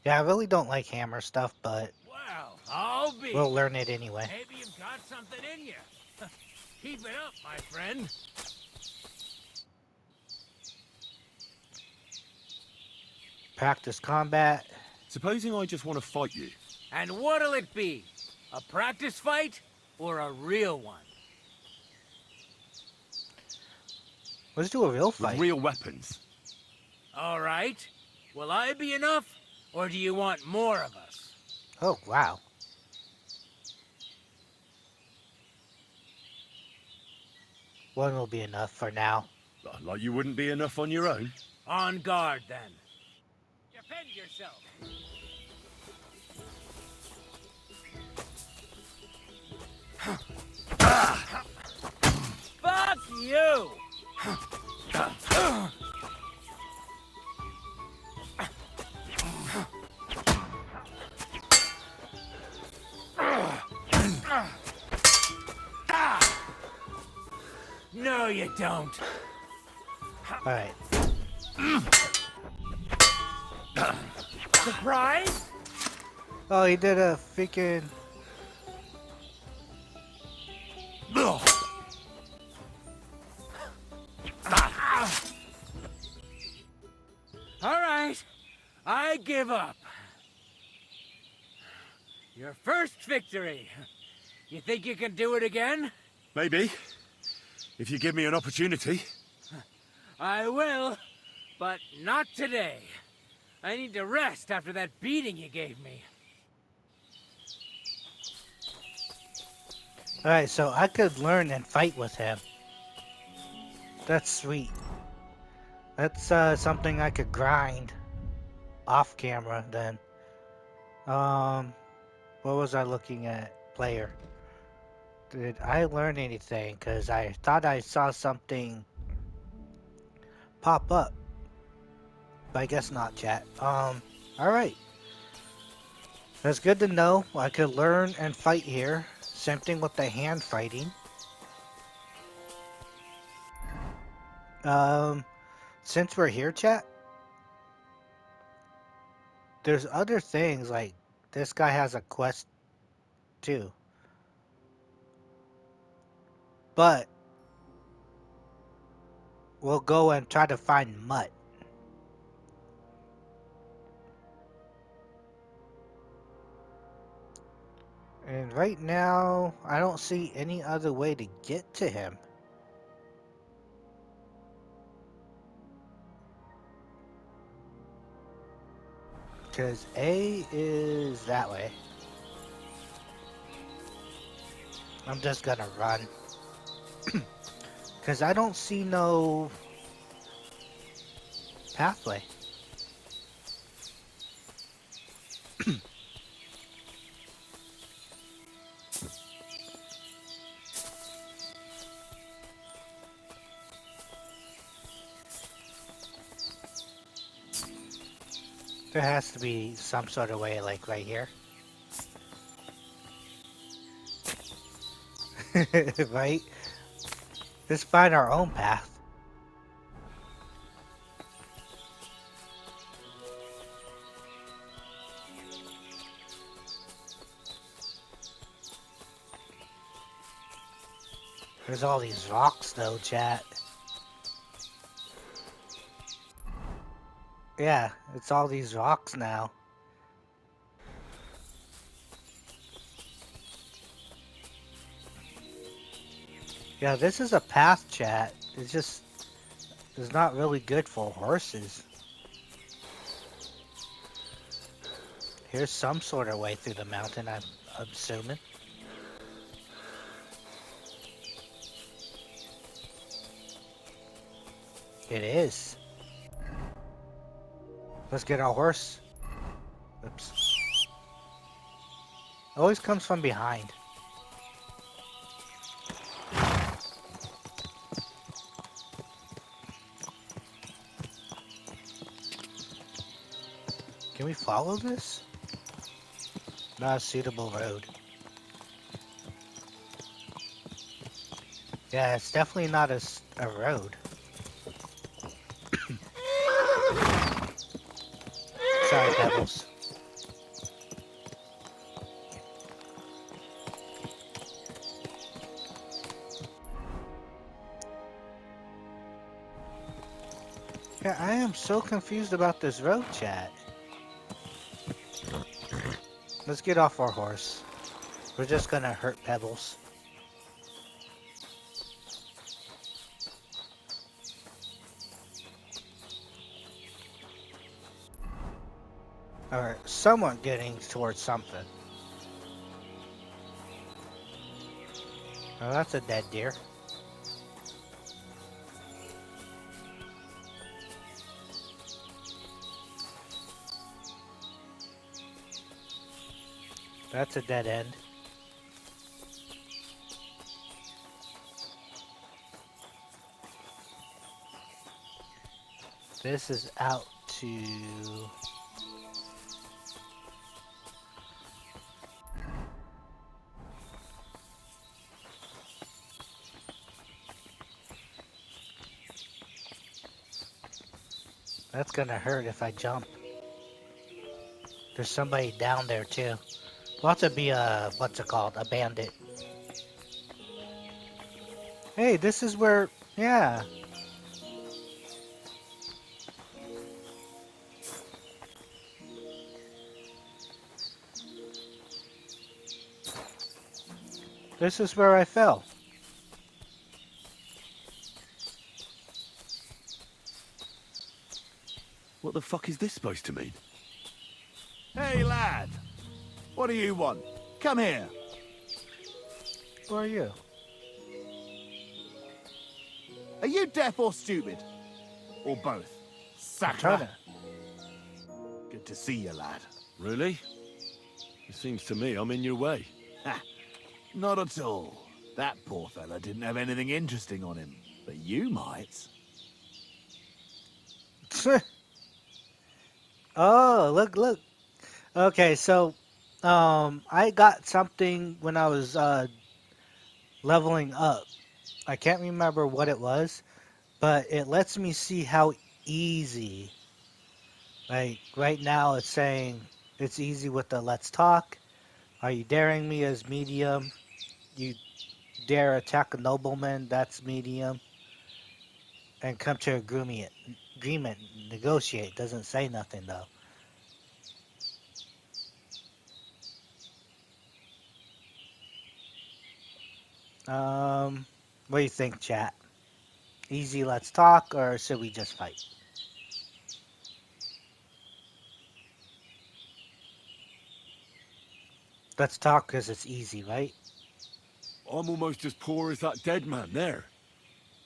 Yeah, I really don't like hammer stuff, but Well, I'll be... we'll learn it anyway. Maybe you've got something in you. Keep it up, my friend. Practice combat. Supposing I just want to fight you. And what'll it be? A practice fight or a real one? Let's do a real With fight. real weapons. All right. Will I be enough, or do you want more of us? Oh, wow. One will be enough for now. Like you wouldn't be enough on your own. On guard, then. Defend yourself. Fuck you! No, you don't. Alright. Surprise? Oh, he did a freaking... All right, I give up. Your first victory. You think you can do it again? Maybe. If you give me an opportunity. I will, but not today. I need to rest after that beating you gave me. Alright, so I could learn and fight with him. That's sweet. That's something I could grind off camera then. What was I looking at? Player. Did I learn anything? Because I thought I saw something pop up. But I guess not, chat. Alright. That's good to know. I could learn and fight here. Same thing with the hand fighting. Since we're here, chat, there's other things, like this guy has a quest too. But we'll go and try to find Mutt. And right now, I don't see any other way to get to him. Because A is that way. I'm just gonna run. Because I don't see no pathway. There has to be some sort of way, like right here. Right? Let's find our own path. There's all these rocks though, chat. Yeah, it's all these rocks now. Yeah, this is a path, chat. It's not really good for horses. Here's some sort of way through the mountain, I'm assuming. It is. Let's get our horse. Oops. Always comes from behind. Can we follow this? Not a suitable road. Yeah, it's definitely not a road. Sorry, Pebbles. Yeah, I am so confused about this road, chat. Let's get off our horse. We're just gonna hurt Pebbles. Alright, somewhat getting towards something. Oh, that's a dead deer. That's a dead end. This is out to... That's gonna hurt if I jump. There's somebody down there too. We'll have to be a, what's it called? A bandit. Hey, this is where, yeah. This is where I fell. What the fuck is this supposed to mean? Hey, lad. What do you want? Come here. Who are you? Are you deaf or stupid? Or both? Sacra. Good to see you, lad. Really? It seems to me I'm in your way. Ha. Not at all. That poor fella didn't have anything interesting on him. But you might. Oh, look. Okay, so, I got something when I was, leveling up. I can't remember what it was, but it lets me see how easy. Like, right now it's saying it's easy with the let's talk. Are you daring me as medium? You dare attack a nobleman, that's medium. And come to agreement, negotiate. Doesn't say nothing though. What do you think, chat? Easy, let's talk, or should we just fight? Let's talk because it's easy, right? I'm almost as poor as that dead man there.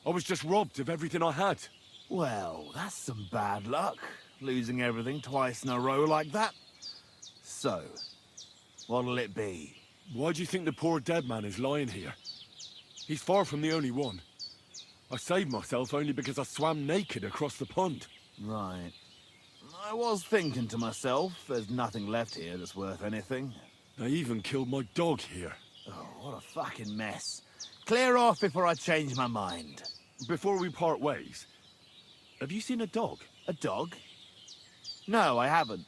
I was just robbed of everything I had. Well, that's some bad luck, losing everything twice in a row like that. So, what'll it be? Why do you think the poor dead man is lying here? He's far from the only one. I saved myself only because I swam naked across the pond. Right. I was thinking to myself, there's nothing left here that's worth anything. They even killed my dog here. Oh, what a fucking mess. Clear off before I change my mind. Before we part ways, have you seen a dog? A dog? No, I haven't.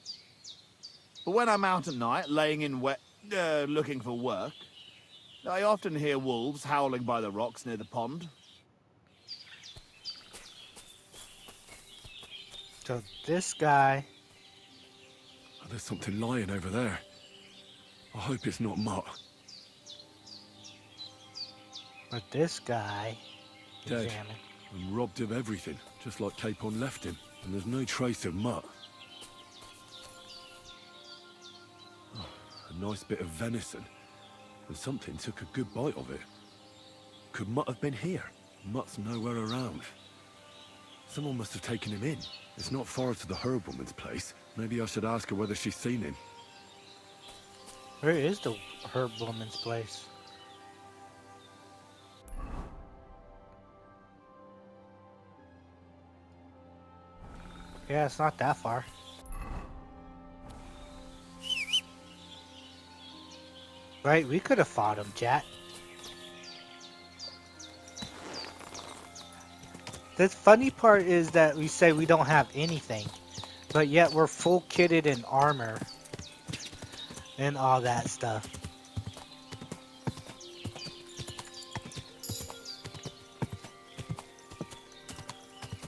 But when I'm out at night, laying in wet, looking for work, I often hear wolves howling by the rocks near the pond. So this guy... Oh, there's something lying over there. I hope it's not Mutt. But this guy... Dead. And robbed of everything, just like Capon left him. And there's no trace of Mutt. Oh, a nice bit of venison. And something took a good bite of it. Could Mutt have been here? Mutt's nowhere around. Someone must have taken him in. It's not far to the herb woman's place. Maybe I should ask her whether she's seen him. Where is the herb woman's place? Yeah, it's not that far. Right, we could have fought him, chat. The funny part is that we say we don't have anything, but yet we're full kitted in armor and all that stuff.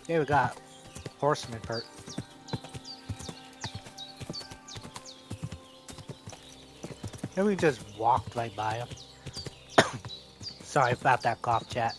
Yeah, we got horseman perk. And we just walked right by him. Sorry about that cough, chat.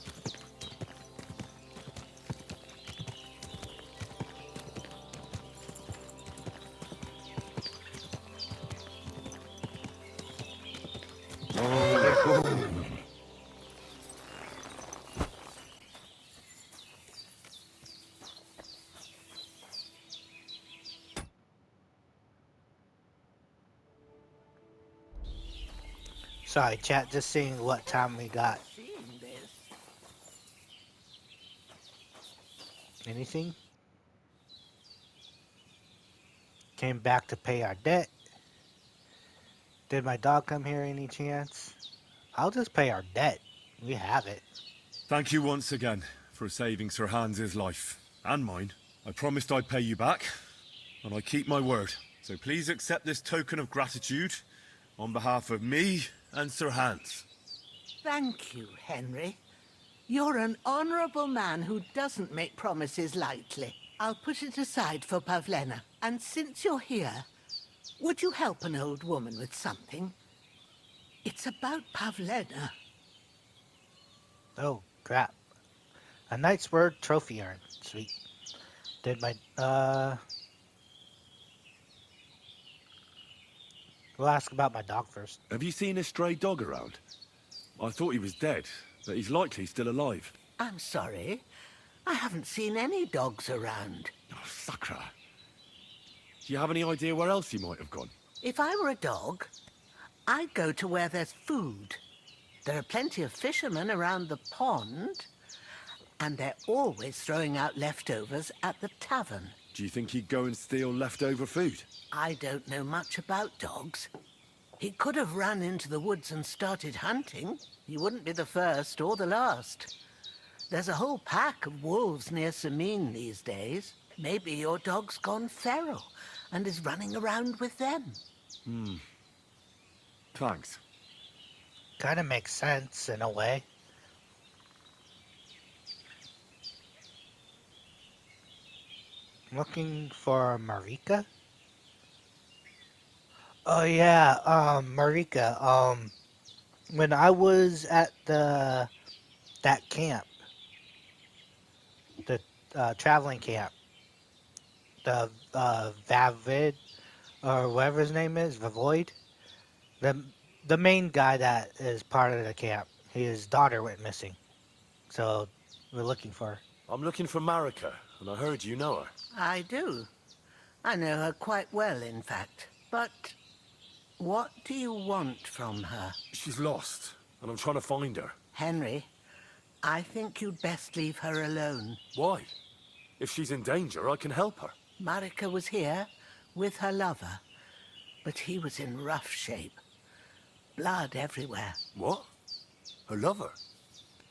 Sorry, chat, just seeing what time we got. Anything? Came back to pay our debt. Did my dog come here any chance? I'll just pay our debt. We have it. Thank you once again for saving Sir Hans's life. And mine. I promised I'd pay you back, and I keep my word. So please accept this token of gratitude on behalf of me and Sir Hans. Thank you, Henry. You're an honorable man who doesn't make promises lightly. I'll put it aside for Pavlena. And since you're here, would you help an old woman with something? It's about Pavlena. Oh, crap. A knight's word trophy urn. Sweet. Did my, We'll ask about my dog first. Have you seen a stray dog around? I thought he was dead, but he's likely still alive. I'm sorry. I haven't seen any dogs around. Oh, Sakra. Do you have any idea where else he might have gone? If I were a dog, I'd go to where there's food. There are plenty of fishermen around the pond, and they're always throwing out leftovers at the tavern. Do you think he'd go and steal leftover food? I don't know much about dogs. He could have run into the woods and started hunting. He wouldn't be the first or the last. There's a whole pack of wolves near Samine these days. Maybe your dog's gone feral and is running around with them. Thanks. Kind of makes sense in a way. Looking for Marika? Oh yeah, Marika, When I was at that camp, the traveling camp, the Vavid or whatever his name is, Vavoid, the the main guy that is part of the camp, his daughter went missing. So we're looking for her. I'm looking for Marika, and I heard you know her. I do. I know her quite well, in fact. But what do you want from her? She's lost, and I'm trying to find her. Henry, I think you'd best leave her alone. Why? If she's in danger, I can help her. Marika was here with her lover, but he was in rough shape. Blood everywhere. What? Her lover?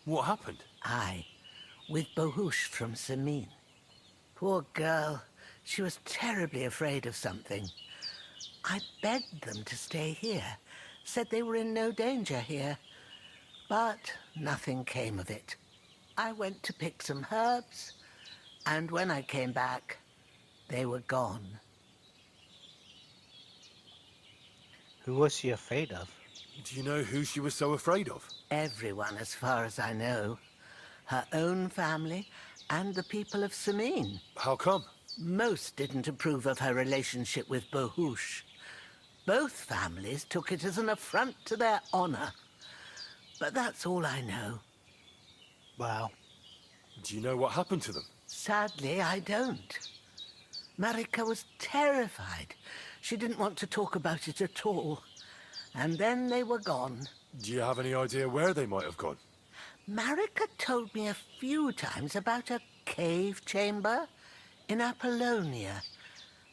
What happened? Aye, with Bahush from Samin. Poor girl. She was terribly afraid of something. I begged them to stay here, said they were in no danger here. But nothing came of it. I went to pick some herbs, and when I came back, they were gone. Who was she afraid of? Do you know who she was so afraid of? Everyone, as far as I know. Her own family and the people of Samin. How come? Most didn't approve of her relationship with Bahush. Both families took it as an affront to their honor. But that's all I know. Wow. Do you know what happened to them? Sadly, I don't. Marika was terrified. She didn't want to talk about it at all. And then they were gone. Do you have any idea where they might have gone? Marika told me a few times about a cave chamber in Apollonia,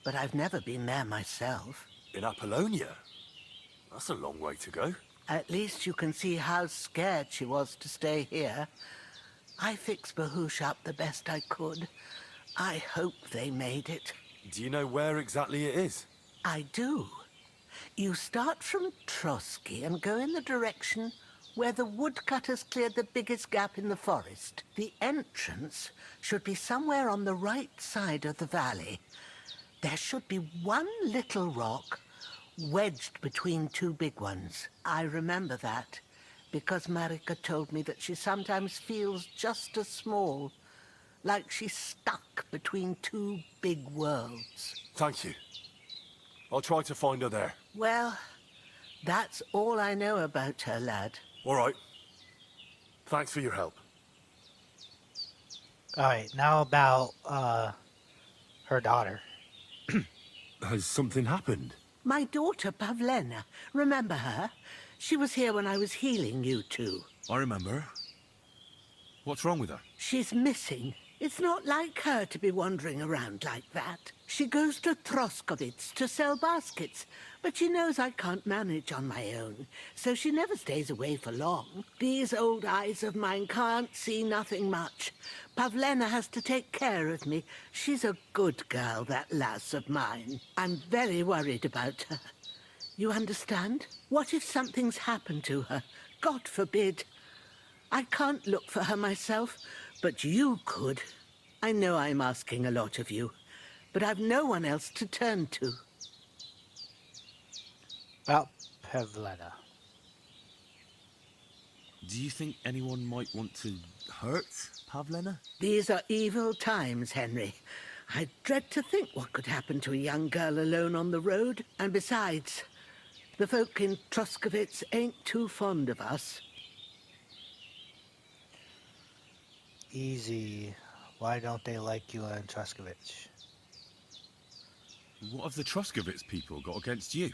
but I've never been there myself. In Apollonia? That's a long way to go. At least you can see how scared she was to stay here. I fixed Bahush up the best I could. I hope they made it. Do you know where exactly it is? I do. You start from Trotsky and go in the direction where the woodcutters cleared the biggest gap in the forest. The entrance should be somewhere on the right side of the valley. There should be one little rock wedged between two big ones. I remember that because Marika told me that she sometimes feels just as small, like she's stuck between two big worlds. Thank you. I'll try to find her there. Well, that's all I know about her, lad. All right. Thanks for your help. Alright, now about her daughter. Has something happened? My daughter, Pavlena. Remember her? She was here when I was healing you two. I remember. What's wrong with her? She's missing. It's not like her to be wandering around like that. She goes to Troskovitz to sell baskets, but she knows I can't manage on my own, so she never stays away for long. These old eyes of mine can't see nothing much. Pavlena has to take care of me. She's a good girl, that lass of mine. I'm very worried about her. You understand? What if something's happened to her? God forbid. I can't look for her myself, but you could. I know I'm asking a lot of you, but I've no one else to turn to. About Pavlena. Do you think anyone might want to hurt Pavlena? These are evil times, Henry. I dread to think what could happen to a young girl alone on the road. And besides, the folk in Troskovitz ain't too fond of us. Easy. Why don't they like you in Troskovitz? What have the Troskovitz people got against you?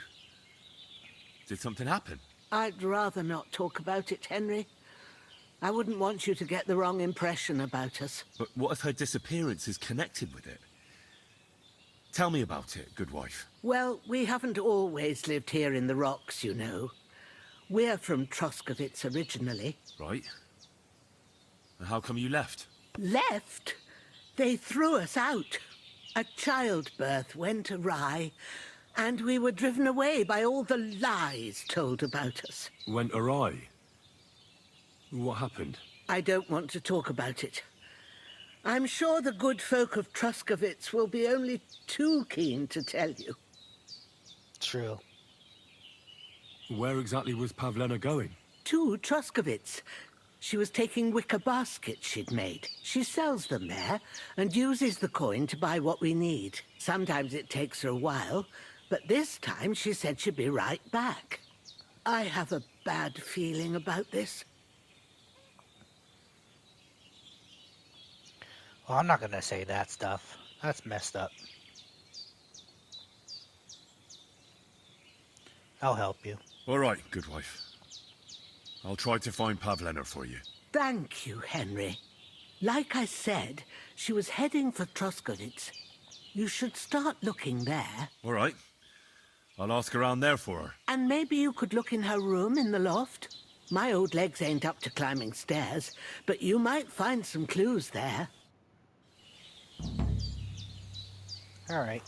Did something happen? I'd rather not talk about it, Henry. I wouldn't want you to get the wrong impression about us. But what if her disappearance is connected with it? Tell me about it, good wife. Well, we haven't always lived here in the rocks, you know. We're from Troskovitz originally. Right. And how come you left? Left? They threw us out. A childbirth went awry, and we were driven away by all the lies told about us. Went awry? What happened? I don't want to talk about it. I'm sure the good folk of Troskovitz will be only too keen to tell you. True. Where exactly was Pavlena going? 2 Truscovits. She was taking wicker baskets she'd made. She sells them there and uses the coin to buy what we need. Sometimes it takes her a while, but this time she said she'd be right back. I have a bad feeling about this. Well, I'm not gonna say that stuff. That's messed up. I'll help you. All right, good wife. I'll try to find Pavlena for you. Thank you, Henry. Like I said, she was heading for Truscovitz. You should start looking there. All right. I'll ask around there for her. And maybe you could look in her room in the loft. My old legs ain't up to climbing stairs, but you might find some clues there. All right.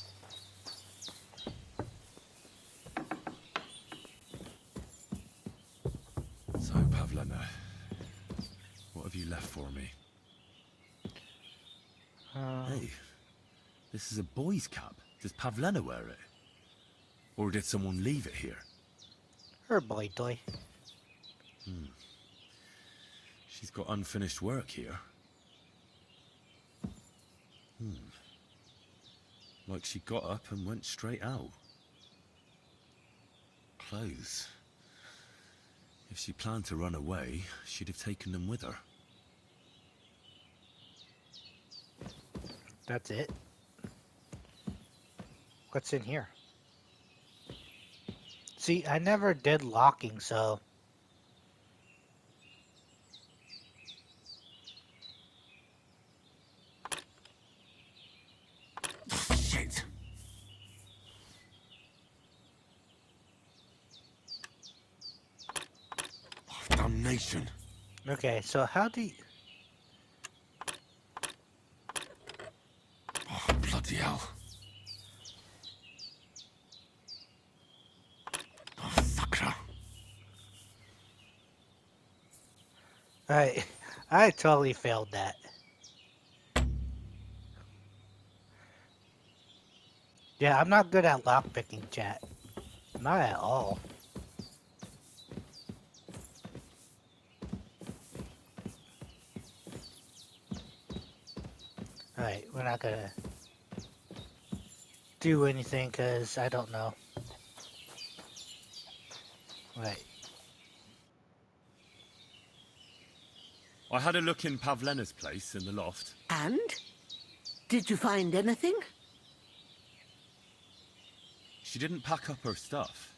So, Pavlena, what have you left for me? Hey, this is a boy's cap. Does Pavlena wear it? Or did someone leave it here? Her boy toy. She's got unfinished work here. Like she got up and went straight out. Clothes. If she planned to run away, she'd have taken them with her. That's it. What's in here? See, I never did locking, so... Shit! Oh, damnation! Okay, so how do you... Oh, bloody hell. Oh, fucker. I totally failed that. Yeah, I'm not good at lockpicking, chat. Not at all. Alright, we're not gonna do anything because I don't know. Right. I had a look in Pavlena's place in the loft. And? Did you find anything? She didn't pack up her stuff.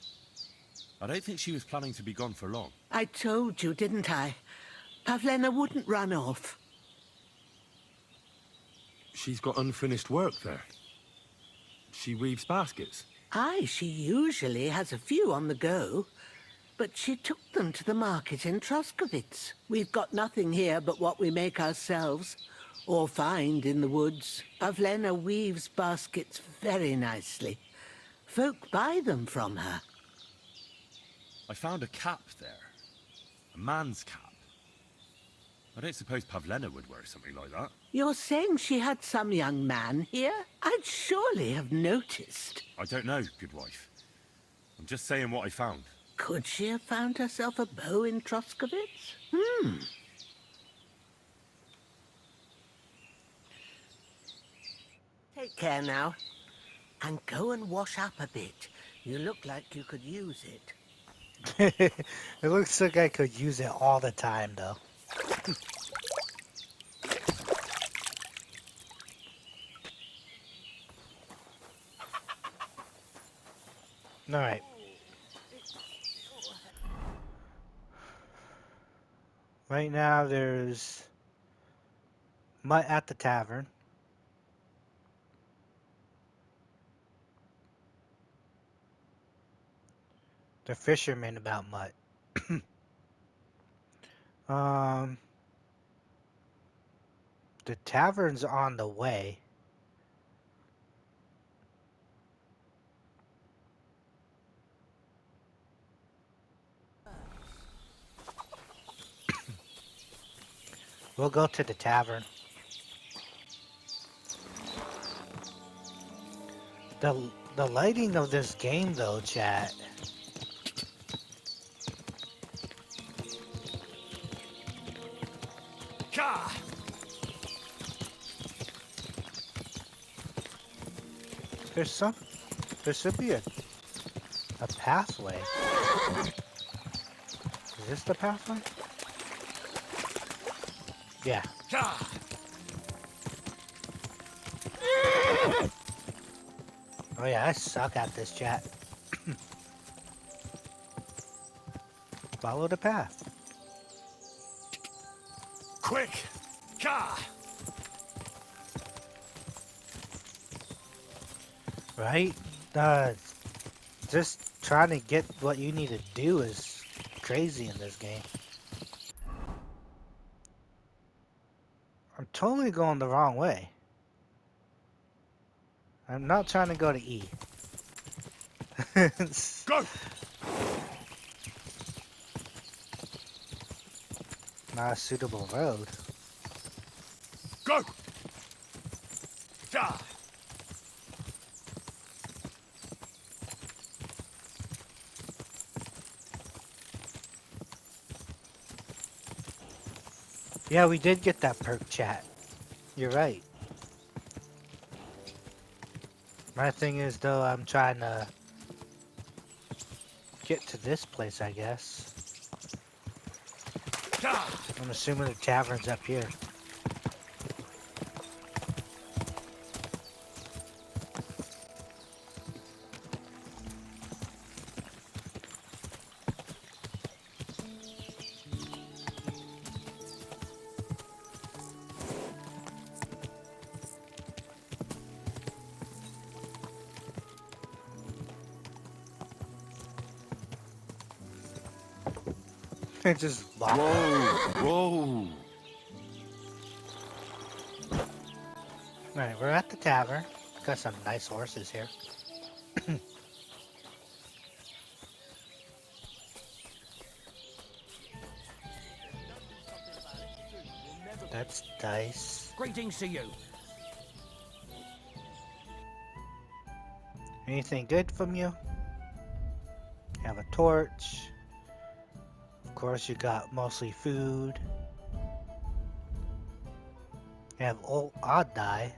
I don't think she was planning to be gone for long. I told you, didn't I? Pavlena wouldn't run off. She's got unfinished work there. She weaves baskets. Aye, she usually has a few on the go. But she took them to the market in Truscovitz. We've got nothing here but what we make ourselves, or find in the woods. Pavlena weaves baskets very nicely. Folk buy them from her. I found a cap there. A man's cap. I don't suppose Pavlena would wear something like that. You're saying she had some young man here? I'd surely have noticed. I don't know, good wife. I'm just saying what I found. Could she have found herself a beau in Truscovitz? Take care now. And go and wash up a bit. You look like you could use it. It looks like I could use it all the time, though. Alright. Right now, there's Mutt at the tavern. The fisherman about Mutt. The tavern's on the way. We'll go to the tavern. The lighting of this game, though, chat. There should be a pathway. Is this the pathway? Yeah. Oh yeah, I suck at this, chat. Follow the path. Quick! Right? Just trying to get what you need to do is crazy in this game. I'm totally going the wrong way. I'm not trying to go to E. Go! Not a suitable road. Go! Yeah, we did get that perk, chat. You're right. My thing is, though, I'm trying to get to this place, I guess. I'm assuming the tavern's up here. It just locked. Whoa! Alright, we're at the tavern. Got some nice horses here. That's dice. Greetings to you. Anything good from you? Have a torch. Of course, you got mostly food. You have odd die.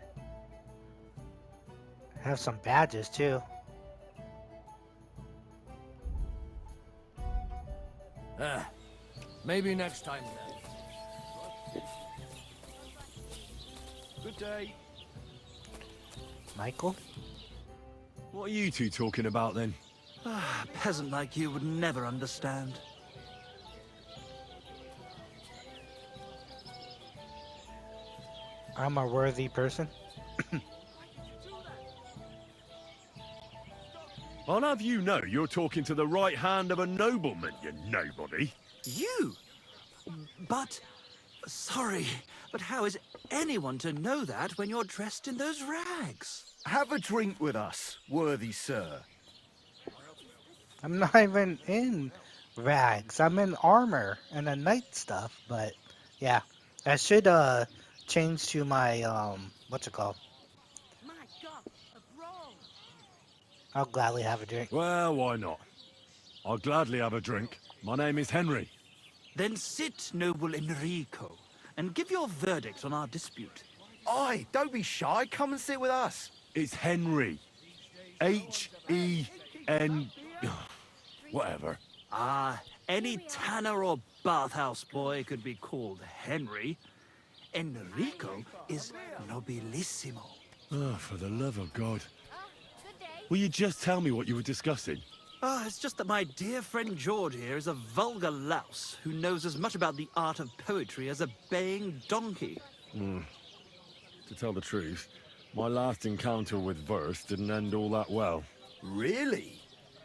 Have some badges too. Maybe next time then. Good day. Michael? What are you two talking about then? A peasant like you would never understand. I'm a worthy person. I'll have you know you're talking to the right hand of a nobleman, you nobody. You? But... sorry, but how is anyone to know that when you're dressed in those rags? Have a drink with us, worthy sir. I'm not even in rags. I'm in armor and a knight stuff, but yeah. I should change to my what's it called? I'll gladly have a drink. Well, why not? I'll gladly have a drink. My name is Henry. Then sit, noble Enrico, and give your verdict on our dispute. Aye, don't be shy. Come and sit with us. It's Henry. H-E-N... whatever. Ah, any tanner or bathhouse boy could be called Henry. Enrico is nobilissimo. Oh, for the love of God. Will you just tell me what you were discussing? It's just that my dear friend George here is a vulgar louse who knows as much about the art of poetry as a baying donkey. To tell the truth, my last encounter with verse didn't end all that well. Really?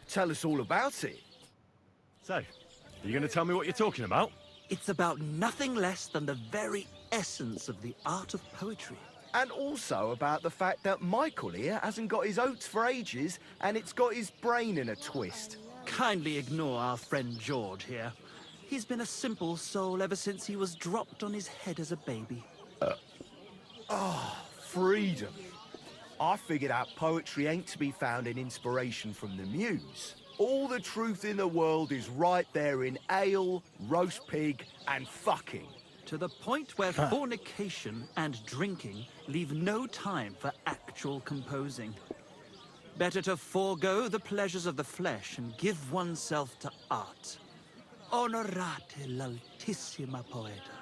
Tell us all about it. So, are you going to tell me what you're talking about? It's about nothing less than the very essence of the art of poetry. And also about the fact that Michael here hasn't got his oats for ages, and it's got his brain in a twist. Kindly ignore our friend George here. He's been a simple soul ever since he was dropped on his head as a baby. Freedom. I figured out poetry ain't to be found in inspiration from the muse. All the truth in the world is right there in ale, roast pig, and fucking. To the point where fornication and drinking leave no time for actual composing. Better to forego the pleasures of the flesh and give oneself to art. Onorate l'altissima poeta.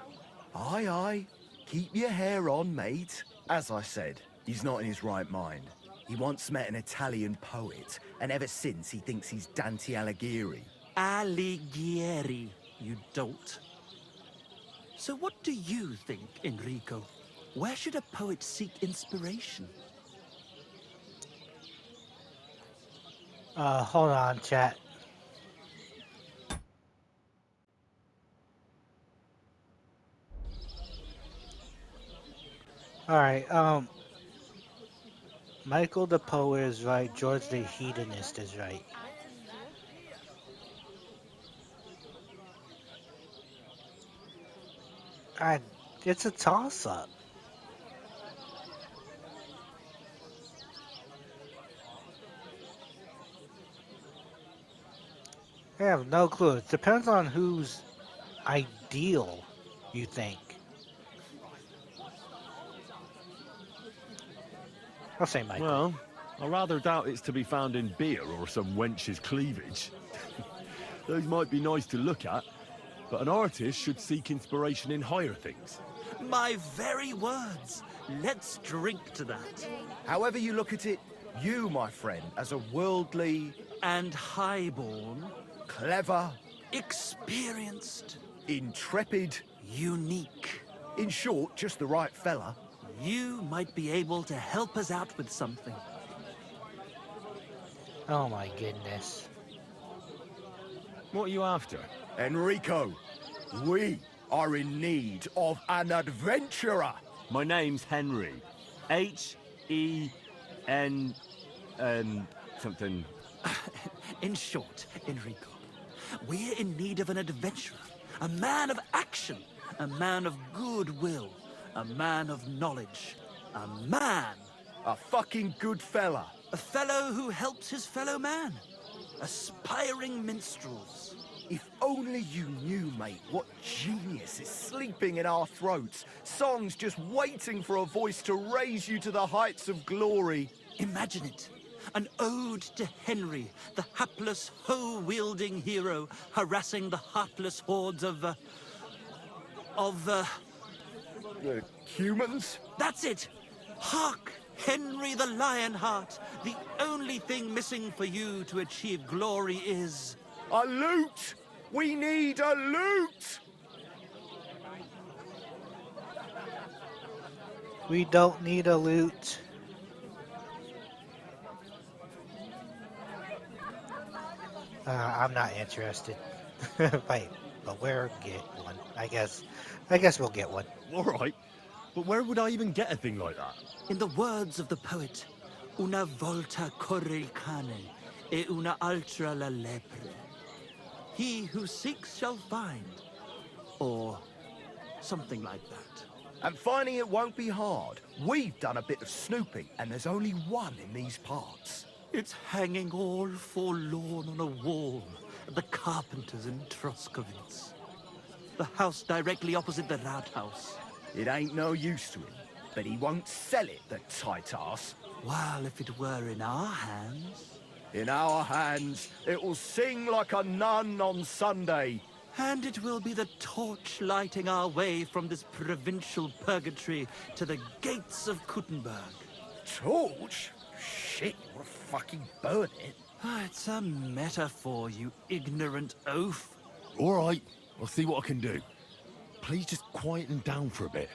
Aye, aye. Keep your hair on, mate. As I said, he's not in his right mind. He once met an Italian poet, and ever since he thinks he's Dante Alighieri. Alighieri, you dolt. So what do you think, Enrico? Where should a poet seek inspiration? Hold on, chat. Alright, Michael the poet is right, George the hedonist is right. It's a toss-up. I have no clue. It depends on whose ideal you think. I'll say Michael. Well, I rather doubt it's to be found in beer or some wench's cleavage. Those might be nice to look at, but an artist should seek inspiration in higher things. My very words. Let's drink to that. However you look at it, you, my friend, as a worldly... and highborn... clever... experienced... intrepid... unique... in short, just the right fella. You might be able to help us out with something. Oh my goodness. What are you after? Enrico, we are in need of an adventurer. My name's Henry. H-E-N... something... In short, Enrico, we're in need of an adventurer. A man of action. A man of goodwill. A man of knowledge. A man. A fucking good fella. A fellow who helps his fellow man. Aspiring minstrels. If only you knew, mate, what genius is sleeping in our throats. Songs just waiting for a voice to raise you to the heights of glory. Imagine it. An ode to Henry, the hapless, hoe-wielding hero, harassing the heartless hordes of humans? That's it! Hark! Henry the Lionheart! The only thing missing for you to achieve glory is... a loot! We need a loot! We don't need a loot. I'm not interested. Wait, but where get one? I guess we'll get one. All right, but where would I even get a thing like that? In the words of the poet, una volta corre il cane, e una altra la lepre. He who seeks shall find, or something like that. And finding it won't be hard. We've done a bit of snooping, and there's only one in these parts. It's hanging all forlorn on a wall at the carpenters in Troskovitz. The house directly opposite the Rathaus. It ain't no use to him, but he won't sell it, the tight ass. Well, if it were in our hands... In our hands, it will sing like a nun on Sunday. And it will be the torch lighting our way from this provincial purgatory to the gates of Kuttenberg. Torch? Shit, we'll fucking burn it. It's a metaphor, you ignorant oaf. All right, I'll see what I can do. Please just quieten down for a bit.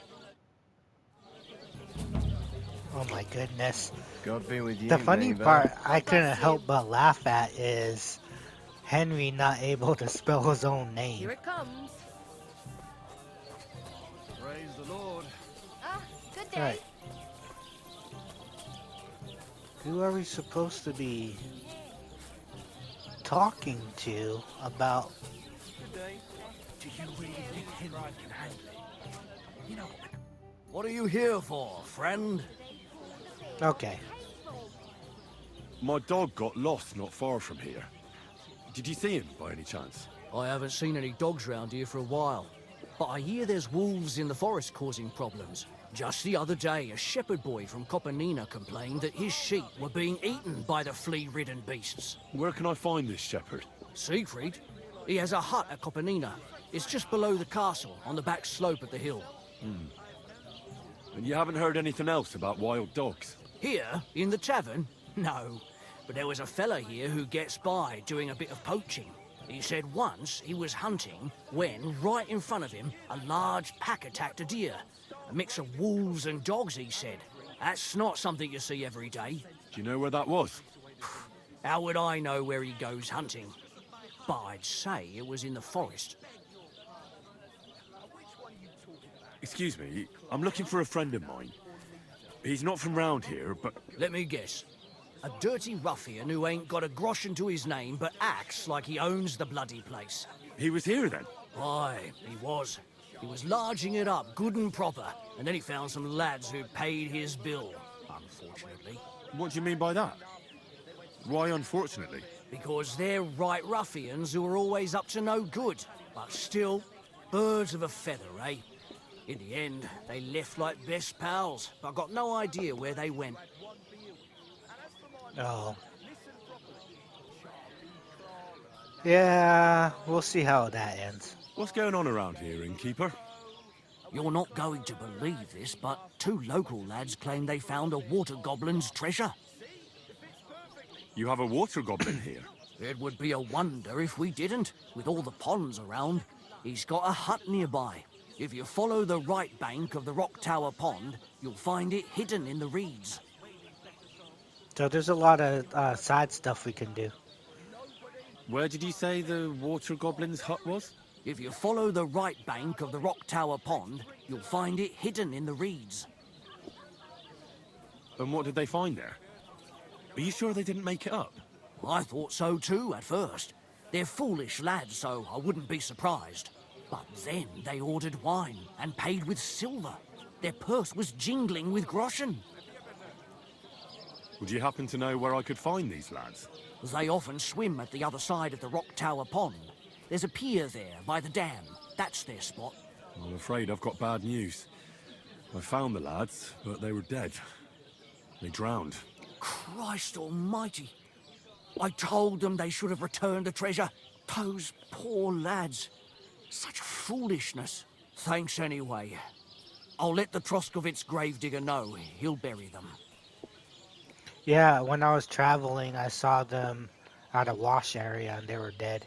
Oh my goodness. God be with you, The funny neighbor. part I couldn't help but laugh at is Henry not able to spell his own name. Here it comes. Praise the Lord. Ah, good day. Right. Who are we supposed to be talking to about... Do you really think Henry can handle it? You know... What are you here for, friend? Okay. My dog got lost not far from here. Did you see him by any chance? I haven't seen any dogs round here for a while. But I hear there's wolves in the forest causing problems. Just the other day, a shepherd boy from Copernina complained that his sheep were being eaten by the flea-ridden beasts. Where can I find this shepherd? Siegfried? He has a hut at Copernina. It's just below the castle, on the back slope of the hill. And you haven't heard anything else about wild dogs? Here, in the tavern? No. But there was a fella here who gets by doing a bit of poaching. He said once he was hunting when, right in front of him, a large pack attacked a deer. A mix of wolves and dogs, he said. That's not something you see every day. Do you know where that was? How would I know where he goes hunting? But I'd say it was in the forest. Excuse me, I'm looking for a friend of mine. He's not from round here, but... Let me guess. A dirty ruffian who ain't got a groschen to his name but acts like he owns the bloody place. He was here then? Aye, he was. He was larging it up good and proper, and then he found some lads who paid his bill, unfortunately. What do you mean by that? Why unfortunately? Because they're right ruffians who are always up to no good, but still, birds of a feather, eh? In the end, they left like best pals, but I got no idea where they went. Oh. Yeah, we'll see how that ends. What's going on around here, innkeeper? You're not going to believe this, but 2 local lads claim they found a water goblin's treasure. You have a water goblin here? It would be a wonder if we didn't, with all the ponds around. He's got a hut nearby. If you follow the right bank of the Rock Tower Pond, you'll find it hidden in the reeds. So there's a lot of side stuff we can do. Where did you say the water goblin's hut was? If you follow the right bank of the Rock Tower Pond, you'll find it hidden in the reeds. And what did they find there? Are you sure they didn't make it up? I thought so too, at first. They're foolish lads, so I wouldn't be surprised. But then they ordered wine and paid with silver. Their purse was jingling with groschen. Would you happen to know where I could find these lads? They often swim at the other side of the Rock Tower Pond. There's a pier there by the dam. That's their spot. I'm afraid I've got bad news. I found the lads, but they were dead. They drowned. Christ almighty. I told them they should have returned the treasure. Those poor lads. Such foolishness. Thanks anyway. I'll let the Troskovitz gravedigger know. He'll bury them. Yeah, when I was traveling, I saw them at a wash area and they were dead.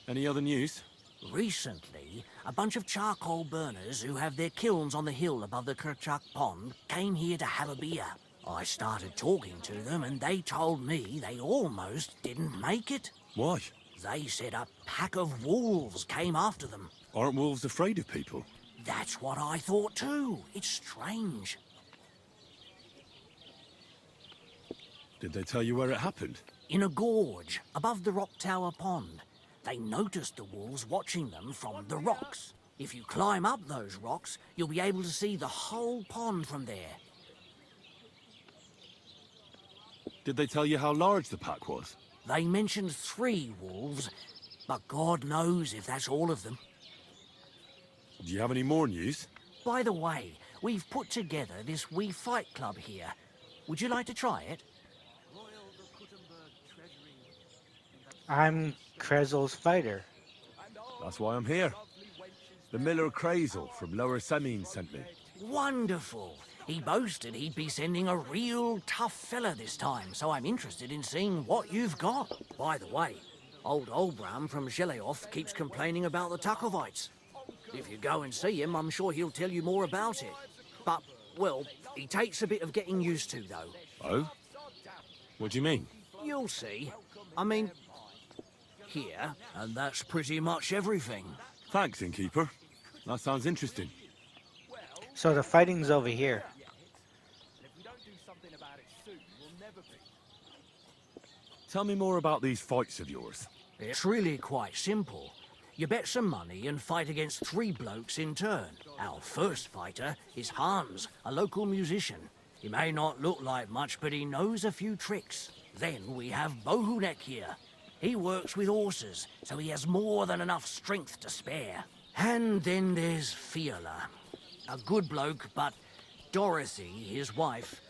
Any other news? Recently, a bunch of charcoal burners who have their kilns on the hill above the Kerchak Pond came here to have a beer. I started talking to them and they told me they almost didn't make it. Why? They said a pack of wolves came after them. Aren't wolves afraid of people? That's what I thought too. It's strange. Did they tell you where it happened? In a gorge, above the Rock Tower Pond. They noticed the wolves watching them from the rocks. If you climb up those rocks, you'll be able to see the whole pond from there. Did they tell you how large the pack was? They mentioned 3 wolves, but God knows if that's all of them. Do you have any more news? By the way, we've put together this wee fight club here. Would you like to try it? I'm Krezel's fighter. That's why I'm here. The miller Krezel from Lower Semine sent me. Wonderful. He boasted he'd be sending a real tough fella this time, so I'm interested in seeing what you've got. By the way, old Olbram from Zheleov keeps complaining about the Takovites. If you go and see him, I'm sure he'll tell you more about it. But, well, he takes a bit of getting used to, though. Oh? What do you mean? You'll see. I mean, here, and that's pretty much everything. Thanks, innkeeper. That sounds interesting. So the fighting's over here. Tell me more about these fights of yours. It's really quite simple. You bet some money and fight against 3 blokes in turn. Our first fighter is Hans, a local musician. He may not look like much, but he knows a few tricks. Then we have Bohunek here. He works with horses, so he has more than enough strength to spare. And then there's Fiala. A good bloke, but Dorothy, his wife,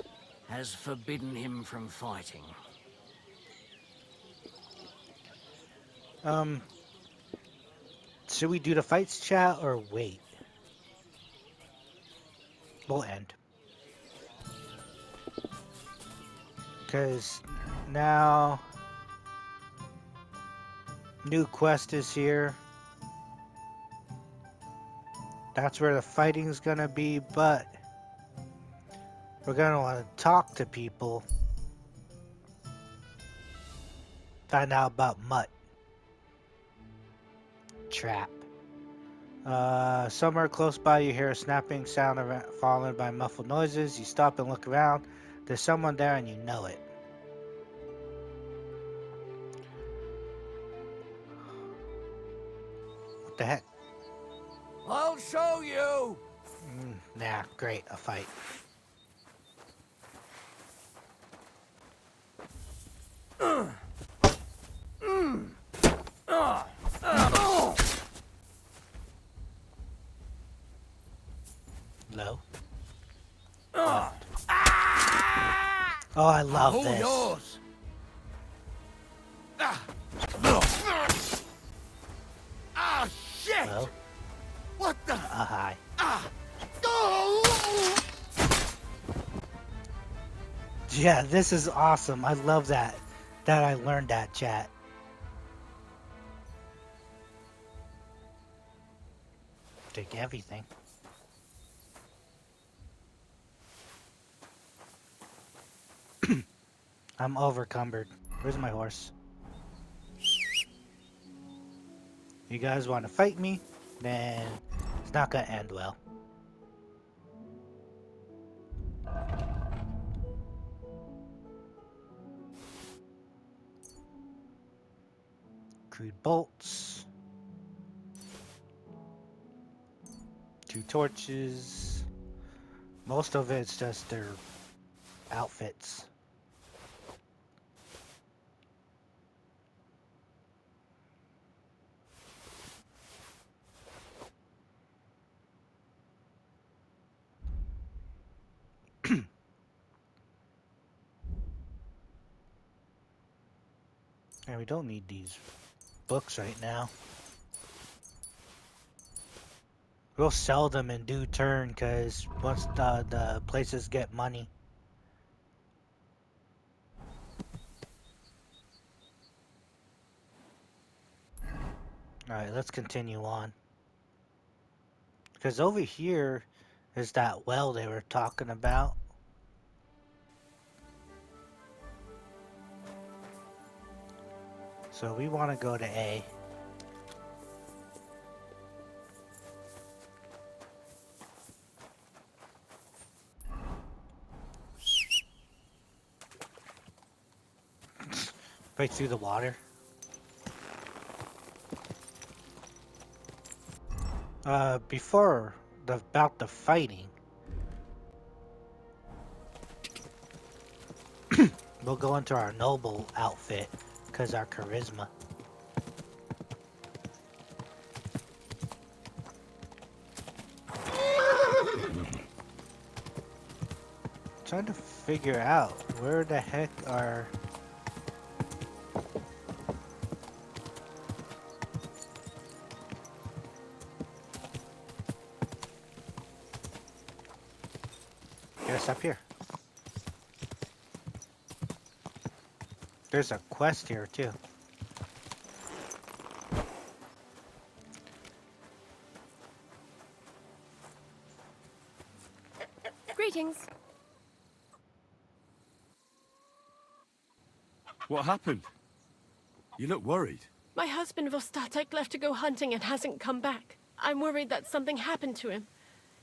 has forbidden him from fighting. Should we do the fights chat or wait? We'll end. Because now new quest is here. That's where the fighting's gonna be, but we're gonna want to talk to people. Find out about Mutt. Trap. Somewhere close by you hear a snapping sound followed by muffled noises. You stop and look around. There's someone there and you know it. What the heck? I'll show you! Nah, great, a fight. Low. Oh, I love this. Yours. Ah, shit! Low. What the? High. Yeah, this is awesome. I love that I learned that, chat. Take everything. I'm overcumbered. Where's my horse? You guys want to fight me? Then it's not gonna end well. Crude bolts. 2 torches. Most of it's just their outfits. And we don't need these books right now. We'll sell them in due turn, because once the places get money. Alright, let's continue on. Because over here is that well they were talking about. So we want to go to A. Right through the water. Before about the fighting, we'll go into our noble outfit because our charisma. Trying to figure out where the heck are. Guess up here. There's a quest here too. Greetings. What happened? You look worried. My husband Vostatek left to go hunting and hasn't come back. I'm worried that something happened to him.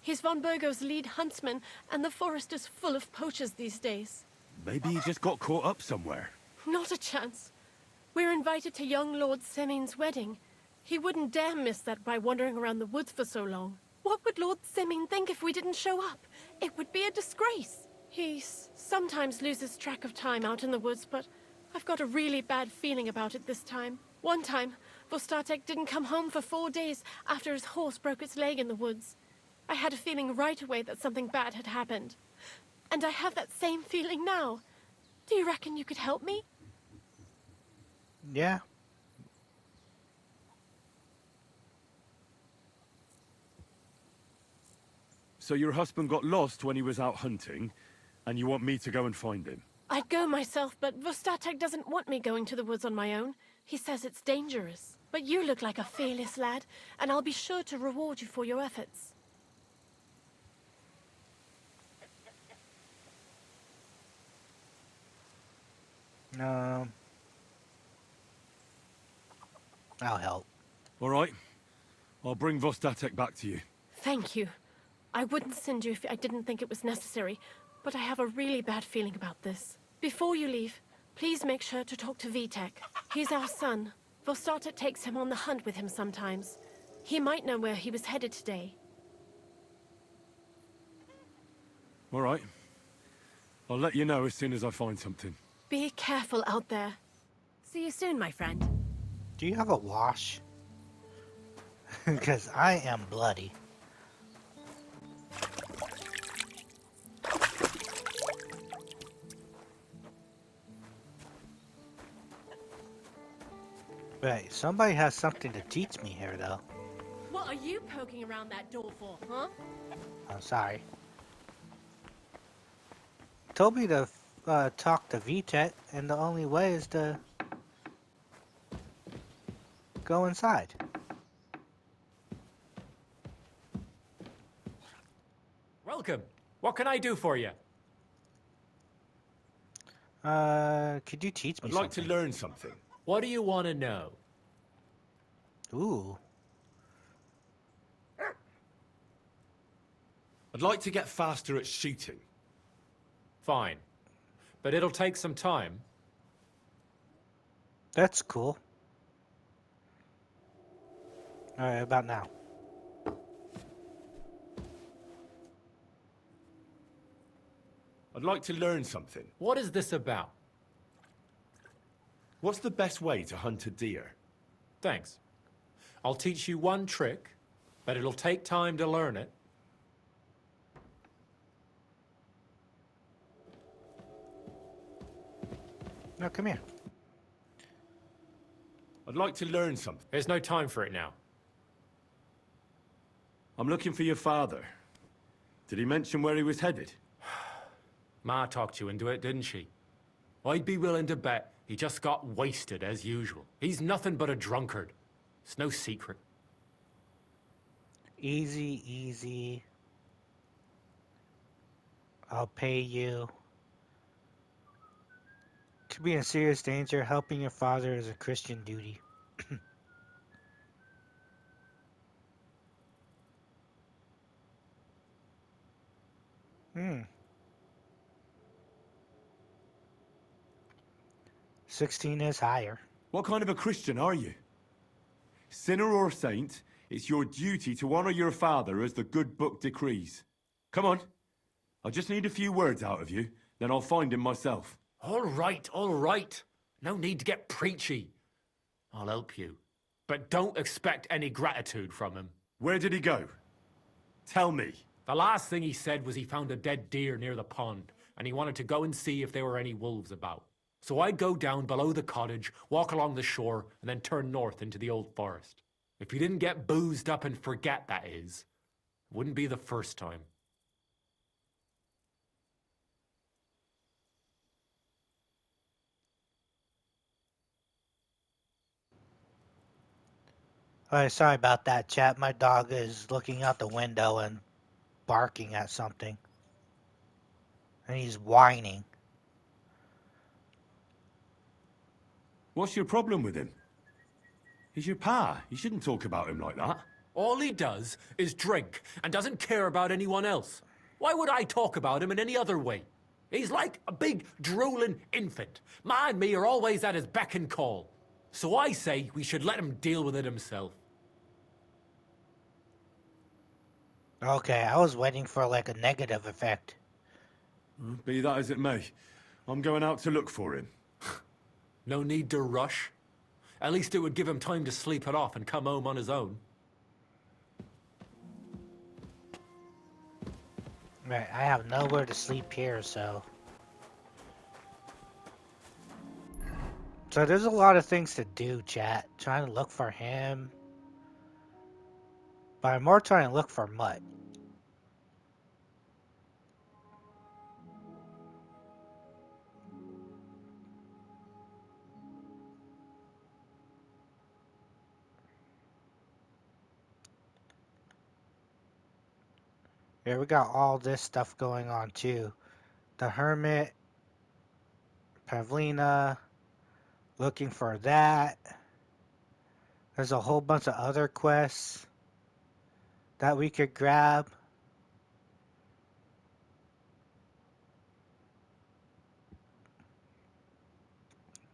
He's von Burgo's lead huntsman, and the forest is full of poachers these days. Maybe he just got caught up somewhere. Not a chance. We're invited to young Lord Semin's wedding. He wouldn't dare miss that by wandering around the woods for so long. What would Lord Semin think if we didn't show up? It would be a disgrace. He sometimes loses track of time out in the woods, but I've got a really bad feeling about it this time. One time, Vostatek didn't come home for 4 days after his horse broke its leg in the woods. I had a feeling right away that something bad had happened. And I have that same feeling now. Do you reckon you could help me? Yeah. So your husband got lost when he was out hunting, and you want me to go and find him? I'd go myself, but Vostatek doesn't want me going to the woods on my own. He says it's dangerous. But you look like a fearless lad, and I'll be sure to reward you for your efforts. I'll help. All right. I'll bring Vostatek back to you. Thank you. I wouldn't send you if I didn't think it was necessary, but I have a really bad feeling about this. Before you leave, please make sure to talk to Vitek. He's our son. Vostatek takes him on the hunt with him sometimes. He might know where he was headed today. All right. I'll let you know as soon as I find something. Be careful out there. See you soon, my friend. Do you have a wash? Because I am bloody. Right, somebody has something to teach me here, though. What are you poking around that door for, huh? I'm sorry. Told me to talk to Vitek, and the only way is to go inside. Welcome. What can I do for you? Could you teach me I'd like to learn something. What do you want to know? Ooh. I'd like to get faster at shooting. Fine. But it'll take some time. That's cool. Alright, about now. I'd like to learn something. What is this about? What's the best way to hunt a deer? Thanks. I'll teach you one trick, but it'll take time to learn it. No, come here. I'd like to learn something. There's no time for it now. I'm looking for your father. Did he mention where he was headed? Ma talked you into it, didn't she? I'd be willing to bet he just got wasted as usual. He's nothing but a drunkard. It's no secret. Easy, easy. I'll pay you. Could be in serious danger. Helping your father is a Christian duty. Hmm. 16 is higher. What kind of a Christian are you? Sinner or saint, it's your duty to honor your father as the good book decrees. Come on. I just need a few words out of you, then I'll find him myself. All right, all right. No need to get preachy. I'll help you. But don't expect any gratitude from him. Where did he go? Tell me. The last thing he said was he found a dead deer near the pond, and he wanted to go and see if there were any wolves about. So I'd go down below the cottage, walk along the shore, and then turn north into the old forest. If you didn't get boozed up and forget, that is, it wouldn't be the first time. Alright, sorry about that, chat. My dog is looking out the window and barking at something. And he's whining. What's your problem with him? He's your pa. You shouldn't talk about him like that. All he does is drink and doesn't care about anyone else. Why would I talk about him in any other way? He's like a big, drooling infant. Ma and me are always at his beck and call. So I say we should let him deal with it himself. Okay, I was waiting for like a negative effect. Be that as it may, I'm going out to look for him. No need to rush. At least it would give him time to sleep it off and come home on his own. Right, I have nowhere to sleep here, so... So there's a lot of things to do, chat. Trying to look for him. But I'm more trying to look for Mutt. Here we got all this stuff going on too. The Hermit, Pavlina, looking for that. There's a whole bunch of other quests that we could grab.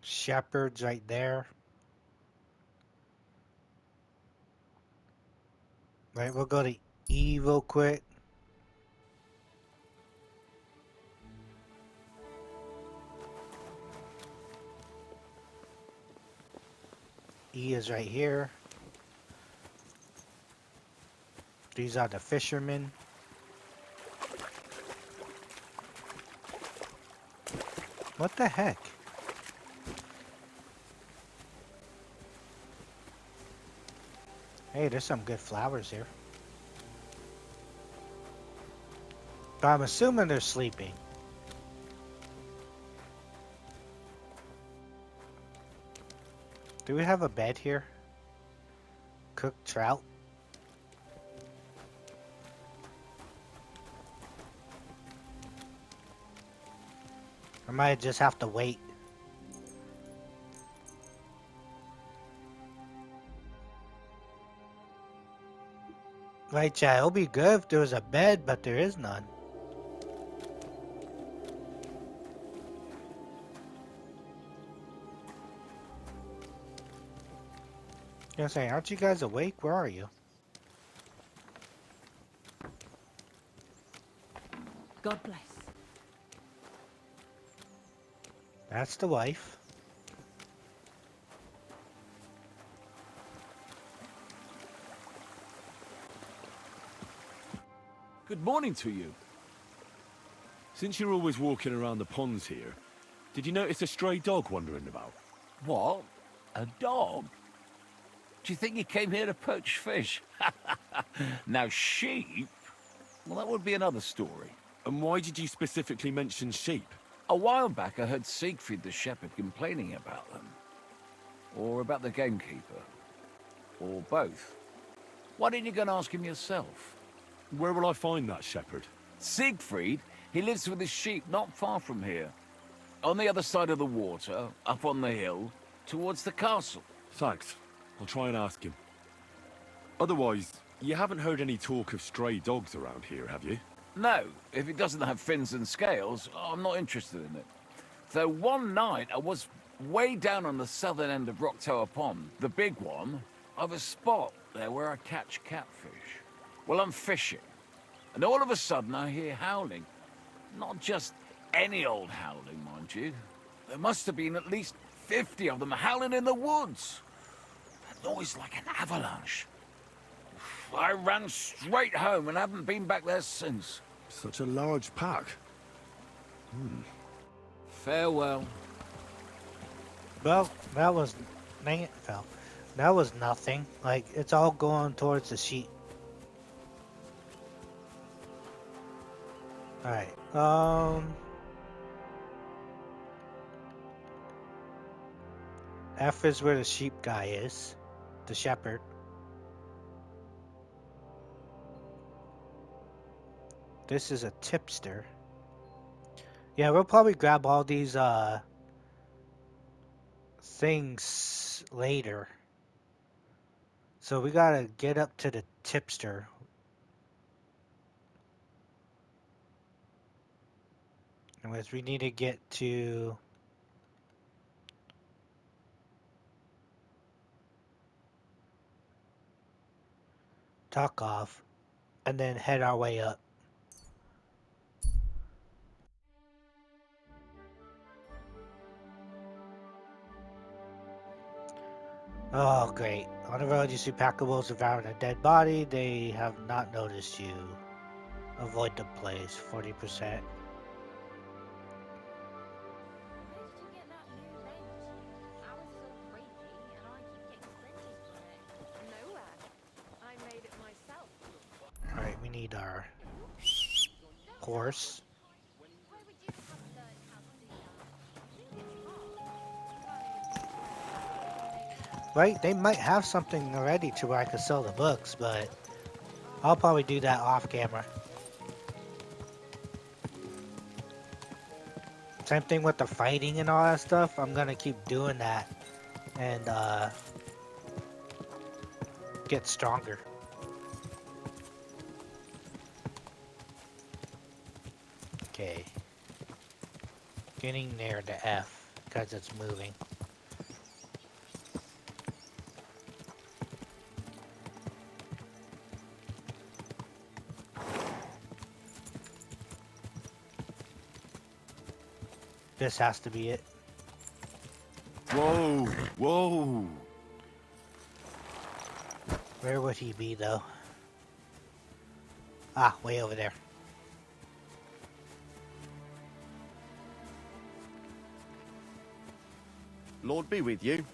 Shepherd's right there. Right, we'll go to E real quick. E is right here. These are the fishermen. What the heck? Hey, there's some good flowers here. But I'm assuming they're sleeping. Do we have a bed here? Cooked trout? I might just have to wait. Right, chat. It'll be good if there was a bed, but there is none. I was saying, aren't you guys awake? Where are you? God bless. That's the wife. Good morning to you. Since you're always walking around the ponds here, did you notice a stray dog wandering about? What? A dog? Do you think he came here to poach fish? Now, sheep? Well, that would be another story. And why did you specifically mention sheep? A while back, I heard Siegfried the shepherd complaining about them. Or about the Gamekeeper. Or both. Why didn't you go and ask him yourself? Where will I find that shepherd? Siegfried? He lives with his sheep not far from here. On the other side of the water, up on the hill, towards the castle. Thanks. I'll try and ask him. Otherwise, you haven't heard any talk of stray dogs around here, have you? No, if it doesn't have fins and scales, I'm not interested in it. Though one night I was way down on the southern end of Rock Tower Pond, the big one, I've a spot there where I catch catfish. Well, I'm fishing, and all of a sudden I hear howling. Not just any old howling, mind you. There must have been at least 50 of them howling in the woods. A noise like an avalanche. I ran straight home and haven't been back there since. Such a large pack. Farewell. Well, that was... Dang it, fell. That was nothing. Like, it's all going towards the sheep. Alright, F is where the sheep guy is. The shepherd. This is a tipster. Yeah, we'll probably grab all these, things later. So we gotta get up to the tipster. Anyways, we need to get to... Tarkov, and then head our way up. Oh, great. On the road, you see pack of wolves devouring a dead body. They have not noticed you. Avoid the place. 40%. Alright, we need our horse. Right, they might have something already to where I can sell the books, but I'll probably do that off camera. Same thing with the fighting and all that stuff. I'm gonna keep doing that and get stronger. Okay. Getting near the F because it's moving. This has to be it. Whoa, whoa. Where would he be, though? Ah, way over there. Lord be with you.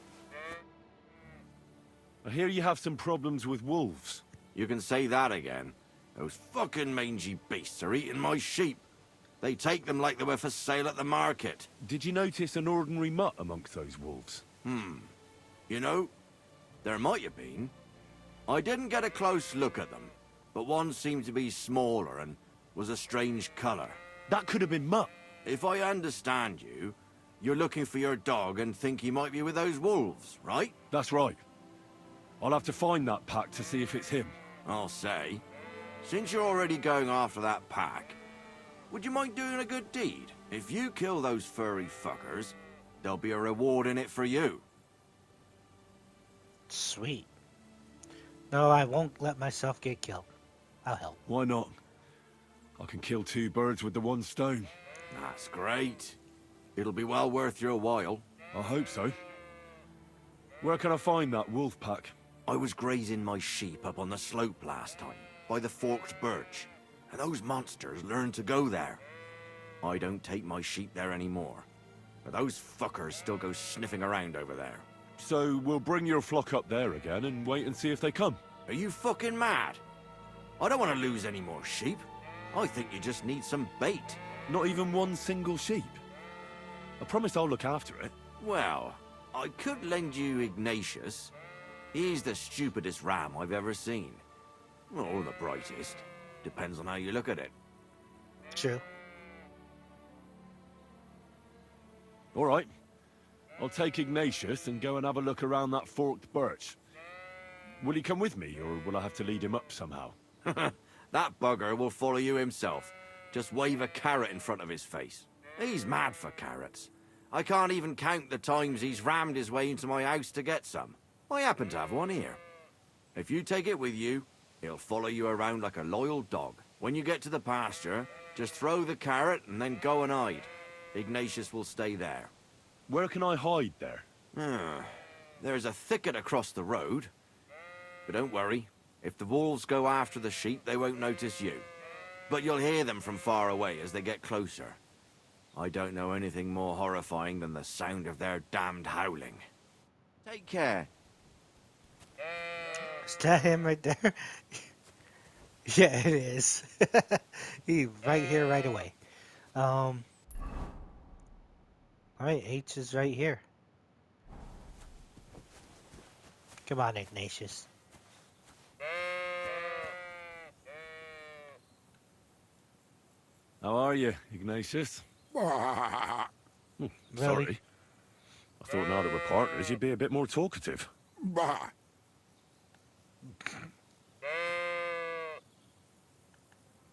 I hear you have some problems with wolves. You can say that again. Those fucking mangy beasts are eating my sheep. They take them like they were for sale at the market. Did you notice an ordinary mutt amongst those wolves? You know, there might have been. I didn't get a close look at them, but one seemed to be smaller and was a strange color. That could have been Mutt. If I understand you, you're looking for your dog and think he might be with those wolves, right? That's right. I'll have to find that pack to see if it's him. I'll say, since you're already going after that pack, would you mind doing a good deed? If you kill those furry fuckers, there'll be a reward in it for you. Sweet. No, I won't let myself get killed. I'll help. Why not? I can kill two birds with the one stone. That's great. It'll be well worth your while. I hope so. Where can I find that wolf pack? I was grazing my sheep up on the slope last time, by the forked birch, and those monsters learned to go there. I don't take my sheep there anymore, but those fuckers still go sniffing around over there. So we'll bring your flock up there again and wait and see if they come. Are you fucking mad? I don't want to lose any more sheep. I think you just need some bait. Not even one single sheep? I promise I'll look after it. Well, I could lend you Ignatius. He's the stupidest ram I've ever seen. Or the brightest. Depends on how you look at it. True. All right. I'll take Ignatius and go and have a look around that forked birch. Will he come with me, or will I have to lead him up somehow? That bugger will follow you himself. Just wave a carrot in front of his face. He's mad for carrots. I can't even count the times he's rammed his way into my house to get some. I happen to have one here. If you take it with you, he'll follow you around like a loyal dog. When you get to the pasture, just throw the carrot and then go and hide. Ignatius will stay there. Where can I hide there? There's a thicket across the road. But don't worry. If the wolves go after the sheep, they won't notice you. But you'll hear them from far away as they get closer. I don't know anything more horrifying than the sound of their damned howling. Take care. Is that him right there? Yeah, it is. He's right here, right away. Alright, H is right here. Come on, Ignatius. How are you, Ignatius? Really? Sorry. I thought now that we're partners, you'd be a bit more talkative.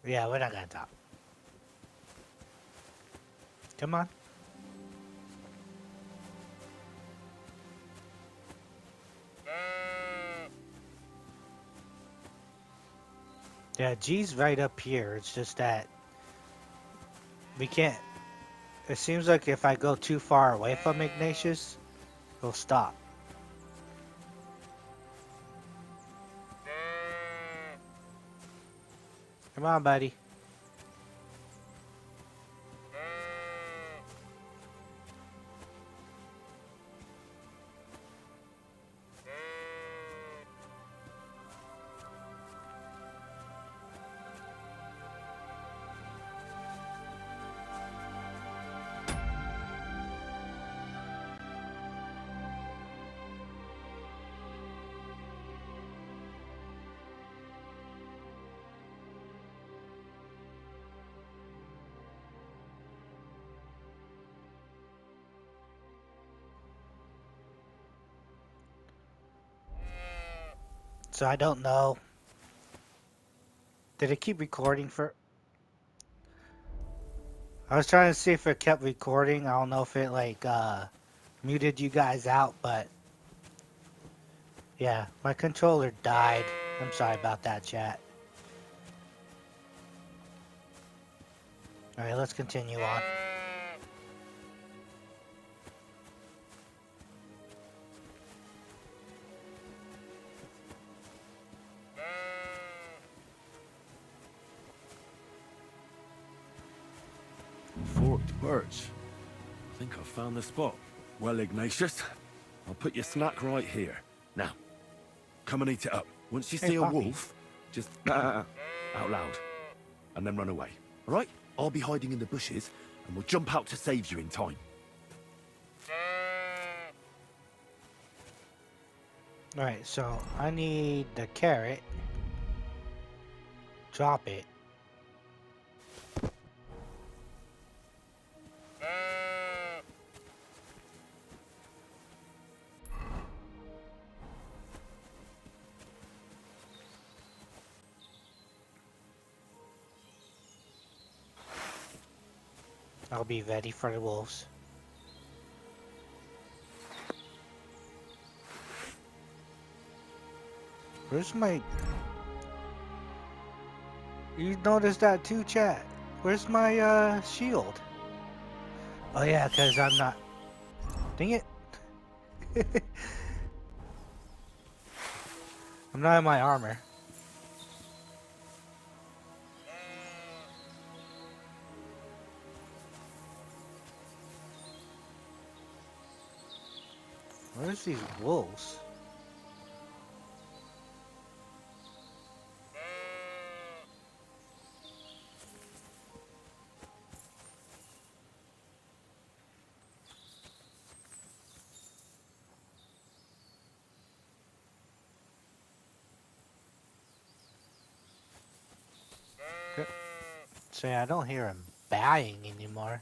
Yeah, we're not gonna talk. Come on. Yeah, G's right up here. It's just that we can't. It seems like if I go too far away from Ignatius, he'll stop. Come on, buddy. So I don't know. Did it keep recording for... I was trying to see if it kept recording. I don't know if it, like, muted you guys out, but... Yeah, my controller died. I'm sorry about that, chat. Alright, let's continue on. Forked birch. I think I've found the spot. Well, Ignatius, I'll put your snack right here. Now, come and eat it up. Once you Hey, see a Poppy. wolf, just out loud, and then run away. All right? I'll be hiding in the bushes, and we'll jump out to save you in time. Alright, so I need the carrot. Drop it. I'll be ready for the wolves. Where's my... You noticed that too, chat? Where's my, shield? Oh yeah, because I'm not... Dang it. I'm not in my armor. Where's these wolves? So yeah, I don't hear him baying anymore.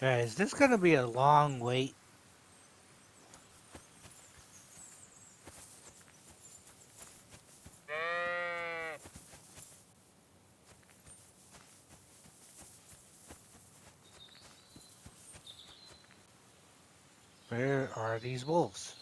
Alright, is this gonna be a long wait? Where are these wolves?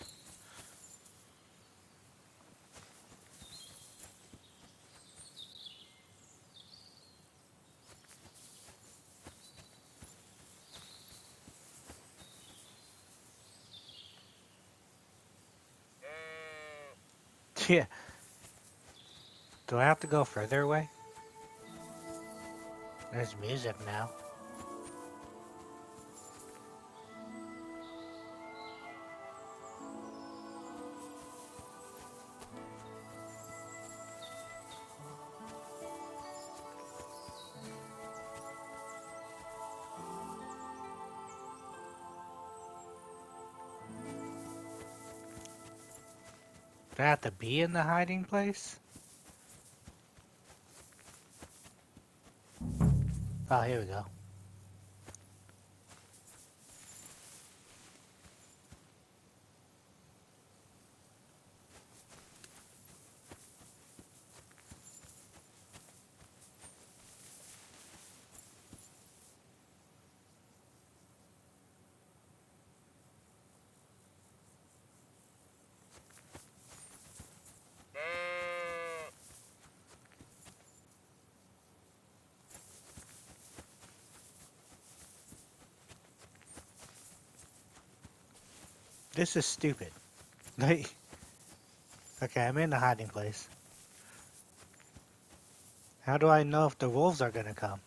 Yeah. Do I have to go further away? There's music now. Do I have to be in the hiding place? Oh, here we go. This is stupid. Like, okay, I'm in the hiding place. How do I know if the wolves are gonna come?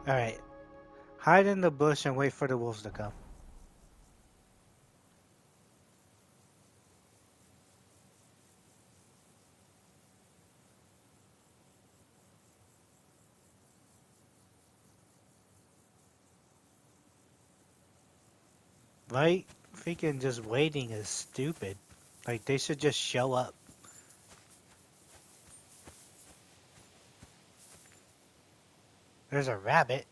Alright. Hide in the bush and wait for the wolves to come. Right? Freaking just waiting is stupid. Like, they should just show up. There's a rabbit.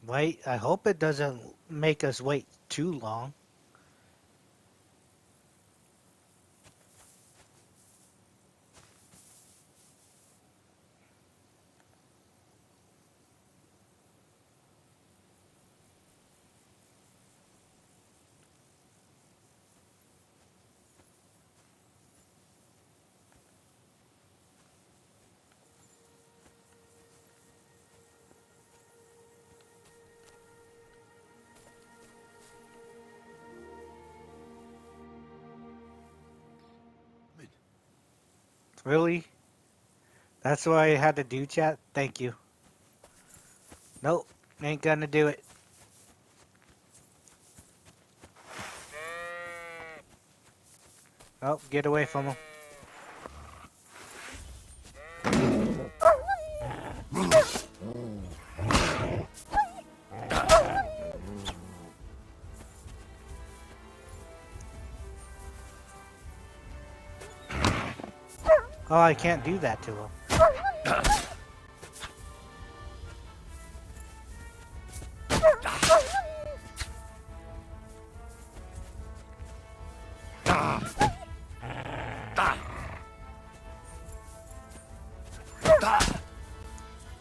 Wait, I hope it doesn't make us wait too long. Really? That's what I had to do, chat? Thank you. Nope, ain't gonna do it. Oh, get away from him. Oh, I can't do that to him.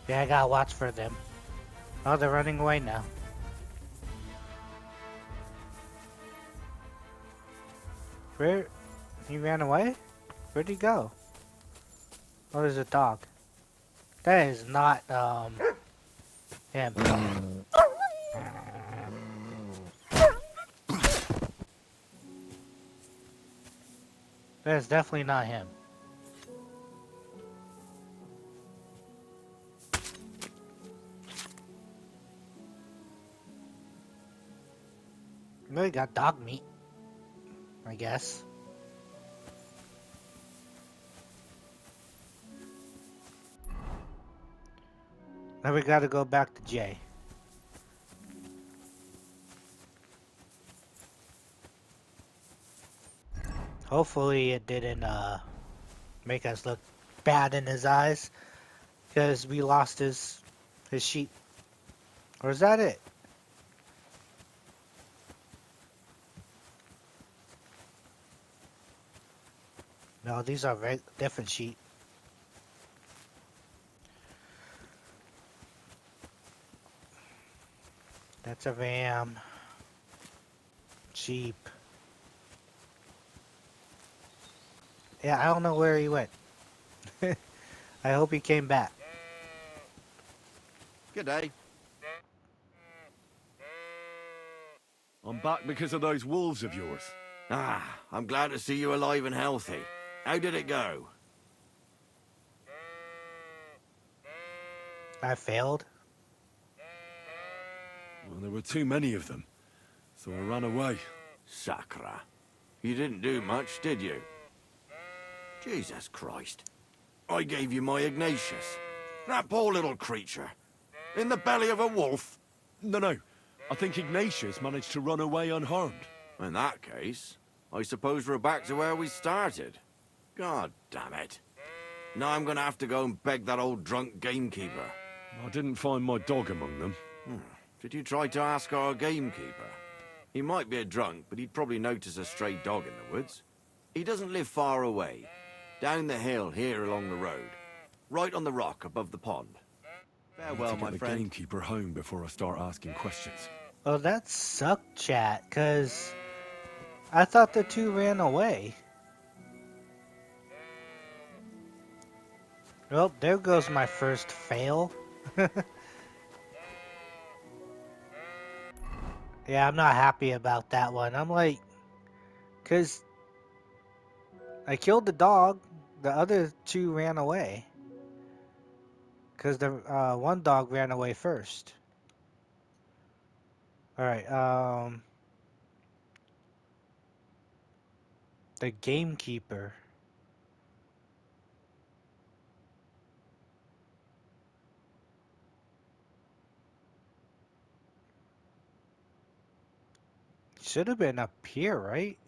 Yeah, I gotta watch for them. Oh, they're running away now. Where? He ran away? Where'd he go? Oh, there's a dog. That is not, him. That is definitely not him. Really got dog meat, I guess. Now we gotta go back to Jay. Hopefully it didn't make us look bad in his eyes because we lost his sheep. Or is that it? No, these are very different sheep. That's a ram. Sheep. Yeah, I don't know where he went. I hope he came back. Good day. I'm back because of those wolves of yours. Ah, I'm glad to see you alive and healthy. How did it go? I failed. Well, there were too many of them, so I ran away. Sacra. You didn't do much, did you? Jesus Christ. I gave you my Ignatius. That poor little creature. In the belly of a wolf. No, I think Ignatius managed to run away unharmed. In that case, I suppose we're back to where we started. God damn it. Now I'm gonna have to go and beg that old drunk gamekeeper. I didn't find my dog among them. Did you try to ask our gamekeeper? He might be a drunk, but he'd probably notice a stray dog in the woods. He doesn't live far away. Down the hill here along the road. Right on the rock above the pond. Farewell, my the friend. gamekeeper home before I start asking questions. Oh, that sucked, chat, because I thought the two ran away. Well, there goes my first fail. Yeah, I'm not happy about that one. I'm like, because I killed the dog, the other two ran away. Because the one dog ran away first. Alright, the Gamekeeper. Should have been up here, right?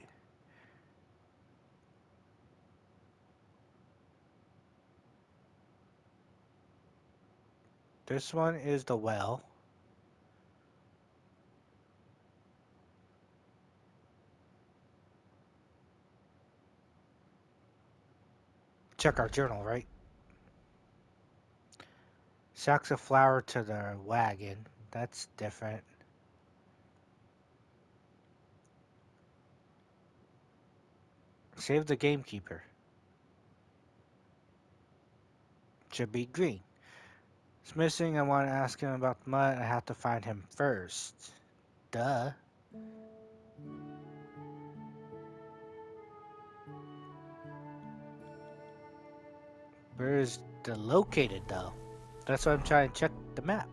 This one is the well. Check our journal, right? Sacks of flour to the wagon. That's different. Save the Gamekeeper. Should be green. It's missing. I want to ask him about the Mutt. I have to find him first. Duh. Where is the located though? That's why I'm trying to check the map.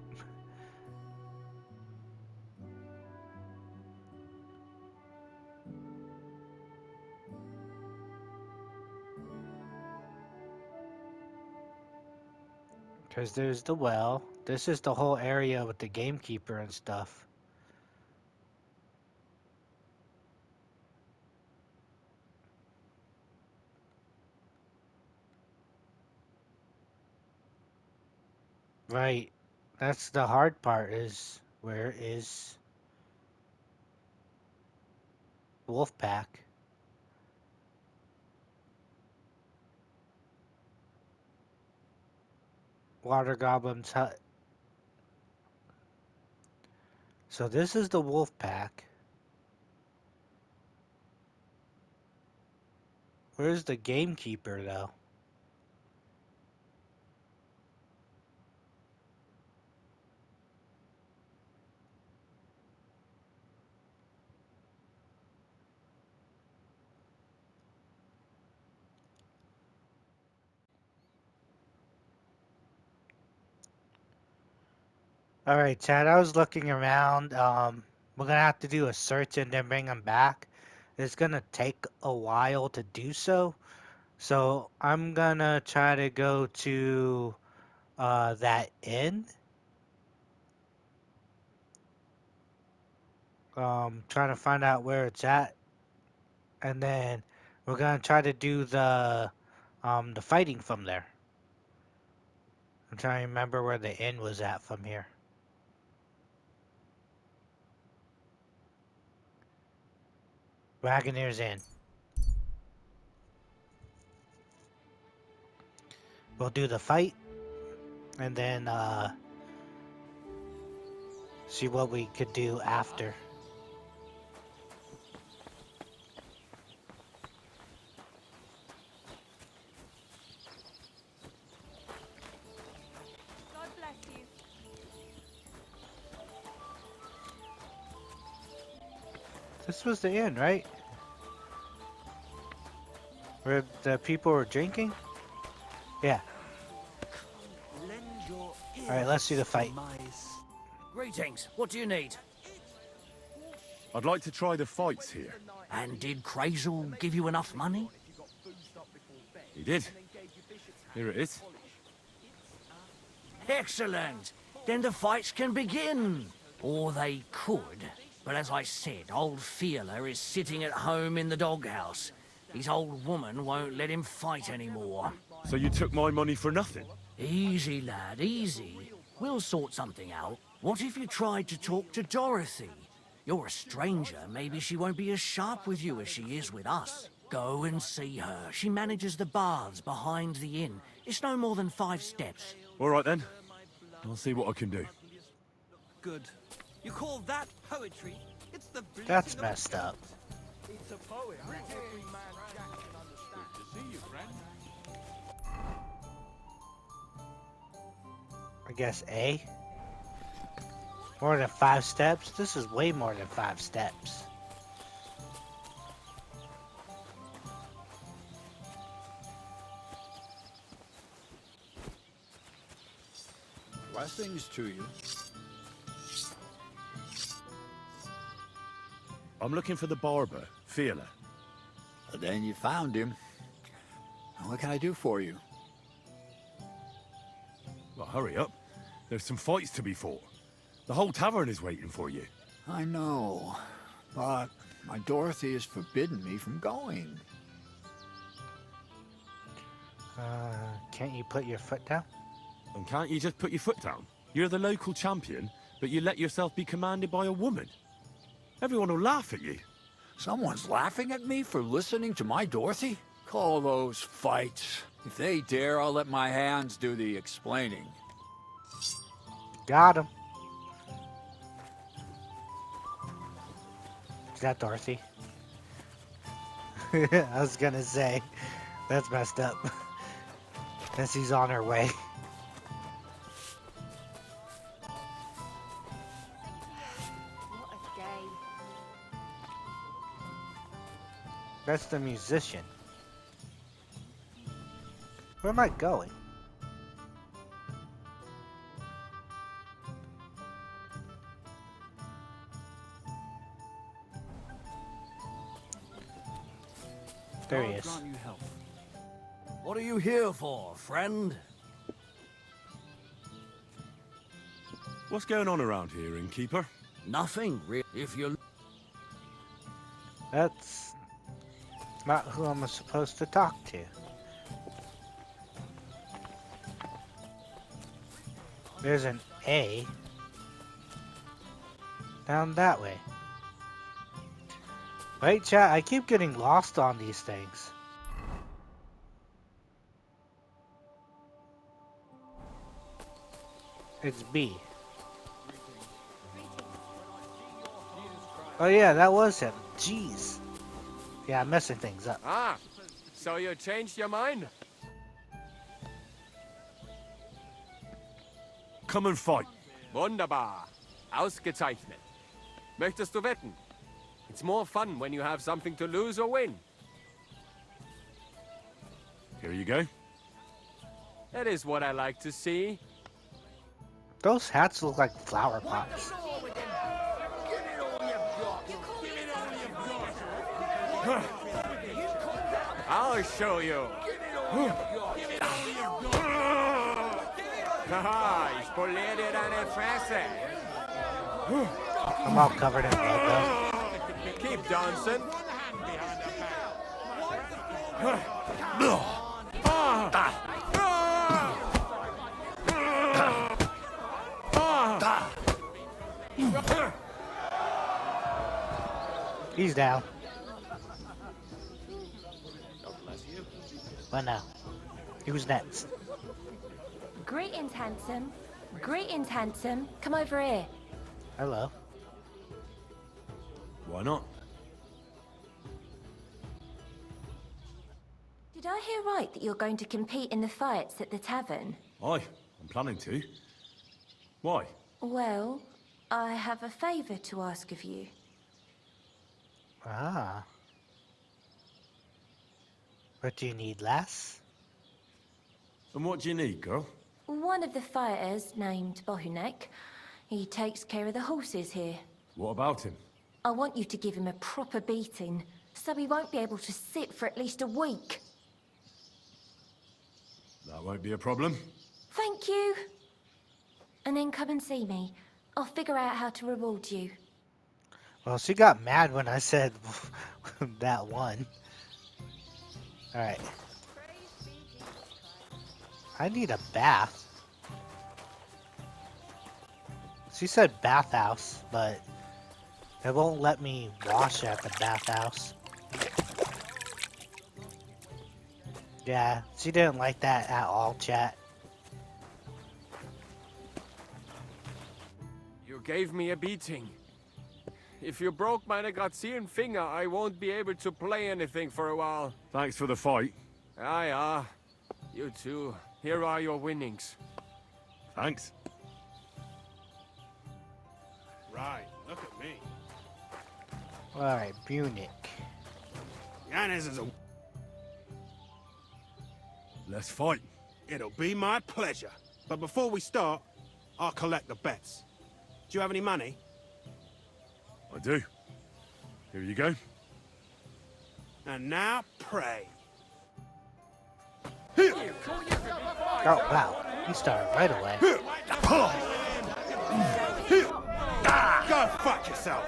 Because there's the well. This is the whole area with the Gamekeeper and stuff. Right. That's the hard part is where is Wolfpack? Water Goblin's hut. So this is the Wolfpack. Where's the Gamekeeper though? Alright, Chad, I was looking around. We're gonna have to do a search and then bring them back. It's gonna take a while to do so. So I'm gonna try to go to that inn. Trying to find out where it's at. And then we're gonna try to do the fighting from there. I'm trying to remember where the inn was at from here. Wagoner's Inn. We'll do the fight and then see what we could do after. God bless you. This was the inn, right? Where the people were drinking? Yeah. Alright, let's do the fight. Greetings. What do you need? I'd like to try the fights here. And did Crazel give you enough money? He did. Here it is. Excellent. Then the fights can begin. Or they could. But as I said, old Fiala is sitting at home in the doghouse. His old woman won't let him fight anymore. So you took my money for nothing? Easy, lad, easy. We'll sort something out. What if you tried to talk to Dorothy? You're a stranger. Maybe she won't be as sharp with you as she is with us. Go and see her. She manages the baths behind the inn. It's no more than 5 steps. All right then. I'll see what I can do. Good. You call that poetry? It's the That's messed up. It's a poem. Every man Jack can understand. Good to see you, friend. I guess A. More than 5 steps? This is way more than 5 steps. Blessings to you. I'm looking for the barber, Fiala. Well, then you found him. What can I do for you? Well, hurry up. There's some fights to be fought. The whole tavern is waiting for you. I know, but my Dorothy has forbidden me from going. Can't you put your foot down? And can't you just put your foot down? You're the local champion, but you let yourself be commanded by a woman. Everyone will laugh at you. Someone's laughing at me for listening to my Dorothy? Call those fights. If they dare, I'll let my hands do the explaining. Got him. Is that Dorothy? I was gonna say, that's messed up. Guess he's on her way. What a day. That's the musician. Where am I going? There he is. What are you here for, friend? What's going on around here, innkeeper? Nothing, really. If you... That's not who I'm supposed to talk to. There's an A down that way. Wait, chat, I keep getting lost on these things. It's B. Oh yeah, that was him. Jeez. Yeah, I'm messing things up. Ah, so you changed your mind? Come and fight. Wunderbar. Ausgezeichnet. Möchtest du wetten? It's more fun when you have something to lose or win. Here you go. That is what I like to see. Those hats look like flower pots. I'll show you. Haha, ich poliere dir deine Fresse. I'm all covered in blood though. Keep dancing. He's down. What now? Who's next? Greetings, handsome. Greetings, handsome. Come over here. Hello. Why not? Did I hear right that you're going to compete in the fights at the tavern? Aye, I'm planning to. Why? Well, I have a favour to ask of you. Ah. What do you need, lass? And what do you need, girl? One of the fighters, named Bohunek, he takes care of the horses here. What about him? I want you to give him a proper beating, so he won't be able to sit for at least a week. That won't be a problem. Thank you. And then come and see me. I'll figure out how to reward you. Well, she got mad when I said that one. Alright. I need a bath. She said bathhouse, but it won't let me wash at the bathhouse. Yeah, she didn't like that at all, chat. You gave me a beating. If you broke my Negrazian finger, I won't be able to play anything for a while. Thanks for the fight. Ah. You too. Here are your winnings. Thanks. Right, look at me. Alright, Munich. Yanez is a... Let's fight. It'll be my pleasure. But before we start, I'll collect the bets. Do you have any money? I do. Here you go. And now, pray. Oh, wow. He started right away. Go fuck yourself.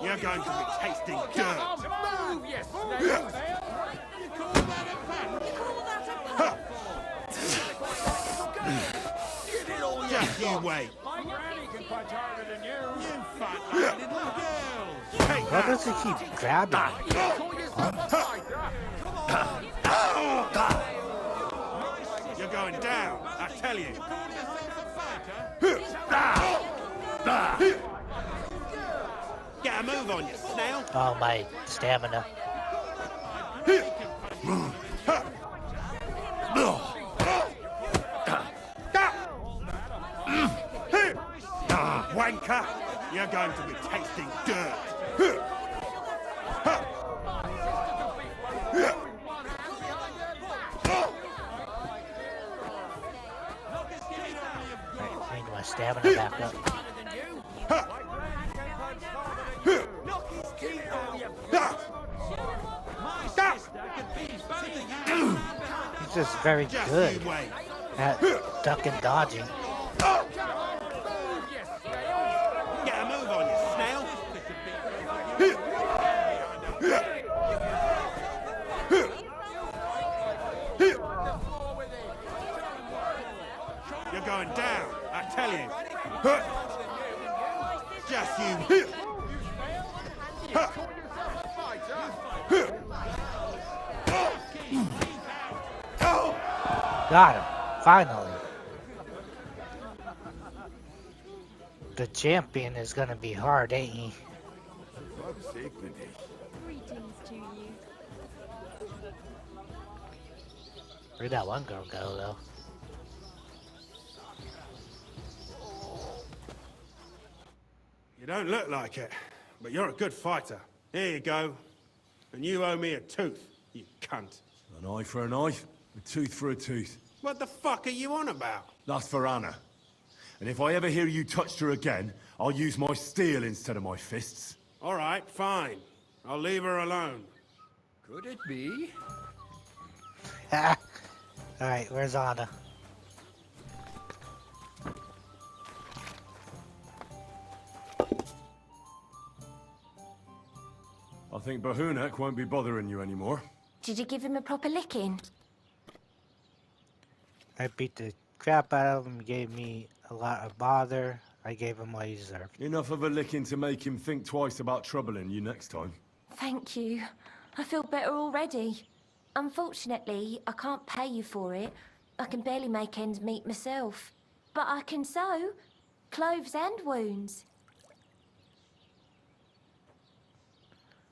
You're going to be tasting dirt. Move, you snails! You call that a pack? You call that a pack? Get it all Just you wait. My granny can punch harder than you. You fat little girl. Take Why does he keep grabbing me? You're going down, I tell you. Get a move on you, snail. Oh, my stamina. Wanker, you're going to be tasting dirt. I need my stamina back up. He's just very good at duck and dodging. Get a move on you, snail. You're going down, I tell you. Just you. Got him. Finally. The champion is gonna be hard, ain't he? Greetings to you. Where'd that one girl go, though? You don't look like it, but you're a good fighter. Here you go. And you owe me a tooth, you cunt. An eye for an eye, a tooth for a tooth. What the fuck are you on about? That's for Anna. And if I ever hear you touched her again, I'll use my steel instead of my fists. All right, fine. I'll leave her alone. Could it be? Alright, where's Anna? I think Bahunek won't be bothering you anymore. Did you give him a proper licking? I beat the crap out of him, gave me a lot of bother. I gave him what he deserved. Enough of a licking to make him think twice about troubling you next time. Thank you. I feel better already. Unfortunately, I can't pay you for it. I can barely make ends meet myself. But I can sew clothes and wounds.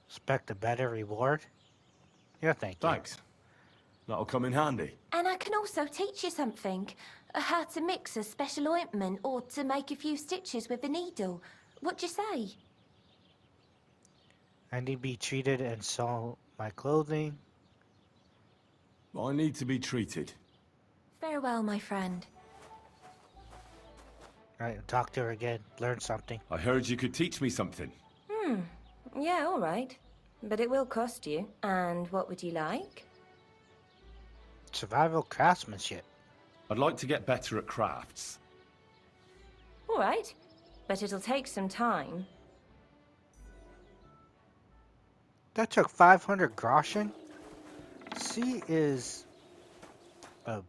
Expect a better reward? Yeah, thank you. Thanks. That'll come in handy. And I can also teach you something. How to mix a special ointment or to make a few stitches with a needle. What'd you say? I need to be treated and sew my clothing. I need to be treated. Farewell, my friend. Alright, talk to her again. Learn something. I heard you could teach me something. Yeah, all right. But it will cost you. And what would you like? Survival craftsmanship. I'd like to get better at crafts. All right. but it'll take some time. That took 500 groschen? She is a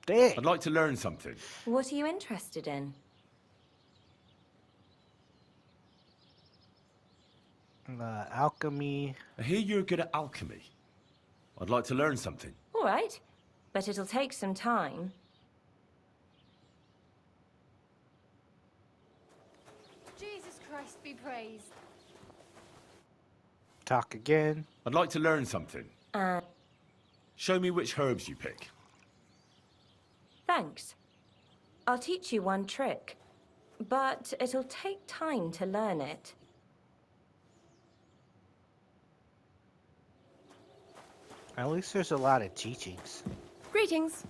dick. I'd like to learn something. What are you interested in? Alchemy. I hear you're good at alchemy. I'd like to learn something. All right, but it'll take some time. Jesus Christ be praised. Talk again. I'd like to learn something. Show me which herbs you pick. Thanks. I'll teach you one trick, but it'll take time to learn it. At least there's a lot of teachings. Greetings.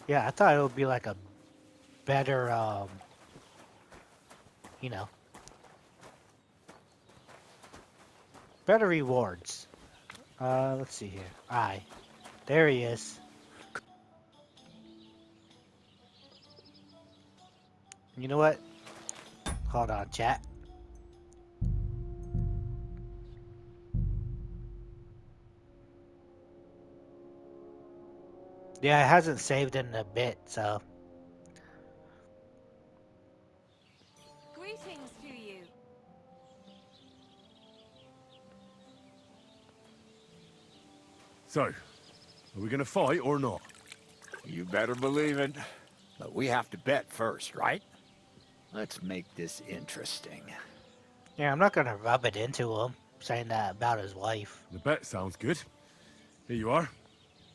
Yeah, I thought it would be like a better, you know, better rewards. Let's see here. There he is. You know what? Hold on, chat. Yeah, it hasn't saved in a bit, so. Greetings to you. So, are we gonna fight or not? You better believe it. But we have to bet first, right? Let's make this interesting. Yeah, I'm not gonna rub it into him, saying that about his wife. The bet sounds good. Here you are.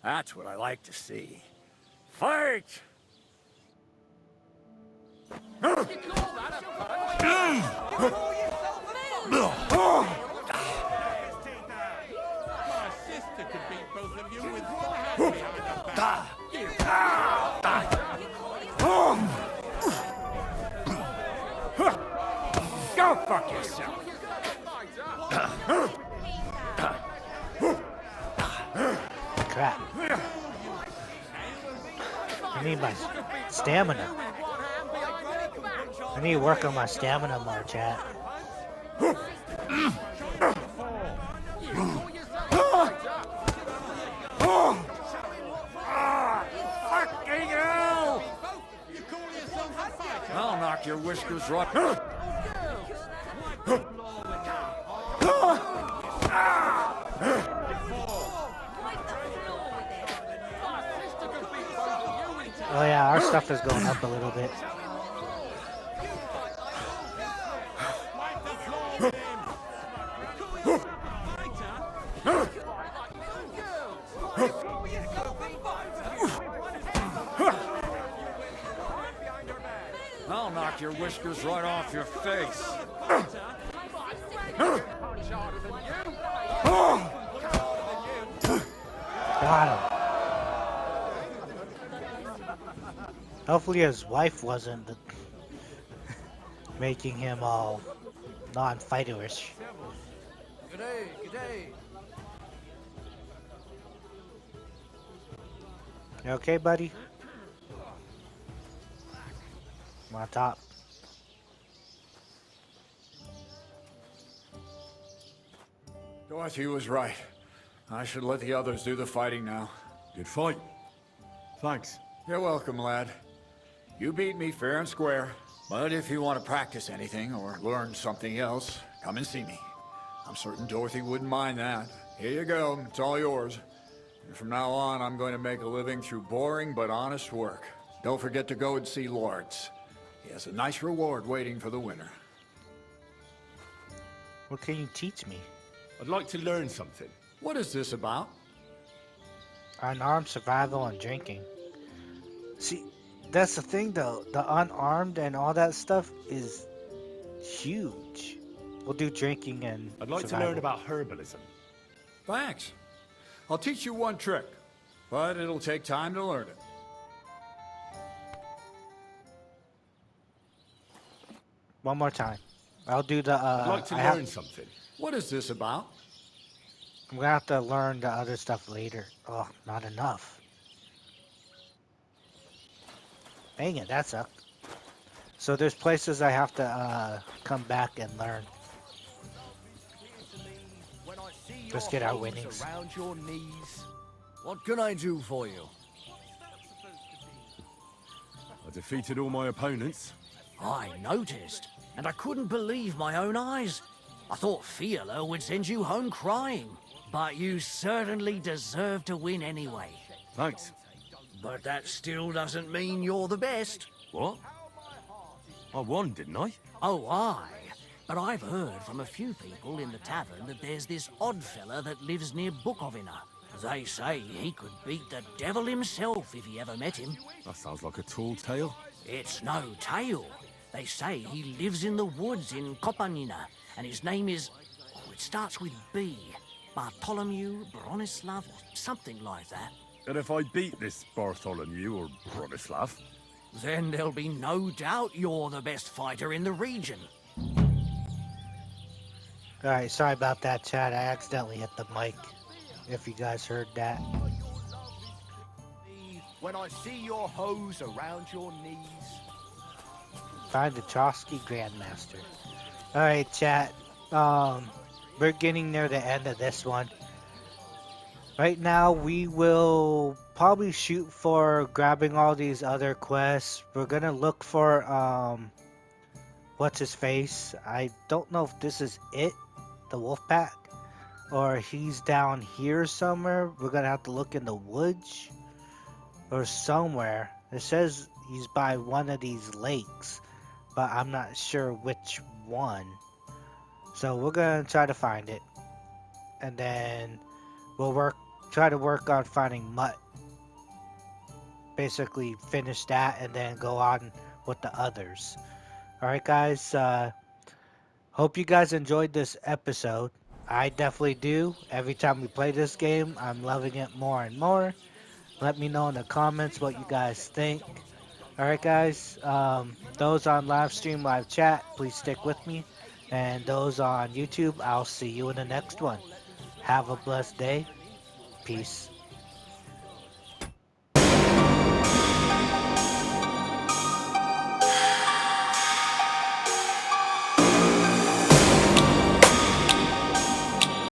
That's what I like to see. Fight! My sister could beat both of you with one hand behind Go fuck yourself! Crap. I need my stamina. I need to work on my stamina more, chat. Fucking hell! I'll knock your whiskers right. Oh yeah, our stuff is going up a little bit. I'll knock your whiskers right off your face. Got him. Hopefully his wife wasn't making him all non-fighterish. G'day, g'day. You okay, buddy? I'm on top. Dorothy was right. I should let the others do the fighting now. Good fight. Thanks. You're welcome, lad. You beat me fair and square. But if you want to practice anything or learn something else, come and see me. I'm certain Dorothy wouldn't mind that. Here you go. It's all yours. And from now on, I'm going to make a living through boring but honest work. Don't forget to go and see Lawrence. He has a nice reward waiting for the winner. What can you teach me? I'd like to learn something. What is this about? Unarmed survival and drinking. See, that's the thing though. The unarmed and all that stuff is huge. We'll do drinking and I'd like survival. to learn about herbalism. Thanks. I'll teach you one trick, but it'll take time to learn it. One more time. I'll do the. I'd like to learn something. What is this about? I'm gonna have to learn the other stuff later. Oh, not enough. Dang it, that sucked. So there's places I have to come back and learn. Let's get our winnings. Around your knees. What can I do for you? I defeated all my opponents. I noticed, and I couldn't believe my own eyes. I thought Fiala would send you home crying, but you certainly deserve to win anyway. Thanks. But that still doesn't mean you're the best. What? I won, didn't I? Oh, aye. But I've heard from a few people in the tavern that there's this odd fella that lives near Bukovina. They say he could beat the devil himself if he ever met him. That sounds like a tall tale. It's no tale. They say he lives in the woods in Kopanina, and his name is... Oh, it starts with B. Bartholomew, Bronislav, or something like that. And if I beat this Bartholomew or Bronislav? Then there'll be no doubt you're the best fighter in the region. Alright, sorry about that, chat. I accidentally hit the mic, if you guys heard that. When I see your hose around your knees. Find the Trotsky Grandmaster. Alright, chat. We're getting near the end of this one. Right now, we will probably shoot for grabbing all these other quests. We're gonna look for, what's his face? I don't know if this is it, the wolf pack, or he's down here somewhere. We're gonna have to look in the woods or somewhere. It says he's by one of these lakes, but I'm not sure which one. So we're gonna try to find it, and then we'll try to work on finding Mutt. Basically finish that and then go on with the others. Alright guys, hope you guys enjoyed this episode. I definitely do. Every time we play this game, I'm loving it more and more. Let me know in the comments what you guys think. Alright guys, those on live stream, live chat, please stick with me. And those on YouTube, I'll see you in the next one. Have a blessed day. Peace.